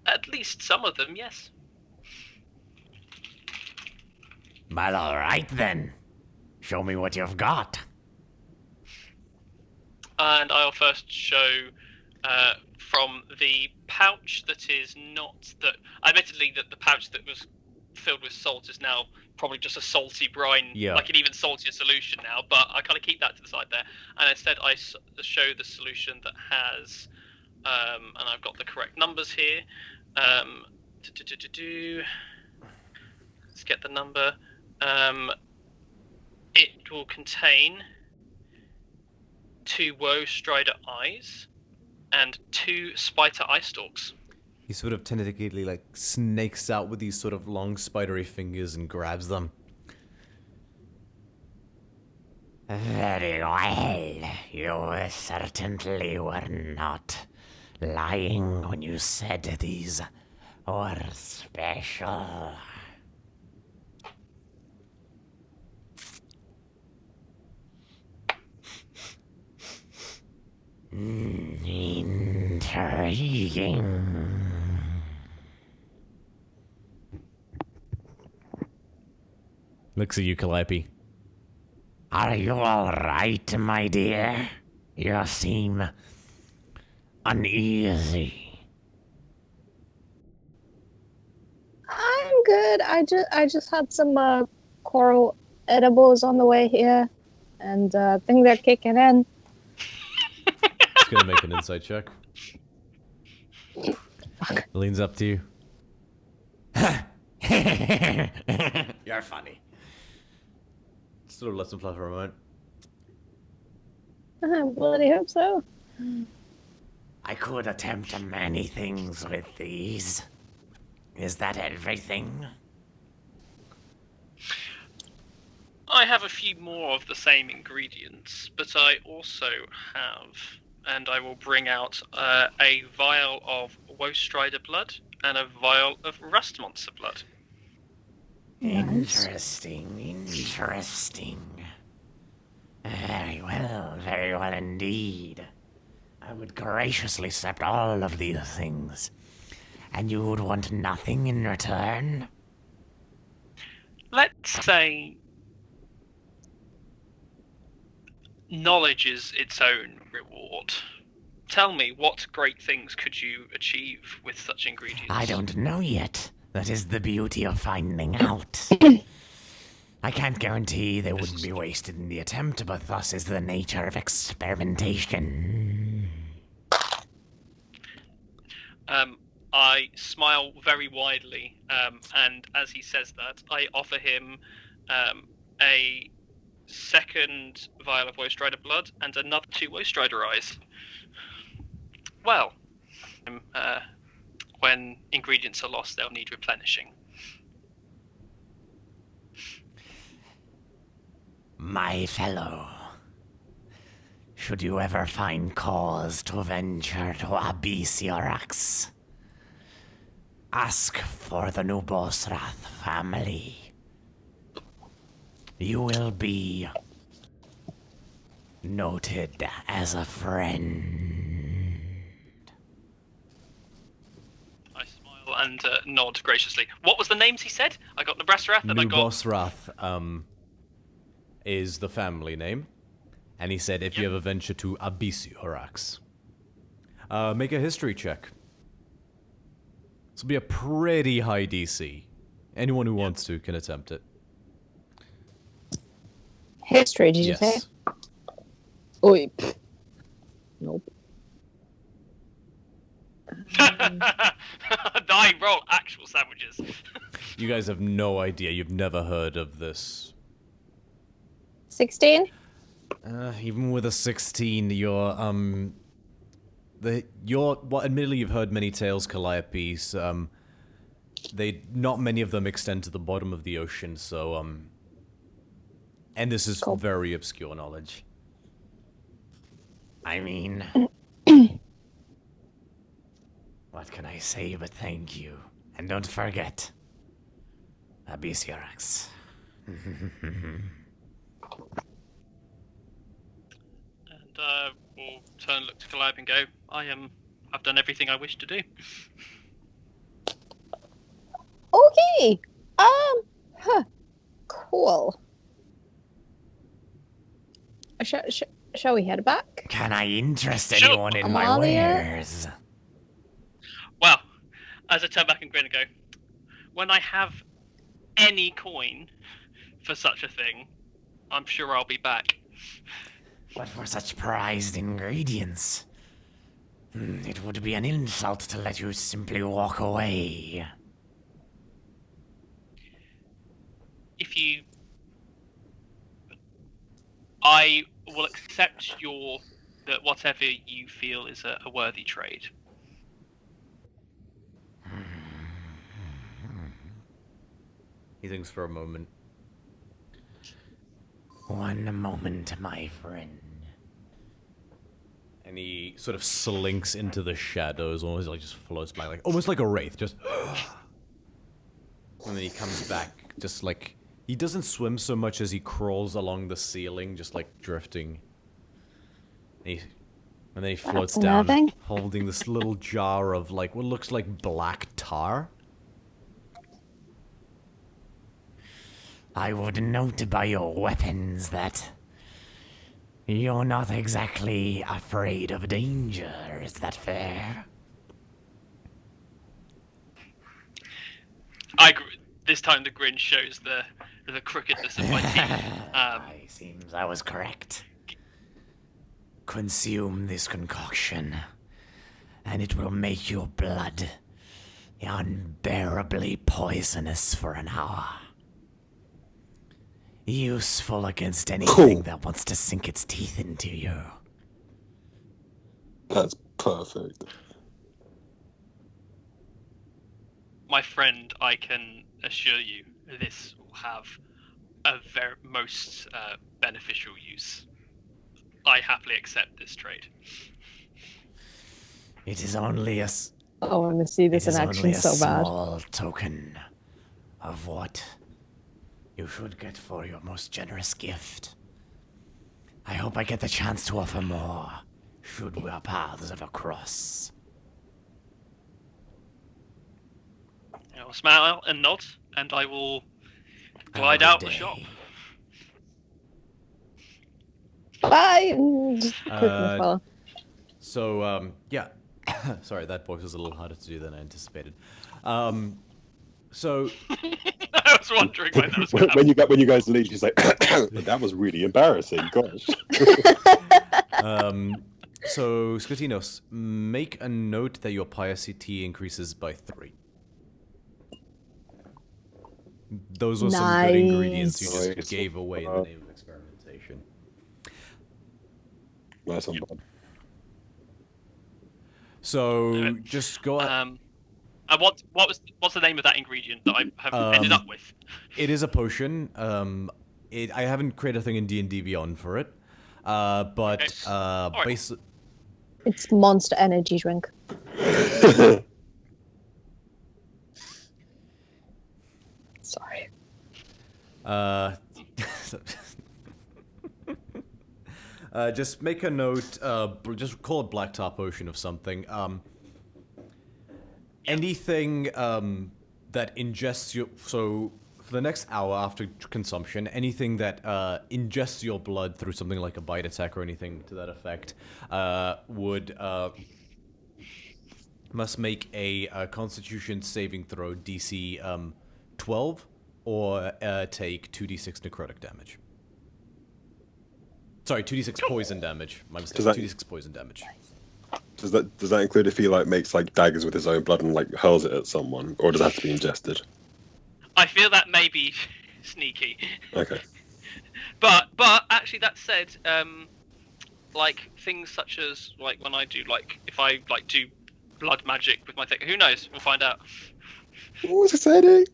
At least some of them, yes. Well, alright then. Show me what you've got. And I'll first show from the pouch that is not that. Admittedly, that the pouch that was filled with salt is now probably just a salty brine, like an even saltier solution now. But I kind of keep that to the side there, and instead I show the solution that has, and I've got the correct numbers here. Let's get the number. It will contain 2 woe strider eyes and 2 spiter eye stalks. He sort of tentatively like snakes out with these sort of long spidery fingers and grabs them. Very well. You certainly were not lying when you said these were special. Intriguing. Looks at you, Calliope. Are you alright, my dear? You seem uneasy. I'm good. I just had some coral edibles on the way here, and I think they're kicking in. It's gonna make an insight check. Leans up to you. You're funny. Sort of lets him fly for a moment. I bloody hope so. I could attempt many things with these. Is that everything? I have a few more of the same ingredients, but I also have, and I will bring out a vial of Woestrider blood and a vial of Rust Monster blood. Interesting, interesting. Very well indeed. I would graciously accept all of these things. And you would want nothing in return? Let's say knowledge is its own reward. Tell me, what great things could you achieve with such ingredients? I don't know yet. That is the beauty of finding out. I can't guarantee they wouldn't be wasted in the attempt, but thus is the nature of experimentation. I smile very widely, and as he says that, I offer him a second vial of Woestrider blood and another 2 Woestrider eyes. Well, when ingredients are lost, they'll need replenishing. My fellow, should you ever find cause to venture to Abyssiorax, ask for the Nubosrath family. You will be noted as a friend. I smile and nod graciously. What was the names he said? I got Nubosrath and I got... Nubosrath, is the family name. And he said if you ever venture to Abyssiorax. Make a history check. This will be a pretty high DC. Anyone who wants to can attempt it. History, did you say? Yes. Oi. Nope. I roll actual sandwiches. You guys have no idea. You've never heard of this. 16? Even with a 16, well, admittedly you've heard many tales, Calliopes. Not many of them extend to the bottom of the ocean, so, and this is Cool. very obscure knowledge. I mean, what can I say but thank you? And don't forget, Abyssiorax. And we'll turn and look to Calliope and go, I've done everything I wish to do. Okay. Cool. Shall we head back? Can I interest Sure. anyone in my Amalia? wares? Well, as I turn back and grin and go, when I have any coin for such a thing, I'm sure I'll be back. What for such prized ingredients? It would be an insult to let you simply walk away. I will accept that whatever you feel is a worthy trade. He thinks for a moment. One moment, my friend. And he sort of slinks into the shadows, almost like just floats by, like almost like a wraith, just. And then he comes back, just like he doesn't swim so much as he crawls along the ceiling, just like drifting. And then he floats That's down, unnerving. holding this little jar of like what looks like black tar. I would note by your weapons that you're not exactly afraid of danger. Is that fair? This time the grin shows the crookedness of my teeth. It seems I was correct. Consume this concoction, and it will make your blood unbearably poisonous for an hour. Useful against anything that wants to sink its teeth into you. That's perfect. My friend, I can assure you this will have a very most beneficial use. I happily accept this trade. It is only a I want to see this in action so bad. small token of what you should get for your most generous gift. I hope I get the chance to offer more, should our paths ever cross. I'll smile and nod, and I will glide Have a out good the shop. day. Bye! Just quickly follow. So, yeah. Sorry, that voice was a little harder to do than I anticipated. So, I was wondering when that was going to when you guys leave, she's like, that was really embarrassing. Gosh. so Skotinos, make a note that your piety increases by 3. Those were some good ingredients you just Nice. gave away in the name of experimentation. Nice one, Bob. So just go out. And what's the name of that ingredient that I have ended up with? It is a potion. I haven't created a thing in D&D Beyond for it. But Alright. basically, It's Monster Energy drink. Sorry. just make a note. Just call it Black Tar Potion of something. Anything that ingests your... So, for the next hour after consumption, anything that ingests your blood through something like a bite attack or anything to that effect must make a Constitution saving throw DC 12 or take 2d6 necrotic damage. Sorry, 2d6 poison damage. My mistake. 2d6 poison damage. Does that include if he like makes like daggers with his own blood and like hurls it at someone, or does it have to be ingested? I feel that may be sneaky. Okay. But actually, that said, like things such as like when I do like if I like do blood magic with my thing, who knows? We'll find out. What was exciting?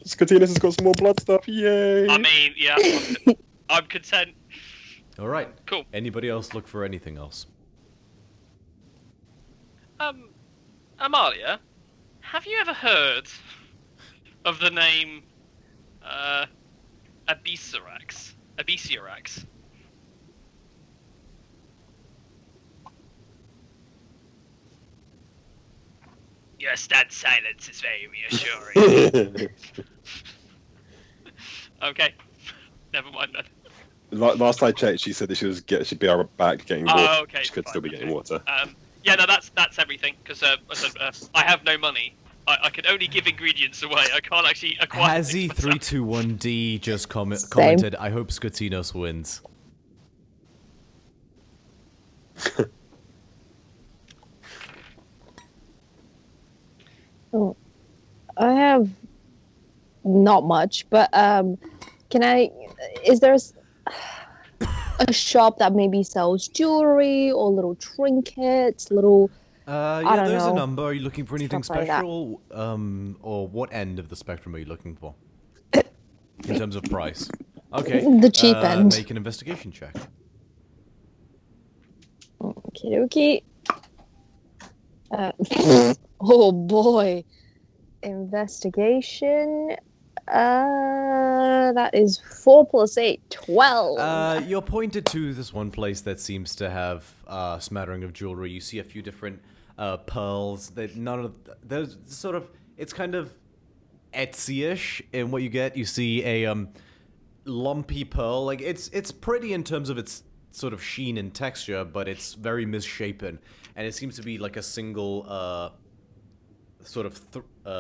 Skotinos has got some more blood stuff. Yay! I mean, yeah, I'm content. All right. Cool. Anybody else look for anything else? Amalia, have you ever heard of the name Abyssirax? Abyssirax? Your stunned silence is very reassuring. Okay, never mind then. Last I checked, she said that she'd be back getting water. Oh, okay. She could fine, still be okay. getting water. Yeah, no, that's everything. Because I have no money. I can only give ingredients away. I can't actually acquire. Hazzy321D just commented, I hope Skotinos wins. Oh, I have not much, but is there a shop that maybe sells jewelry or little trinkets, little... Yeah, don't there's a know. number. Are you looking for anything Stuff like that. special? Or what end of the spectrum are you looking for? In terms of price. Okay. The cheap end. Make an investigation check. Okie dokie. Oh boy. Investigation. That is 4 + 8, 12. You're pointed to this one place that seems to have a smattering of jewelry. You see a few different pearls. That there's sort of, it's kind of Etsy-ish in what you get. You see a lumpy pearl. Like it's pretty in terms of its sort of sheen and texture, but it's very misshapen, and it seems to be like a single sort of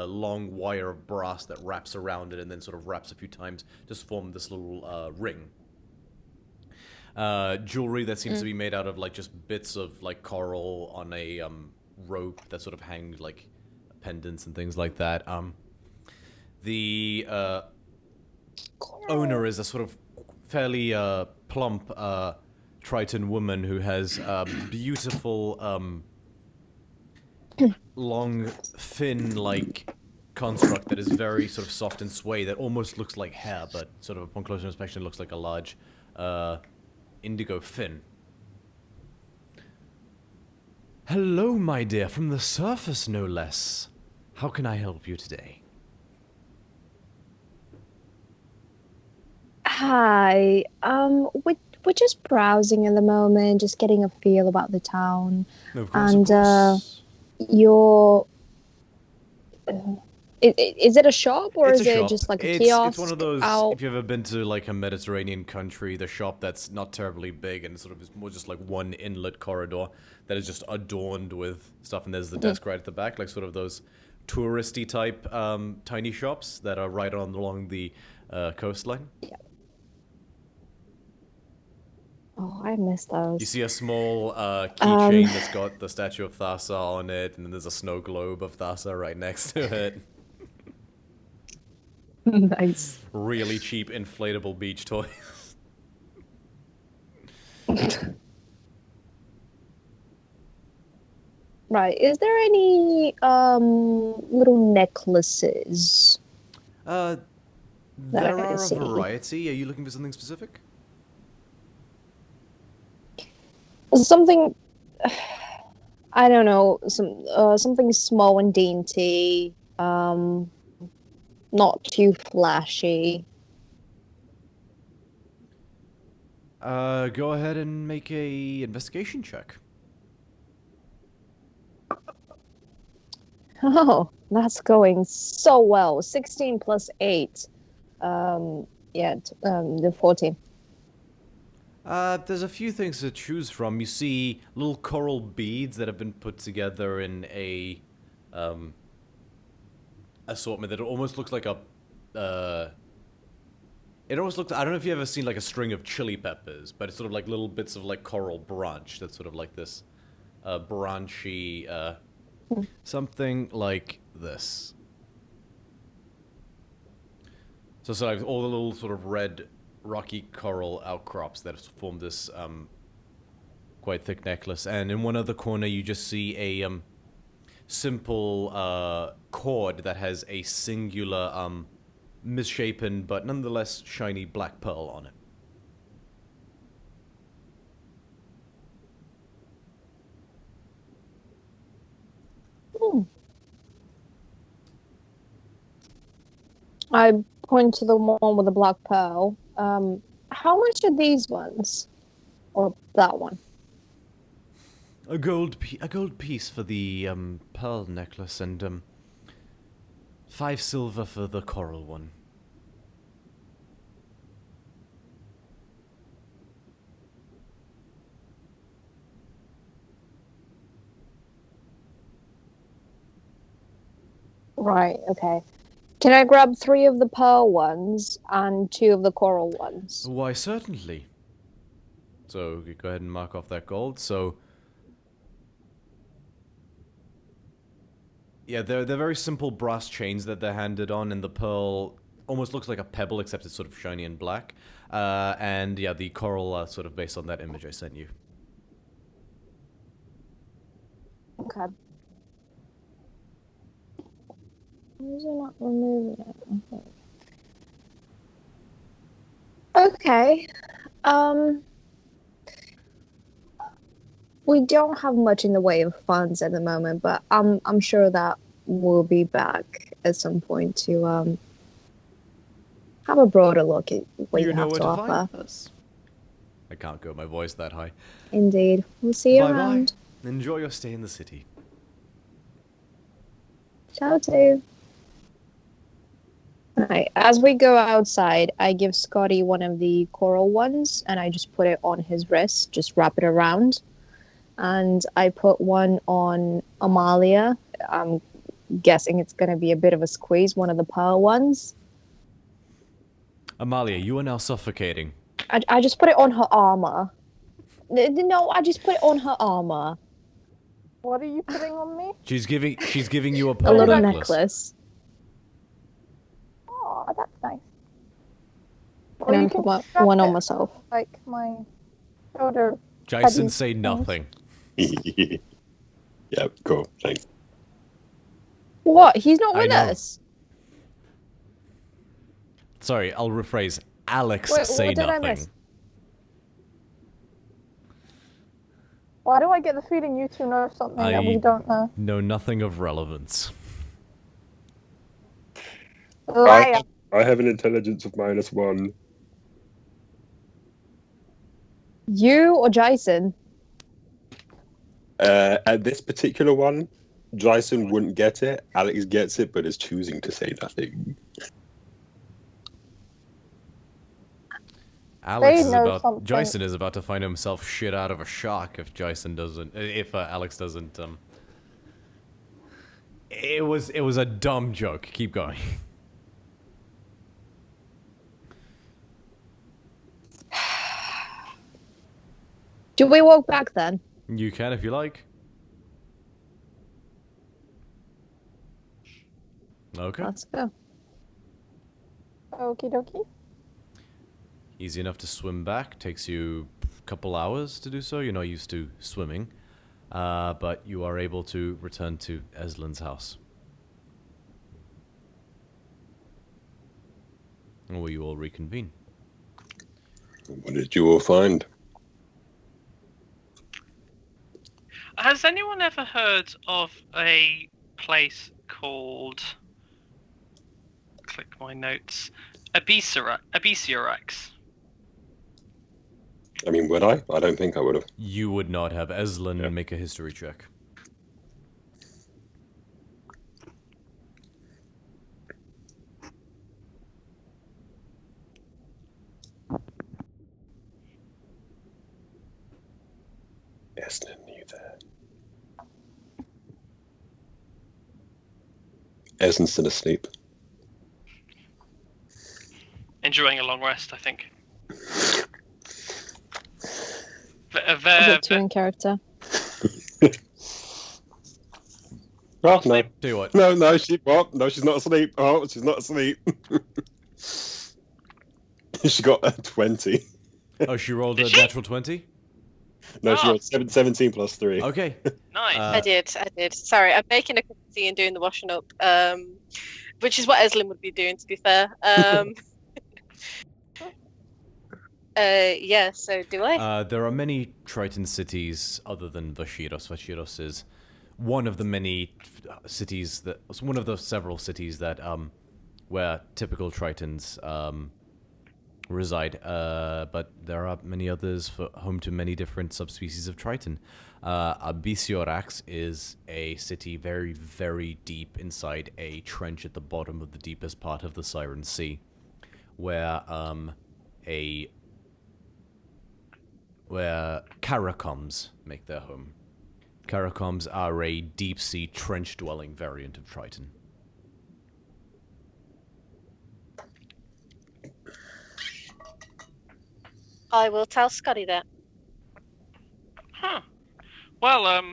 long wire of brass that wraps around it and then sort of wraps a few times, just form this little ring. Jewelry that seems to be made out of like just bits of like coral on a rope that sort of hang like pendants and things like that. The owner is a sort of fairly plump Triton woman who has a beautiful long fin-like construct that is very sort of soft and sway that almost looks like hair, but sort of upon closer inspection looks like a large indigo fin. Hello, my dear, from the surface no less. How can I help you today? Hi. We're just browsing at the moment, just getting a feel about the town. Of course, And of course. your is it a shop or It's is a it shop. just like a It's kiosk? one of those, out? if you've ever been to like a Mediterranean country, the shop that's not terribly big and sort of is more just like one inlet corridor that is just adorned with stuff, and there's the desk right at the back, like sort of those touristy type tiny shops that are right on along the coastline. Yeah. Oh, I missed those. You see a small keychain that's got the statue of Thassa on it, and then there's a snow globe of Thassa right next to it. Nice. Really cheap inflatable beach toys. Right. Is there any little necklaces? There That I can are a see. variety. Are you looking for something specific? Something I don't know, something small and dainty, not too flashy. Go ahead and make a investigation check. Oh, that's going so well. 16 plus 8. The 14. There's a few things to choose from. You see little coral beads that have been put together in a assortment that almost looks like a it almost looks, I don't know if you've ever seen like a string of chili peppers, but it's sort of like little bits of like coral branch that's sort of like this branchy something like this. So like all the little sort of red rocky coral outcrops that have formed this quite thick necklace, and in one other corner you just see a simple cord that has a singular misshapen but nonetheless shiny black pearl on it. I point to the one with the black pearl. How much are these ones? Or that one? A gold piece for the pearl necklace, and 5 silver for the coral one. Right, okay. Can I grab 3 of the pearl ones and 2 of the coral ones? Why, certainly. So, go ahead and mark off that gold. So, yeah, they're very simple brass chains that they're handed on, and the pearl almost looks like a pebble, except it's sort of shiny and black. And yeah, the coral are sort of based on that image I sent you. Okay. Why is it not removing it? Okay. We don't have much in the way of funds at the moment, but I'm sure that we'll be back at some point to have a broader look at what you have where to to offer. find us. I can't go my voice that high. Indeed. We'll see you Bye-bye. around. Enjoy your stay in the city. Ciao, too. Right. As we go outside, I give Scotty one of the coral ones, and I just put it on his wrist, just wrap it around. And I put one on Amalia. I'm guessing it's going to be a bit of a squeeze, one of the pearl ones. Amalia, you are now suffocating. I just put it on her armor. No, I just put it on her armor. What are you putting on me? She's giving you a A pearl little necklace. necklace. Oh, that's nice. And then put one on myself. Like my shoulder. Jason, say nothing. Yeah, cool. Thanks. What? He's not I with know. us. Sorry, I'll rephrase. Alex, Wait, say what did I nothing. miss? Why do I get the feeling you two know something that we don't know? Know nothing of relevance. Liar. I have an intelligence of -1. You or Jason? At this particular one, Jason wouldn't get it. Alex gets it, but is choosing to say nothing. Jason is about to find himself shit out of a shock if Jason doesn't. If Alex doesn't. It was a dumb joke. Keep going. Do we walk back then? You can if you like. Okay. Let's go. Okie dokie. Easy enough to swim back. Takes you a couple hours to do so. You're not used to swimming. But you are able to return to Eslyn's house. Where you all reconvene. What did you all find? Has anyone ever heard of a place called... Click my notes. Abyssirax? I mean, would I? I don't think I would have. You would not have. Eslyn, make a history check. Eslyn, you there? Eslyn's still asleep. Enjoying a long rest, I think. Is it two in character? Oh, no. Tell you what. No, no, she's not asleep. Oh, she's not asleep. She got a 20. Oh, she rolled a Did she? natural 20? No, she Oh. rolled 17 plus 3. Okay. Nice. I did. Sorry, I'm making a cup of tea and doing the washing up, which is what Eslyn would be doing, to be fair. Yeah, so do I? There are many Triton cities other than Vashiros. Vashiros is one of the many cities that... one of the several cities that, where typical Tritons, reside. But there are many others home to many different subspecies of Triton. Abyssirax is a city very, very deep inside a trench at the bottom of the deepest part of the Siren Sea, where caracoms make their home. Caracoms are a deep-sea trench-dwelling variant of Triton. I will tell Scotty that. Huh. Well,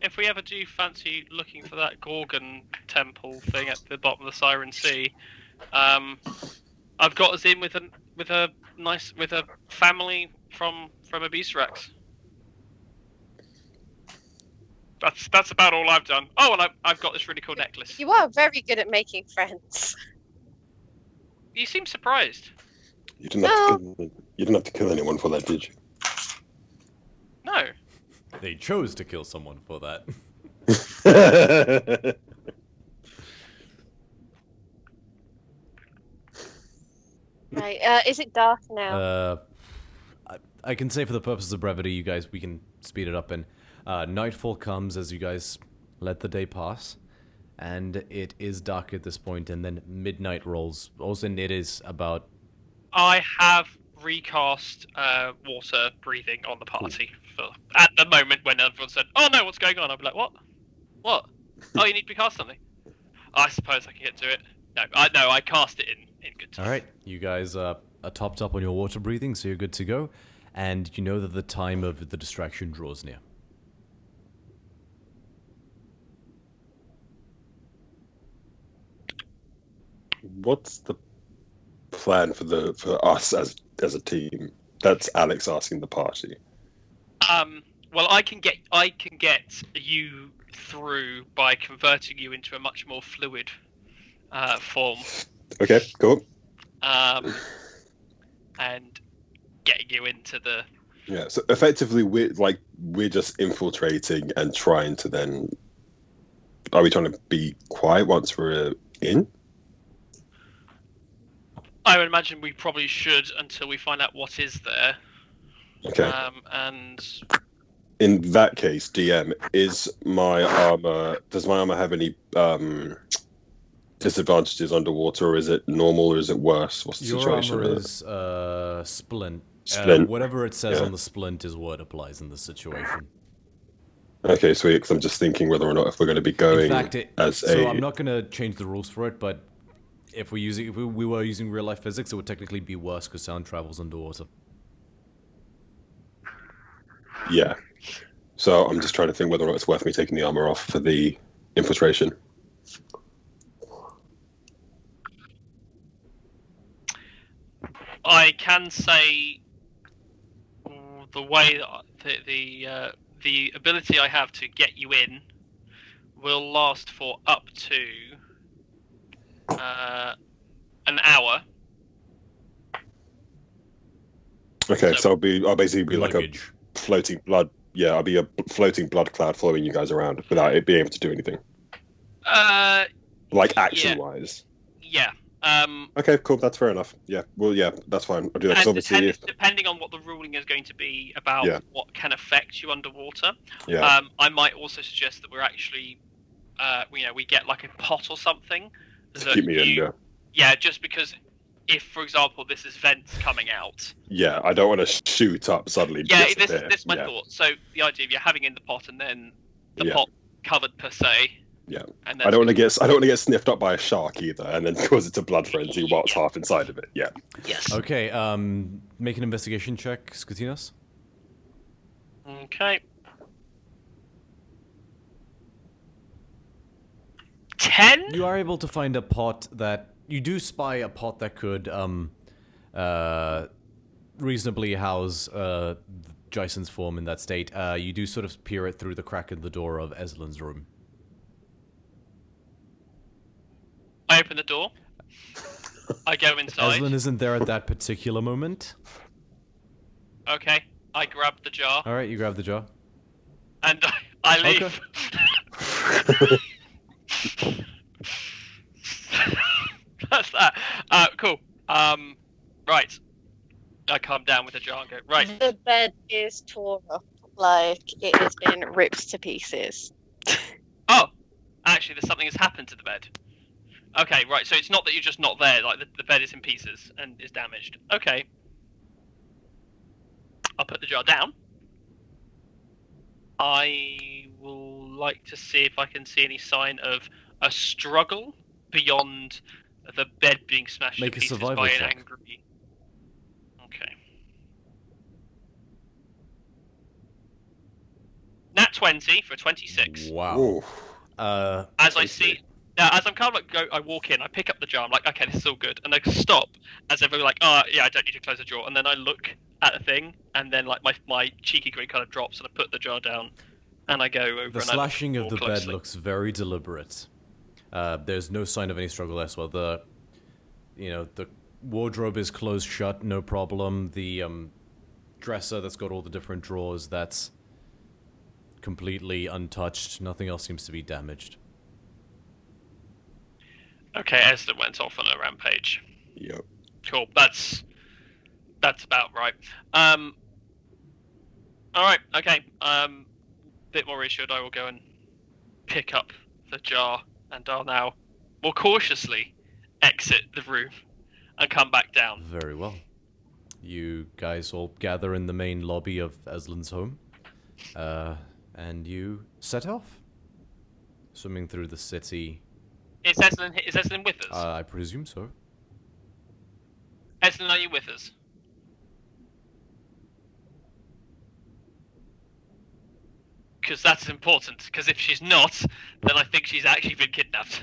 if we ever do fancy looking for that Gorgon temple thing at the bottom of the Siren Sea, I've got us in with a family from Abyssirax. That's about all I've done. Oh, and I've got this really cool necklace. You are very good at making friends. You seem surprised. You didn't have to kill anyone for that, did you? No. They chose to kill someone for that. Right, is it dark now? I can say for the purposes of brevity, you guys, we can speed it up, and nightfall comes as you guys let the day pass, And it is dark at this point, and then midnight rolls. Also, it is about... I have recast water breathing on the party for at the moment when everyone said, "Oh no, what's going on?" I'd be like, "What? What? Oh, you need to recast something." I suppose I can get to it. No, I cast it in good time. All right, you guys are topped up on your water breathing, so you're good to go. And you know that the time of the distraction draws near. What's the plan for us as a team? That's Alex asking the party. Well, I can get you through by converting you into a much more fluid form. Okay, cool. And getting you into the... Yeah, so effectively we're just infiltrating and trying to then... Are we trying to be quiet once we're in? I would imagine we probably should until we find out what is there. Okay. And in that case, DM, does my armor have any disadvantages underwater, or is it normal, or is it worse? What's the situation? Your armor is splint. Splint. Whatever it says on the splint is what applies in this situation. Okay, sweet. Because I'm just thinking whether or not if we're going to be going in fact, so I'm not going to change the rules for it, but if we were using real life physics, it would technically be worse because sound travels underwater. Yeah. So I'm just trying to think whether or not it's worth me taking the armor off for the infiltration. I can say the way that the ability I have to get you in will last for up to an hour. Okay, so I'll basically be luggage. Like a floating blood. Yeah, I'll be a floating blood cloud following you guys around without it being able to do anything. Like action-wise. Yeah. Okay, cool. That's fair enough. Yeah. Well, yeah, that's fine. I'll do that. Obviously, depending on what the ruling is going to be about what can affect you underwater, yeah. I might also suggest that we're actually, we get like a pot or something. To keep me in, yeah. Yeah, just because if, for example, this is vents coming out. Yeah, I don't want to shoot up suddenly. Yeah, this is my thought. So the idea of you having in the pot and then the pot covered per se. Yeah, and I don't want to get sniffed up by a shark either, and then cause it a blood frenzy while it's half inside of it. Yeah. Yes. Okay. Make an investigation check, Skatinos. Okay. 10. You are able to find a pot that you do spy a pot that could reasonably house Jason's form in that state. You do sort of peer it through the crack in the door of Eslyn's room. I open the door. I go inside. Eslyn isn't there at that particular moment. Okay. I grab the jar. All right, you grab the jar. And I leave. Okay. That's that. Cool. Right. I calm down with the jar and go, right. The bed is torn up, like it has been ripped to pieces. Oh! Actually, something has happened to the bed. Okay, right, so it's not that you're just not there, like the bed is in pieces and is damaged. Okay. I'll put the jar down. I will like to see if I can see any sign of a struggle beyond the bed being smashed to pieces by an angry... Okay. Nat 20 for 26. Wow. As I see... Now, as I'm kind of like, I walk in, I pick up the jar, I'm like, okay, this is all good. And I stop, as if I'm like, oh, yeah, I don't need to close the drawer. And then I look at the thing, and then like my cheeky grin kind of drops, and I put the jar down, and I go over the and slashing of the closely. bed looks very deliberate. There's no sign of any struggle elsewhere. The wardrobe is closed shut, no problem. The dresser that's got all the different drawers, that's completely untouched. Nothing else seems to be damaged. Okay, Eslyn went off on a rampage. Yep. Cool. That's about right. All right. Okay. Bit more reassured. I will go and pick up the jar and I'll now more cautiously exit the room and come back down. Very well. You guys all gather in the main lobby of Eslyn's home, and you set off, swimming through the city. Is Eslyn with us? I presume so. Eslyn, are you with us? Because that's important, because if she's not, then I think she's actually been kidnapped.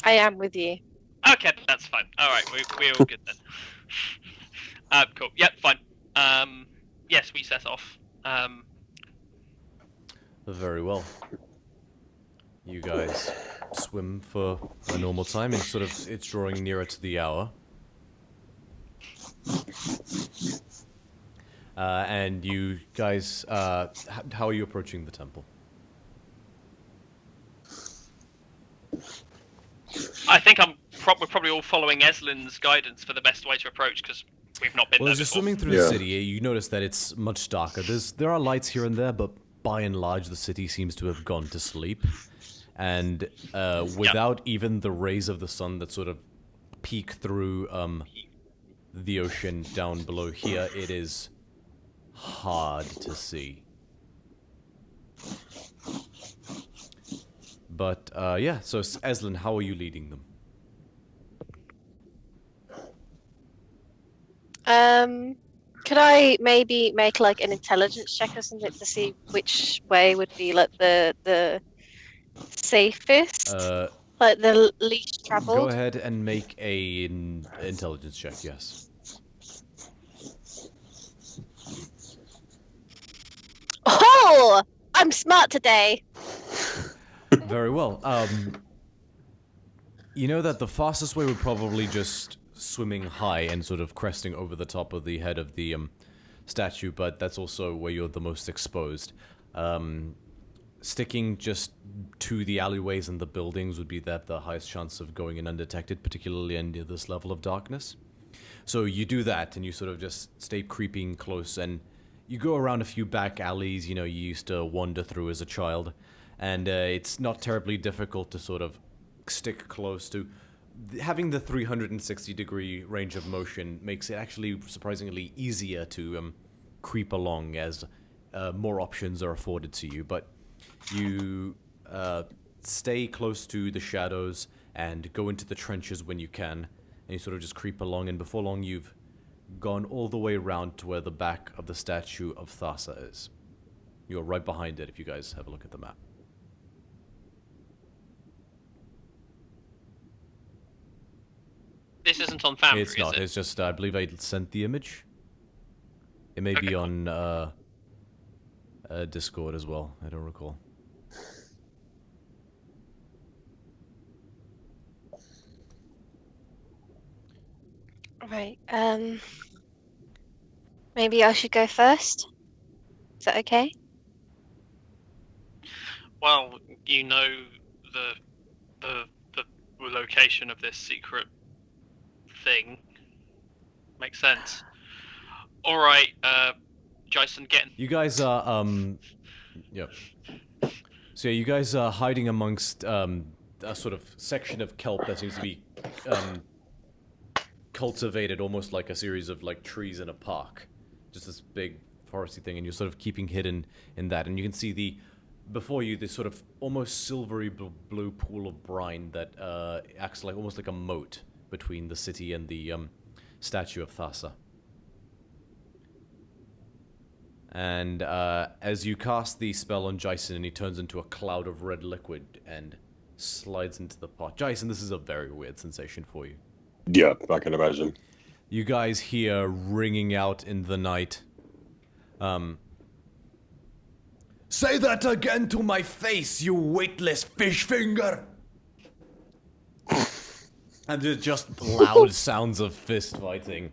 I am with you. Okay, that's fine. Alright, we're all good then. Cool. Yep, fine. Yes, we set off. Very well. You guys swim for a normal time, and sort of it's drawing nearer to the hour. And you guys, how are you approaching the temple? I think we're probably all following Eslyn's guidance for the best way to approach, because we've not been Well, there as you're before. swimming through the city, you notice that it's much darker. There are lights here and there, but by and large, the city seems to have gone to sleep. And without even the rays of the sun that sort of peek through the ocean down below here, it is hard to see. But yeah, so Eslyn, how are you leading them? Could I maybe make like an intelligence check or something to see which way would be like the safest, like the least traveled? Go ahead and make an intelligence check. Yes. Oh, I'm smart today. Very well. You know that the fastest way would probably just swimming high and sort of cresting over the top of the head of the statue, but that's also where you're the most exposed. Sticking just to the alleyways and the buildings would be the highest chance of going in undetected, particularly under this level of darkness. So you do that, and you sort of just stay creeping close, and you go around a few back alleys, you used to wander through as a child, and it's not terribly difficult to sort of stick close to. Having the 360-degree range of motion makes it actually surprisingly easier to creep along as more options are afforded to you, but you stay close to the shadows and go into the trenches when you can, and you sort of just creep along, and before long you've gone all the way around to where the back of the statue of Thassa is. You're right behind it if you guys have a look at the map. This isn't on Foundry, It's not, is it? it's just, I believe I sent the image. It may be on Discord as well, I don't recall. Right. Maybe I should go first. Is that okay? Well, you know the location of this secret thing. Makes sense. All right, Jason, get in. You guys are, yep. So yeah, you guys are hiding amongst a sort of section of kelp that seems to be cultivated almost like a series of like trees in a park. Just this big foresty thing, and you're sort of keeping hidden in that. And you can see before you, this sort of almost silvery blue pool of brine that acts like almost like a moat between the city and the statue of Thassa. And as you cast the spell on Jason, and he turns into a cloud of red liquid and slides into the pot. Jason, this is a very weird sensation for you. Yeah, I can imagine. You guys hear ringing out in the night. Say that again to my face, you weightless fish finger! And there's just loud sounds of fist fighting.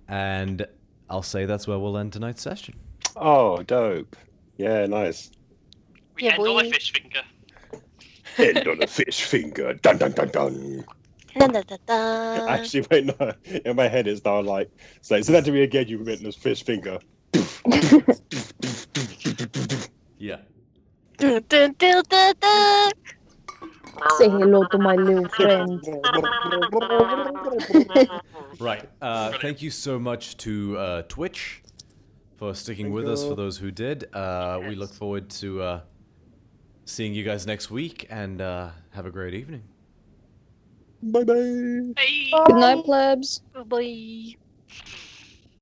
And I'll say that's where we'll end tonight's session. Oh, dope. Yeah, nice. We Yeah, end on a boy. fish finger. End on a fish finger. Dun dun dun dun. Da, da, da, da. Actually, wait, no. In my head, it's now like, say that to me again, you relentless fish finger. Yeah. Dun, dun, dun, dun, dun. Say hello to my little friend. Right. Thank you so much to Twitch for sticking Thank with us. For you. those who did, we look forward to seeing you guys next week, and have a great evening. Bye bye. Hey. Good night, plebs. Bye.